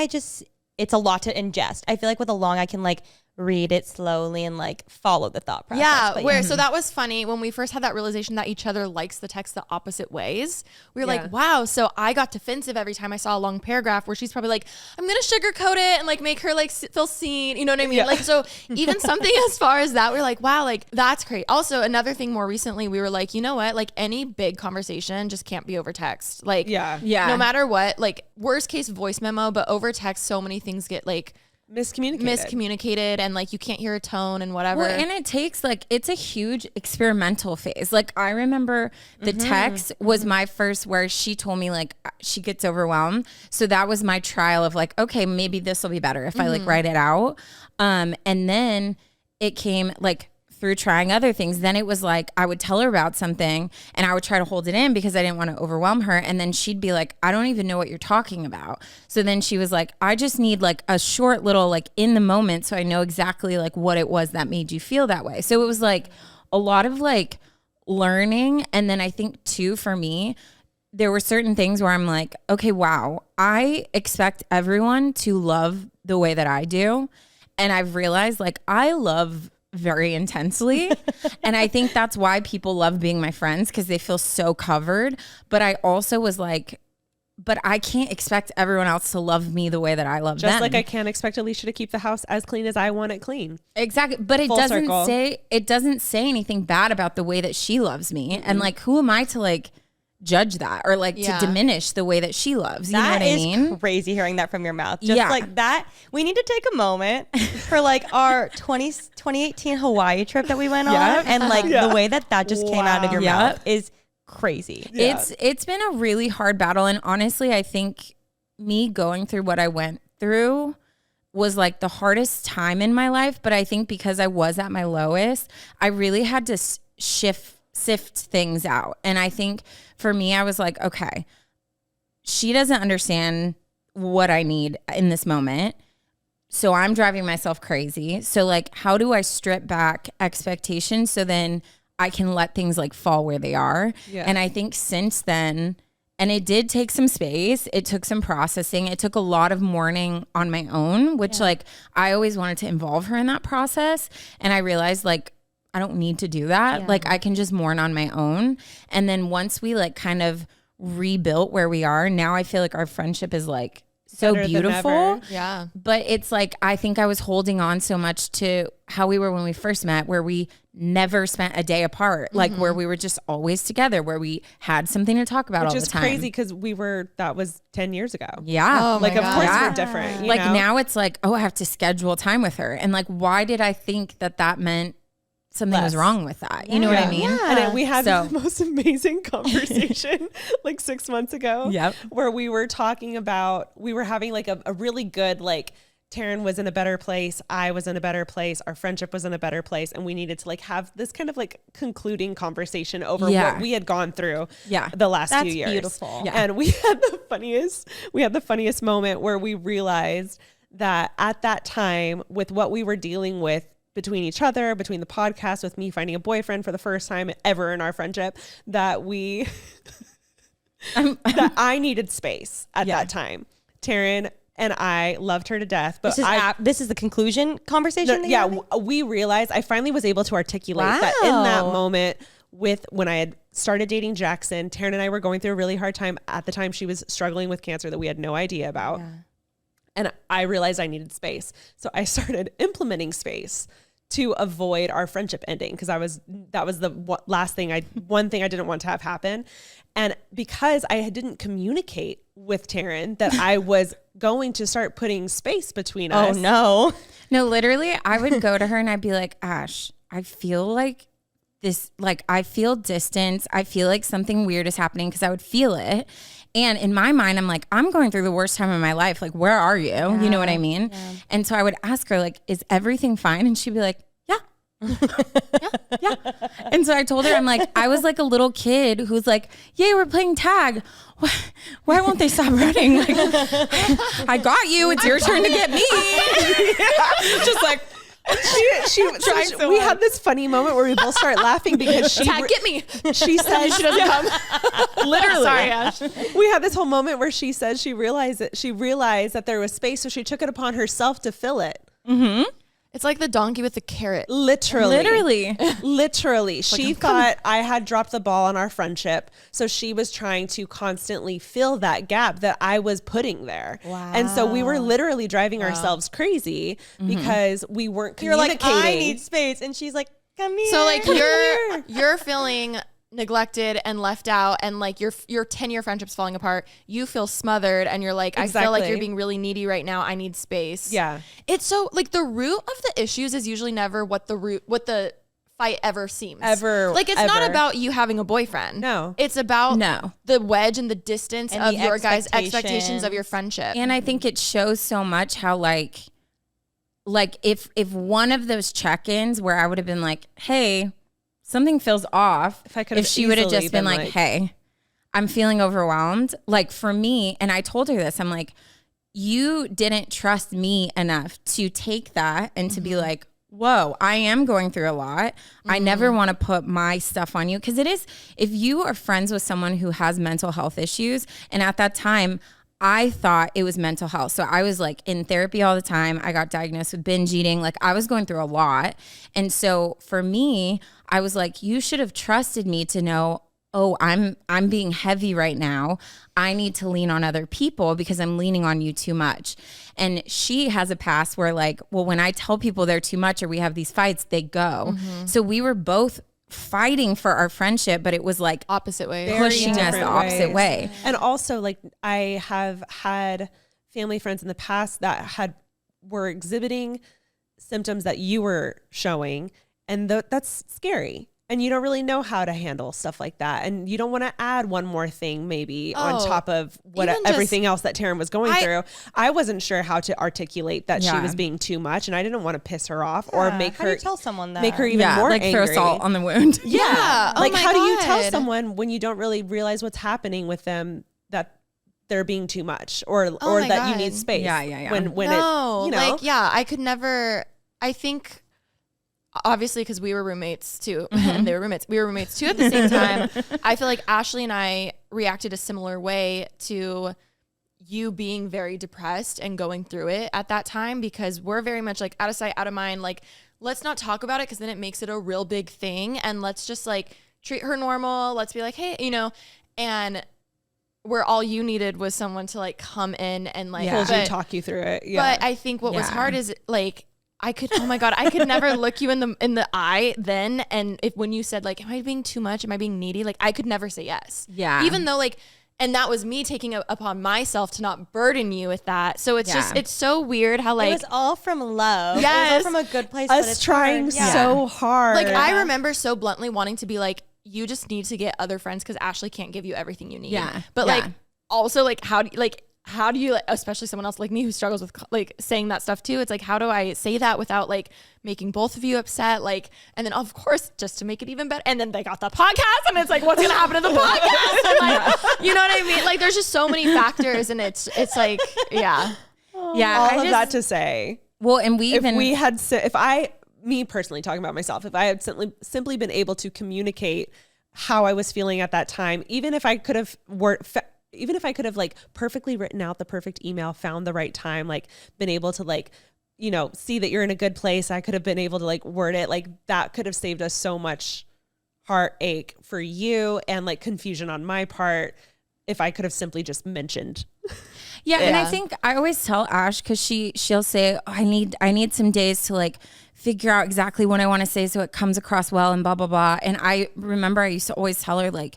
[SPEAKER 5] it's a lot to ingest. I feel like with a long, I can like read it slowly and like follow the thought process.
[SPEAKER 3] Yeah, so that was funny when we first had that realization that each other likes the text the opposite ways. We were like, wow. So I got defensive every time I saw a long paragraph where she's probably like, I'm gonna sugarcoat it and like make her like feel seen. You know what I mean? Like, so even something as far as that, we're like, wow, like that's great. Also, another thing more recently, we were like, you know what? Like any big conversation just can't be over text. Like, no matter what, like worst case voice memo, but over text, so many things get like miscommunicated and like you can't hear a tone and whatever.
[SPEAKER 1] Well, and it takes like, it's a huge experimental phase. Like I remember the text was my first, where she told me like she gets overwhelmed. So that was my trial of like, okay, maybe this will be better if I like write it out. And then it came like through trying other things. Then it was like, I would tell her about something and I would try to hold it in because I didn't want to overwhelm her. And then she'd be like, I don't even know what you're talking about. So then she was like, I just need like a short little, like in the moment. So I know exactly like what it was that made you feel that way. So it was like a lot of like learning. And then I think too, for me, there were certain things where I'm like, okay, wow, I expect everyone to love the way that I do. And I've realized like I love very intensely. And I think that's why people love being my friends, because they feel so covered. But I also was like, but I can't expect everyone else to love me the way that I love them.
[SPEAKER 2] Just like I can't expect Alisha to keep the house as clean as I want it clean.
[SPEAKER 1] Exactly. But it doesn't say anything bad about the way that she loves me. And like, who am I to like judge that or like to diminish the way that she loves. You know what I mean?
[SPEAKER 5] Crazy hearing that from your mouth. Just like that. We need to take a moment for like our 2018 Hawaii trip that we went on. And like the way that just came out of your mouth is crazy.
[SPEAKER 1] It's been a really hard battle. And honestly, I think me going through what I went through was like the hardest time in my life. But I think because I was at my lowest, I really had to sift things out. And I think for me, I was like, okay, she doesn't understand what I need in this moment. So I'm driving myself crazy. So like, how do I strip back expectations so then I can let things like fall where they are? Yeah. And I think since then, and it did take some space. It took some processing. It took a lot of mourning on my own, which like I always wanted to involve her in that process. And I realized like, I don't need to do that. Yeah. Like I can just mourn on my own. And then once we like kind of rebuilt where we are, now I feel like our friendship is like so beautiful.
[SPEAKER 3] Yeah.
[SPEAKER 1] But it's like, I think I was holding on so much to how we were when we first met, where we never spent a day apart, like where we were just always together, where we had something to talk about all the time.
[SPEAKER 2] Which is crazy because that was 10 years ago.
[SPEAKER 1] Yeah.
[SPEAKER 2] Like, of course we're different.
[SPEAKER 1] Like now it's like, oh, I have to schedule time with her. And like, why did I think that meant something was wrong with that? You know what I mean?
[SPEAKER 2] Yeah. And we had the most amazing conversation like 6 months ago where we were talking about, we were having like a really good, like Taryne was in a better place. I was in a better place. Our friendship was in a better place. And we needed to like have this kind of like concluding conversation over what we had gone through the last few years.
[SPEAKER 5] Beautiful.
[SPEAKER 2] Yeah. And we had the funniest moment where we realized that at that time with what we were dealing with between each other, between the podcast, with me finding a boyfriend for the first time ever in our friendship, that that I needed space at that time. Taryne and I loved her to death, but
[SPEAKER 5] this is the conclusion conversation.
[SPEAKER 2] We realized I finally was able to articulate that in that moment with when I had started dating Jackson. Taryne and I were going through a really hard time at the time. She was struggling with cancer that we had no idea about. Yeah. And I realized I needed space. So I started implementing space to avoid our friendship ending, because that was the one thing I didn't want to have happen. And because I didn't communicate with Taryne that I was going to start putting space between us.
[SPEAKER 5] Oh
[SPEAKER 1] no, literally I would go to her and I'd be like, Ash, I feel like this, like I feel distance. I feel like something weird is happening, because I would feel it. And in my mind, I'm like, I'm going through the worst time of my life. Like, where are you? Yeah. You know what I mean? Yeah. And so I would ask her, like, is everything fine? And she'd be like, yeah. And so I told her, I'm like, I was like a little kid who's like, yay, we're playing tag. Why won't they stop running? Like, I got you. It's your turn to get me. Just like,
[SPEAKER 2] we had this funny moment where we both start laughing because
[SPEAKER 3] get me.
[SPEAKER 2] She said
[SPEAKER 3] she doesn't come.
[SPEAKER 2] Literally.
[SPEAKER 3] Sorry, Ash.
[SPEAKER 2] We had this whole moment where she said she realized that there was space, so she took it upon herself to fill it.
[SPEAKER 1] Mm-hmm.
[SPEAKER 3] It's like the donkey with the carrot.
[SPEAKER 2] Literally. She thought I had dropped the ball on our friendship. So she was trying to constantly fill that gap that I was putting there. Wow. And so we were literally driving ourselves crazy because we weren't communicating.
[SPEAKER 5] You're like, I need space. And she's like, come here.
[SPEAKER 3] So like you're feeling neglected and left out, and like your 10-year friendship's falling apart. You feel smothered and you're like, I feel like you're being really needy right now. I need space.
[SPEAKER 2] Yeah.
[SPEAKER 3] It's so like the root of the issues is usually never what the fight ever seems. Like it's not about you having a boyfriend.
[SPEAKER 2] No.
[SPEAKER 3] It's about the wedge and the distance and of your guys' expectations of your friendship.
[SPEAKER 1] And I think it shows so much how like if one of those check-ins where I would have been like, hey, something feels off. If she would have just been like, hey, I'm feeling overwhelmed. Like for me, and I told her this, I'm like, you didn't trust me enough to take that and to be like, whoa, I am going through a lot. I never want to put my stuff on you. Because it is, if you are friends with someone who has mental health issues, and at that time, I thought it was mental health. So I was like in therapy all the time. I got diagnosed with binge eating. Like I was going through a lot. And so for me, I was like, you should have trusted me to know, oh, I'm being heavy right now. I need to lean on other people because I'm leaning on you too much. And she has a past where like, well, when I tell people they're too much or we have these fights, they go. So we were both fighting for our friendship, but it was like
[SPEAKER 3] opposite way,
[SPEAKER 1] pushing us the opposite way.
[SPEAKER 2] And also, like, I have had family friends in the past that were exhibiting symptoms that you were showing, and that's scary. And you don't really know how to handle stuff like that. And you don't want to add one more thing maybe on top of everything else that Taryne was going through. I wasn't sure how to articulate that she was being too much, and I didn't want to piss her off or make her
[SPEAKER 5] tell someone that?
[SPEAKER 2] Make her even more
[SPEAKER 1] like
[SPEAKER 2] angry.
[SPEAKER 1] throw salt on the wound.
[SPEAKER 2] Yeah.
[SPEAKER 3] Oh
[SPEAKER 2] Like,
[SPEAKER 3] my
[SPEAKER 2] how do you
[SPEAKER 3] God.
[SPEAKER 2] tell someone when you don't really realize what's happening with them that they're being too much or that
[SPEAKER 3] God.
[SPEAKER 2] you need space?
[SPEAKER 1] Yeah.
[SPEAKER 2] When
[SPEAKER 3] no,
[SPEAKER 2] it, you know,
[SPEAKER 3] like, yeah, I could never, I think, obviously, because we were roommates too, and they were roommates. We were roommates too at the same time. I feel like Ashley and I reacted a similar way to you being very depressed and going through it at that time, because we're very much like out of sight, out of mind. Like, let's not talk about it because then it makes it a real big thing. And let's just like treat her normal. Let's be like, hey, you know, and where all you needed was someone to like come in and like
[SPEAKER 2] hold you and talk you through it. Yeah.
[SPEAKER 3] But I think what was hard is like, I could never look you in the eye then. And when you said like, am I being too much? Am I being needy? Like, I could never say yes.
[SPEAKER 1] Yeah.
[SPEAKER 3] Even though like, and that was me taking it upon myself to not burden you with that. So it's just, it's so weird how like.
[SPEAKER 5] It was all from love.
[SPEAKER 3] Yes.
[SPEAKER 5] It was all from a good place.
[SPEAKER 2] Us
[SPEAKER 5] but it's
[SPEAKER 2] trying
[SPEAKER 5] hard.
[SPEAKER 2] so hard.
[SPEAKER 3] Like, I remember so bluntly wanting to be like, you just need to get other friends because Ashley can't give you everything you need.
[SPEAKER 1] Yeah.
[SPEAKER 3] But like, also like, how do you, especially someone else like me who struggles with like saying that stuff too? It's like, how do I say that without like making both of you upset? Like, and then of course, just to make it even better. And then they got the podcast and it's like, what's going to happen to the podcast? And like, you know what I mean? Like, there's just so many factors and it's like, yeah.
[SPEAKER 1] Yeah.
[SPEAKER 2] all of that to say,
[SPEAKER 1] well, and
[SPEAKER 2] me personally talking about myself, if I had simply been able to communicate how I was feeling at that time, even if I could have like perfectly written out the perfect email, found the right time, like been able to like, you know, see that you're in a good place. I could have been able to like word it like that could have saved us so much heartache for you and like confusion on my part if I could have simply just mentioned.
[SPEAKER 1] Yeah. And I think I always tell Ash, cause she'll say, oh, I need some days to like figure out exactly what I want to say so it comes across well and blah, blah, blah. And I remember I used to always tell her like,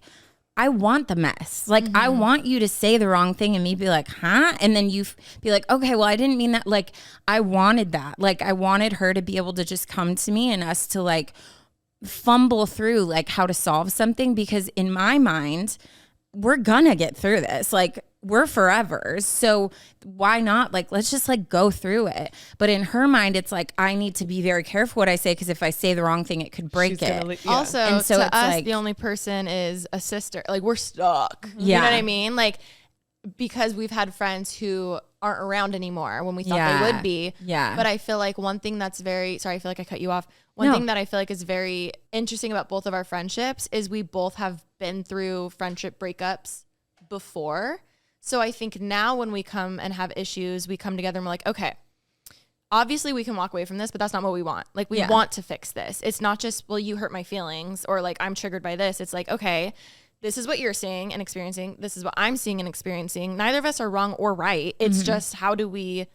[SPEAKER 1] I want the mess. Like, I want you to say the wrong thing and me be like, huh? And then you be like, okay, well, I didn't mean that. Like, I wanted that. Like, I wanted her to be able to just come to me and us to like fumble through like how to solve something, because in my mind, we're gonna get through this. Like, we're forever. So why not? Like, let's just like go through it. But in her mind, it's like, I need to be very careful what I say, because if I say the wrong thing, it could break it.
[SPEAKER 3] Also,
[SPEAKER 1] and so
[SPEAKER 3] to
[SPEAKER 1] it's
[SPEAKER 3] us,
[SPEAKER 1] like,
[SPEAKER 3] the only person is a sister. Like, we're stuck.
[SPEAKER 1] Yeah.
[SPEAKER 3] You know what I mean? Like, because we've had friends who aren't around anymore when we thought they would be.
[SPEAKER 1] Yeah.
[SPEAKER 3] But I feel like one thing that's very, sorry, I feel like I cut you off. One thing that I feel like is very interesting about both of our friendships is we both have been through friendship breakups before. So I think now when we come and have issues, we come together and we're like, okay, obviously we can walk away from this, but that's not what we want. Like, we want to fix this. It's not just, well, you hurt my feelings, or like, I'm triggered by this. It's like, okay, this is what you're seeing and experiencing. This is what I'm seeing and experiencing. Neither of us are wrong or right. It's just, how do we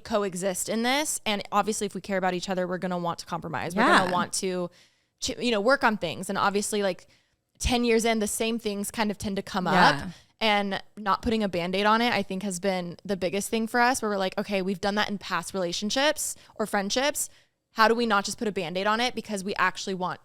[SPEAKER 3] coexist in this? And obviously if we care about each other, we're going to want to compromise. We're going to want to, work on things. And obviously like 10 years in, the same things kind of tend to come up. And not putting a Band-Aid on it, I think, has been the biggest thing for us, where we're like, okay, we've done that in past relationships or friendships. How do we not just put a Band-Aid on it, because we actually want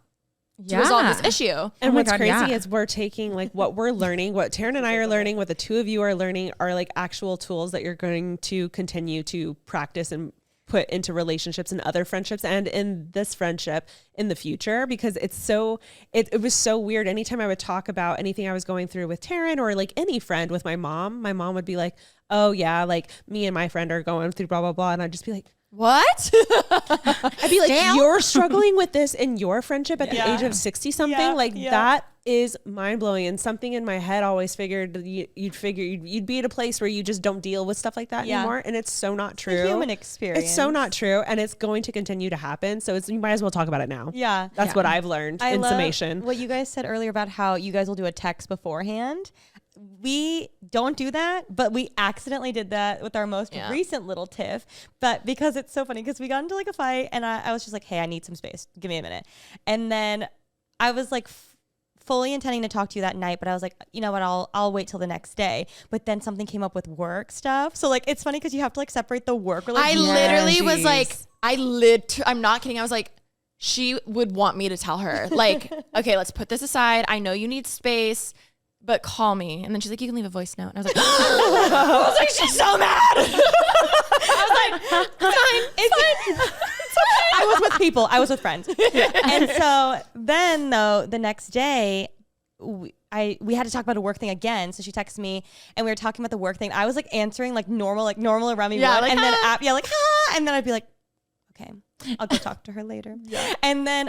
[SPEAKER 3] to resolve this issue?
[SPEAKER 2] And what's crazy is we're taking like what we're learning, what Taryne and I are learning, what the two of you are learning, are like actual tools that you're going to continue to practice and put into relationships and other friendships and in this friendship in the future, because it was so weird. Anytime I would talk about anything I was going through with Taryne or like any friend with my mom would be like, oh yeah, like me and my friend are going through blah, blah, blah. And I'd just be like,
[SPEAKER 3] what?
[SPEAKER 2] I'd be like, you're struggling with this in your friendship at the age of 60 something. That is mind blowing. And something in my head always figured you'd be at a place where you just don't deal with stuff like that anymore. And it's so not true.
[SPEAKER 5] The human experience.
[SPEAKER 2] It's so not true. And it's going to continue to happen. So you might as well talk about it now.
[SPEAKER 5] Yeah.
[SPEAKER 2] That's what I've learned in summation.
[SPEAKER 5] What you guys said earlier about how you guys will do a text beforehand. we don't do that, but we accidentally did that with our most recent little tiff. But because it's so funny, because we got into like a fight and I was just like, hey, I need some space. Give me a minute. And then I was like fully intending to talk to you that night, but I was like, you know what, I'll wait till the next day. But then something came up with work stuff. So like, it's funny because you have to like separate the work.
[SPEAKER 3] I literally was like, I'm not kidding. I was like, she would want me to tell her like, okay, let's put this aside. I know you need space, but call me. And then she's like, you can leave a voice note. And I was like, I was like, she's so mad. I was like, fine. It's fine.
[SPEAKER 5] I was with people. I was with friends. And so then though, the next day, we had to talk about a work thing again. So she texted me and we were talking about the work thing. I was like answering like normal REMI
[SPEAKER 3] yeah,
[SPEAKER 5] would.
[SPEAKER 3] like,
[SPEAKER 5] And then like, and then I'd be like, okay, I'll go talk to her later. Yeah. And then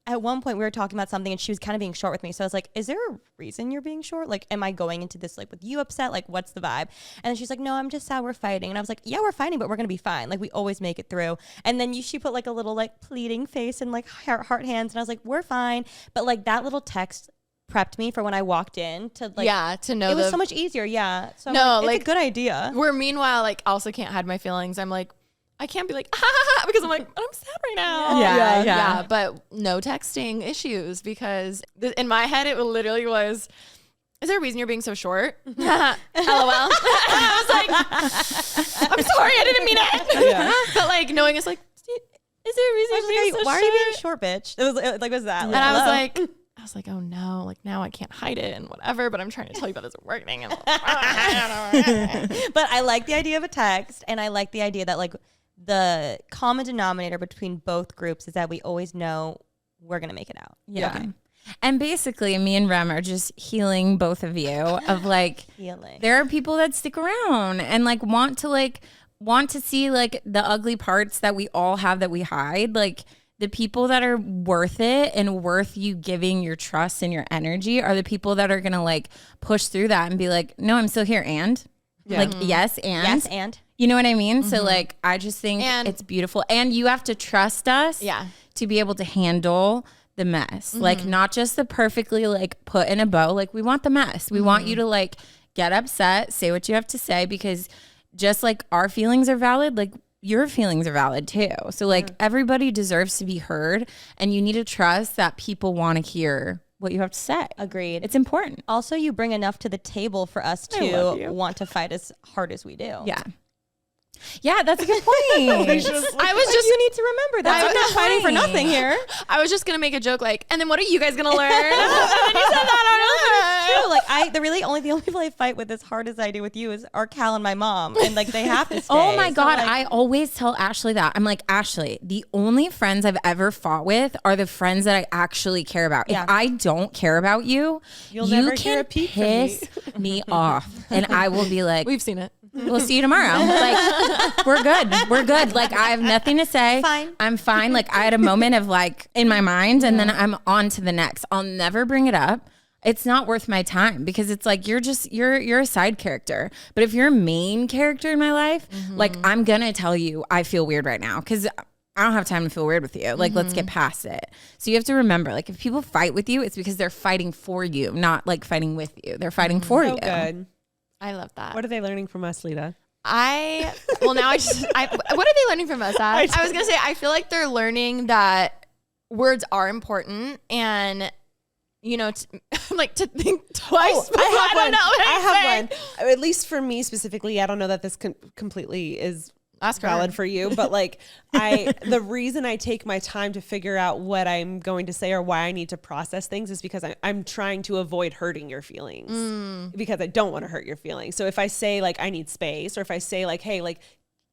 [SPEAKER 5] at one point we were talking about something and she was kind of being short with me. So I was like, is there a reason you're being short? Like, am I going into this like with you upset? Like, what's the vibe? And then she's like, no, I'm just sad we're fighting. And I was like, yeah, we're fighting, but we're going to be fine. Like, we always make it through. And then she put like a little like pleading face and like heart hands. And I was like, we're fine. But like that little text prepped me for when I walked in to like,
[SPEAKER 3] to know
[SPEAKER 5] it was so much easier. Yeah. So
[SPEAKER 3] no,
[SPEAKER 5] it's a good idea.
[SPEAKER 3] Where meanwhile, like also can't hide my feelings. I'm like, I can't be like, because I'm like, I'm sad right now. Yeah. But no texting issues because in my head, it literally was, is there a reason you're being so short? LOL. I was like, I'm sorry, I didn't mean it. Yeah. But like knowing it's like, is there a reason you're being so short?
[SPEAKER 5] Why are you being short, bitch? It was that.
[SPEAKER 3] And I was like, oh no, like now I can't hide it and whatever, but I'm trying to tell you about this work thing. But
[SPEAKER 5] I like the idea of a text and I like the idea that like, the common denominator between both groups is that we always know we're going to make it out.
[SPEAKER 1] Yeah. Okay. And basically me and Rem are just healing both of you of like, there are people that stick around and like want to see like the ugly parts that we all have that we hide. Like the people that are worth it and worth you giving your trust and your energy are the people that are going to like push through that and be like, no, I'm still here. And like, yes. And you know what I mean? So like, I just think it's beautiful. And you have to trust us to be able to handle the mess. Like not just the perfectly like put in a bow. Like we want the mess. We want you to like get upset, say what you have to say, because just like our feelings are valid, like your feelings are valid too. So like everybody deserves to be heard and you need to trust that people want to hear what you have to say.
[SPEAKER 5] Agreed.
[SPEAKER 1] It's important.
[SPEAKER 5] Also, you bring enough to the table for us to want to fight as hard as we do.
[SPEAKER 1] Yeah. Yeah, that's a good point.
[SPEAKER 5] You need to remember that. I'm not fighting for nothing here.
[SPEAKER 3] I was just gonna make a joke like, and then what are you guys gonna learn? And then you said that.
[SPEAKER 5] True. Like the only people I fight with as hard as I do with you are Cal and my mom, and like they have to stay.
[SPEAKER 1] Oh my God, like, I always tell Ashley that. I'm like, Ashley, the only friends I've ever fought with are the friends that I actually care about. Yeah. If I don't care about you, you can piss me off, and I will be like,
[SPEAKER 3] we've seen it.
[SPEAKER 1] We'll see you tomorrow. Like, we're good. Like, I have nothing to say.
[SPEAKER 5] Fine.
[SPEAKER 1] I'm fine. Like, I had a moment of like in my mind and then I'm on to the next. I'll never bring it up. It's not worth my time because it's like, you're a side character. But if you're a main character in my life, like I'm going to tell you, I feel weird right now because I don't have time to feel weird with you. Like, let's get past it. So you have to remember, like, if people fight with you, it's because they're fighting for you, not like fighting with you. They're fighting for you.
[SPEAKER 2] Good.
[SPEAKER 3] I love that.
[SPEAKER 2] What are they learning from us, Lita?
[SPEAKER 3] What are they learning from us? I was going to say, I feel like they're learning that words are important and, you know, to think twice.
[SPEAKER 2] I have one. At least for me specifically, I don't know that this completely is valid for you, but like the reason I take my time to figure out what I'm going to say or why I need to process things is because I'm trying to avoid hurting your feelings because I don't want to hurt your feelings. So if I say like I need space, or if I say like, hey, like,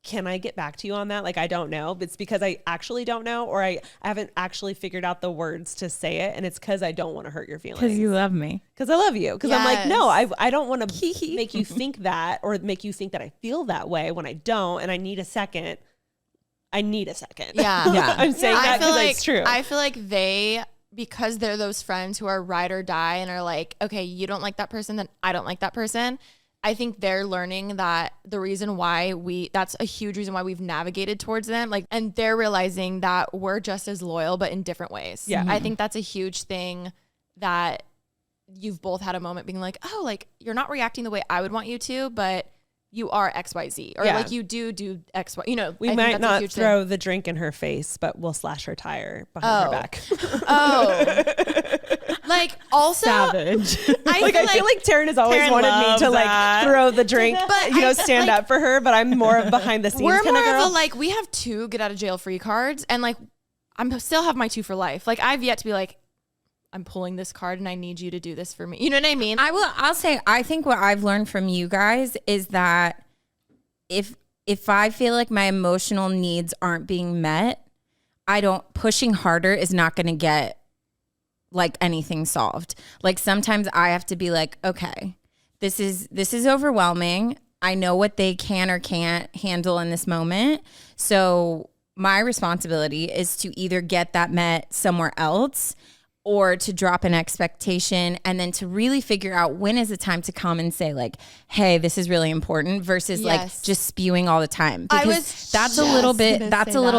[SPEAKER 2] can I get back to you on that? Like, I don't know. It's because I actually don't know, or I haven't actually figured out the words to say it. And it's because I don't want to hurt your feelings.
[SPEAKER 1] Because you love me.
[SPEAKER 2] Because I love you. Because I'm like, no, I don't want to make you think that, or make you think that I feel that way when I don't. And I need a second.
[SPEAKER 3] Yeah.
[SPEAKER 2] I'm saying that because it's true.
[SPEAKER 3] I feel like because they're those friends who are ride or die and are like, okay, you don't like that person, then I don't like that person. I think they're learning that the reason why that's a huge reason why we've navigated towards them. Like, and they're realizing that we're just as loyal, but in different ways.
[SPEAKER 2] Yeah.
[SPEAKER 3] I think that's a huge thing that you've both had a moment being like, oh, like you're not reacting the way I would want you to, but you are XYZ, or like you do XY, you know,
[SPEAKER 2] we might not throw the drink in her face, but we'll slash her tire behind her back.
[SPEAKER 3] Like also
[SPEAKER 2] savage. I feel like Taryne has always
[SPEAKER 5] Taryne
[SPEAKER 2] wanted me to like throw the drink,
[SPEAKER 3] but
[SPEAKER 2] you know, stand up for her, but I'm more of behind the scenes
[SPEAKER 3] we're
[SPEAKER 2] kind
[SPEAKER 3] more
[SPEAKER 2] of girl.
[SPEAKER 3] of a, like, we have 2 get out of jail free cards, and like I'm still have my 2 for life. Like I've yet to be like, I'm pulling this card and I need you to do this for me. You know what I mean?
[SPEAKER 1] I'll say, I think what I've learned from you guys is that if I feel like my emotional needs aren't being met, pushing harder is not going to get like anything solved. Like sometimes I have to be like, okay, this is overwhelming. I know what they can or can't handle in this moment. So my responsibility is to either get that met somewhere else or to drop an expectation, and then to really figure out when is the time to come and say like, hey, this is really important, versus like just spewing all the time. Because that's a little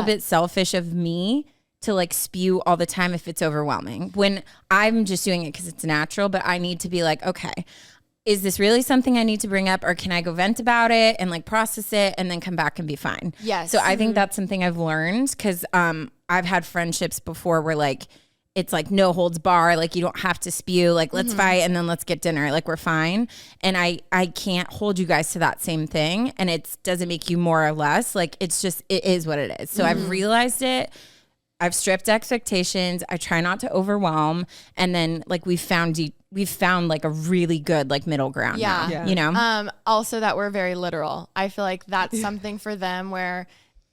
[SPEAKER 1] bit selfish of me to like spew all the time if it's overwhelming, when I'm just doing it because it's natural. But I need to be like, okay, is this really something I need to bring up, or can I go vent about it and like process it and then come back and be fine?
[SPEAKER 3] Yes.
[SPEAKER 1] So I think that's something I've learned, because I've had friendships before where like, it's like no holds bar, like you don't have to spew, like let's fight and then let's get dinner, like we're fine. And I can't hold you guys to that same thing, and it doesn't make you more or less, like it's just, it is what it is. So I've realized it. I've stripped expectations. I try not to overwhelm, and then like we've found like a really good like middle ground now, you know?
[SPEAKER 3] Also that we're very literal. I feel like that's something for them where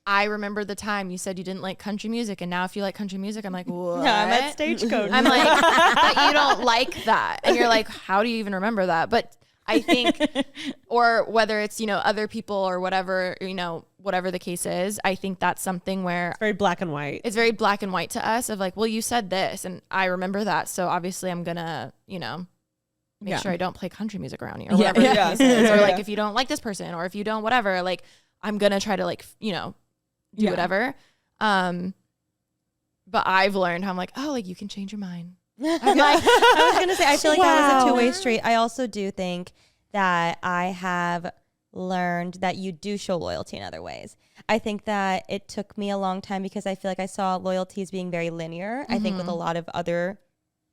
[SPEAKER 3] I remember the time you said you didn't like country music, and now if you like country music, I'm like, what?
[SPEAKER 5] Yeah, I'm at Stagecoach.
[SPEAKER 3] I'm like, but you don't like that. And you're like, how do you even remember that? But I think, or whether it's, you know, other people or whatever, you know, whatever the case is, I think that's something where
[SPEAKER 2] It's very black and white.
[SPEAKER 3] It's very black and white to us of like, well, you said this and I remember that. So obviously I'm going to, you know, make sure I don't play country music around you or whatever the case is. Or like, if you don't like this person, or if you don't, whatever, like I'm going to try to like, you know, do whatever. But I've learned how I'm like, oh, like you can change your mind.
[SPEAKER 5] I'm like, I was gonna say, I feel like that was a two-way street. I also do think that I have learned that you do show loyalty in other ways. I think that it took me a long time because I feel like I saw loyalty as being very linear. I think with a lot of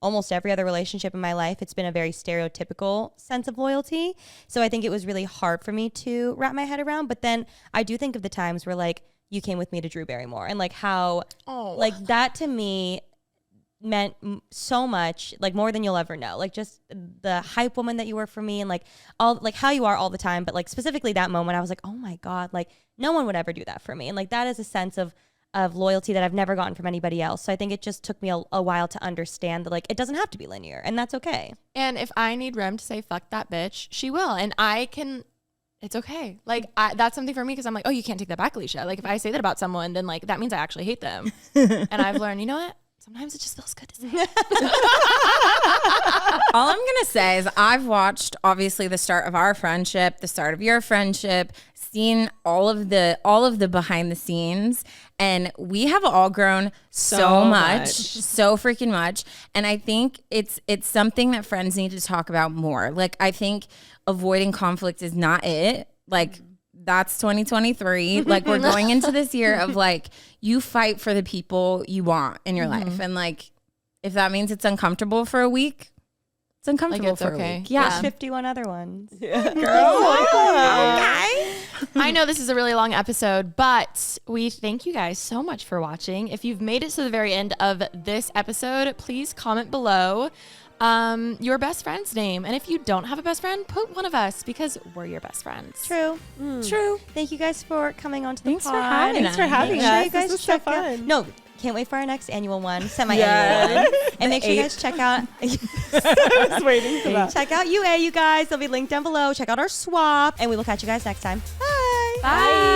[SPEAKER 5] almost every other relationship in my life, it's been a very stereotypical sense of loyalty. So I think it was really hard for me to wrap my head around. But then I do think of the times where like you came with me to Drew Barrymore, and like how like that to me meant so much, like more than you'll ever know. Like just the hype woman that you were for me, and like all like how you are all the time, but like specifically that moment I was like, oh my God, like no one would ever do that for me. And like that is a sense of loyalty that I've never gotten from anybody else. So I think it just took me a while to understand that like it doesn't have to be linear, and that's okay.
[SPEAKER 3] And if I need Rem to say fuck that bitch, she will, and I can. It's okay. Like that's something for me, because I'm like, oh, you can't take that back, Alisha. Like if I say that about someone, then like that means I actually hate them. And I've learned, you know what? Sometimes it just feels good to say.
[SPEAKER 1] All I'm gonna say is I've watched obviously the start of our friendship, the start of your friendship, seen all of the behind the scenes, and we have all grown so much, so freaking much. And I think it's something that friends need to talk about more. Like I think avoiding conflict is not it. Like that's 2023. Like we're going into this year of like, you fight for the people you want in your life. And like, if that means it's uncomfortable for a week, it's uncomfortable
[SPEAKER 3] like it's
[SPEAKER 1] for
[SPEAKER 3] okay.
[SPEAKER 1] a week. Yeah.
[SPEAKER 5] There's 51 other ones.
[SPEAKER 2] Yeah.
[SPEAKER 5] Girl.
[SPEAKER 3] Okay. I know this is a really long episode, but we thank you guys so much for watching. If you've made it to the very end of this episode, please comment below your best friend's name. And if you don't have a best friend, put one of us, because we're your best friends.
[SPEAKER 5] True.
[SPEAKER 1] True.
[SPEAKER 5] Thank you guys for coming on to the
[SPEAKER 1] Thanks
[SPEAKER 5] pod.
[SPEAKER 1] for having us.
[SPEAKER 2] Thanks for having
[SPEAKER 5] Make sure
[SPEAKER 2] us.
[SPEAKER 5] you guys
[SPEAKER 2] This was
[SPEAKER 5] check
[SPEAKER 2] so
[SPEAKER 5] out.
[SPEAKER 2] fun.
[SPEAKER 5] No, can't wait for our next annual one, semi-annual one. And make sure you guys check out.
[SPEAKER 2] I was waiting for that.
[SPEAKER 5] Check out UA, you guys. They'll be linked down below. Check out our swap, and we will catch you guys next time. Bye.
[SPEAKER 3] Bye.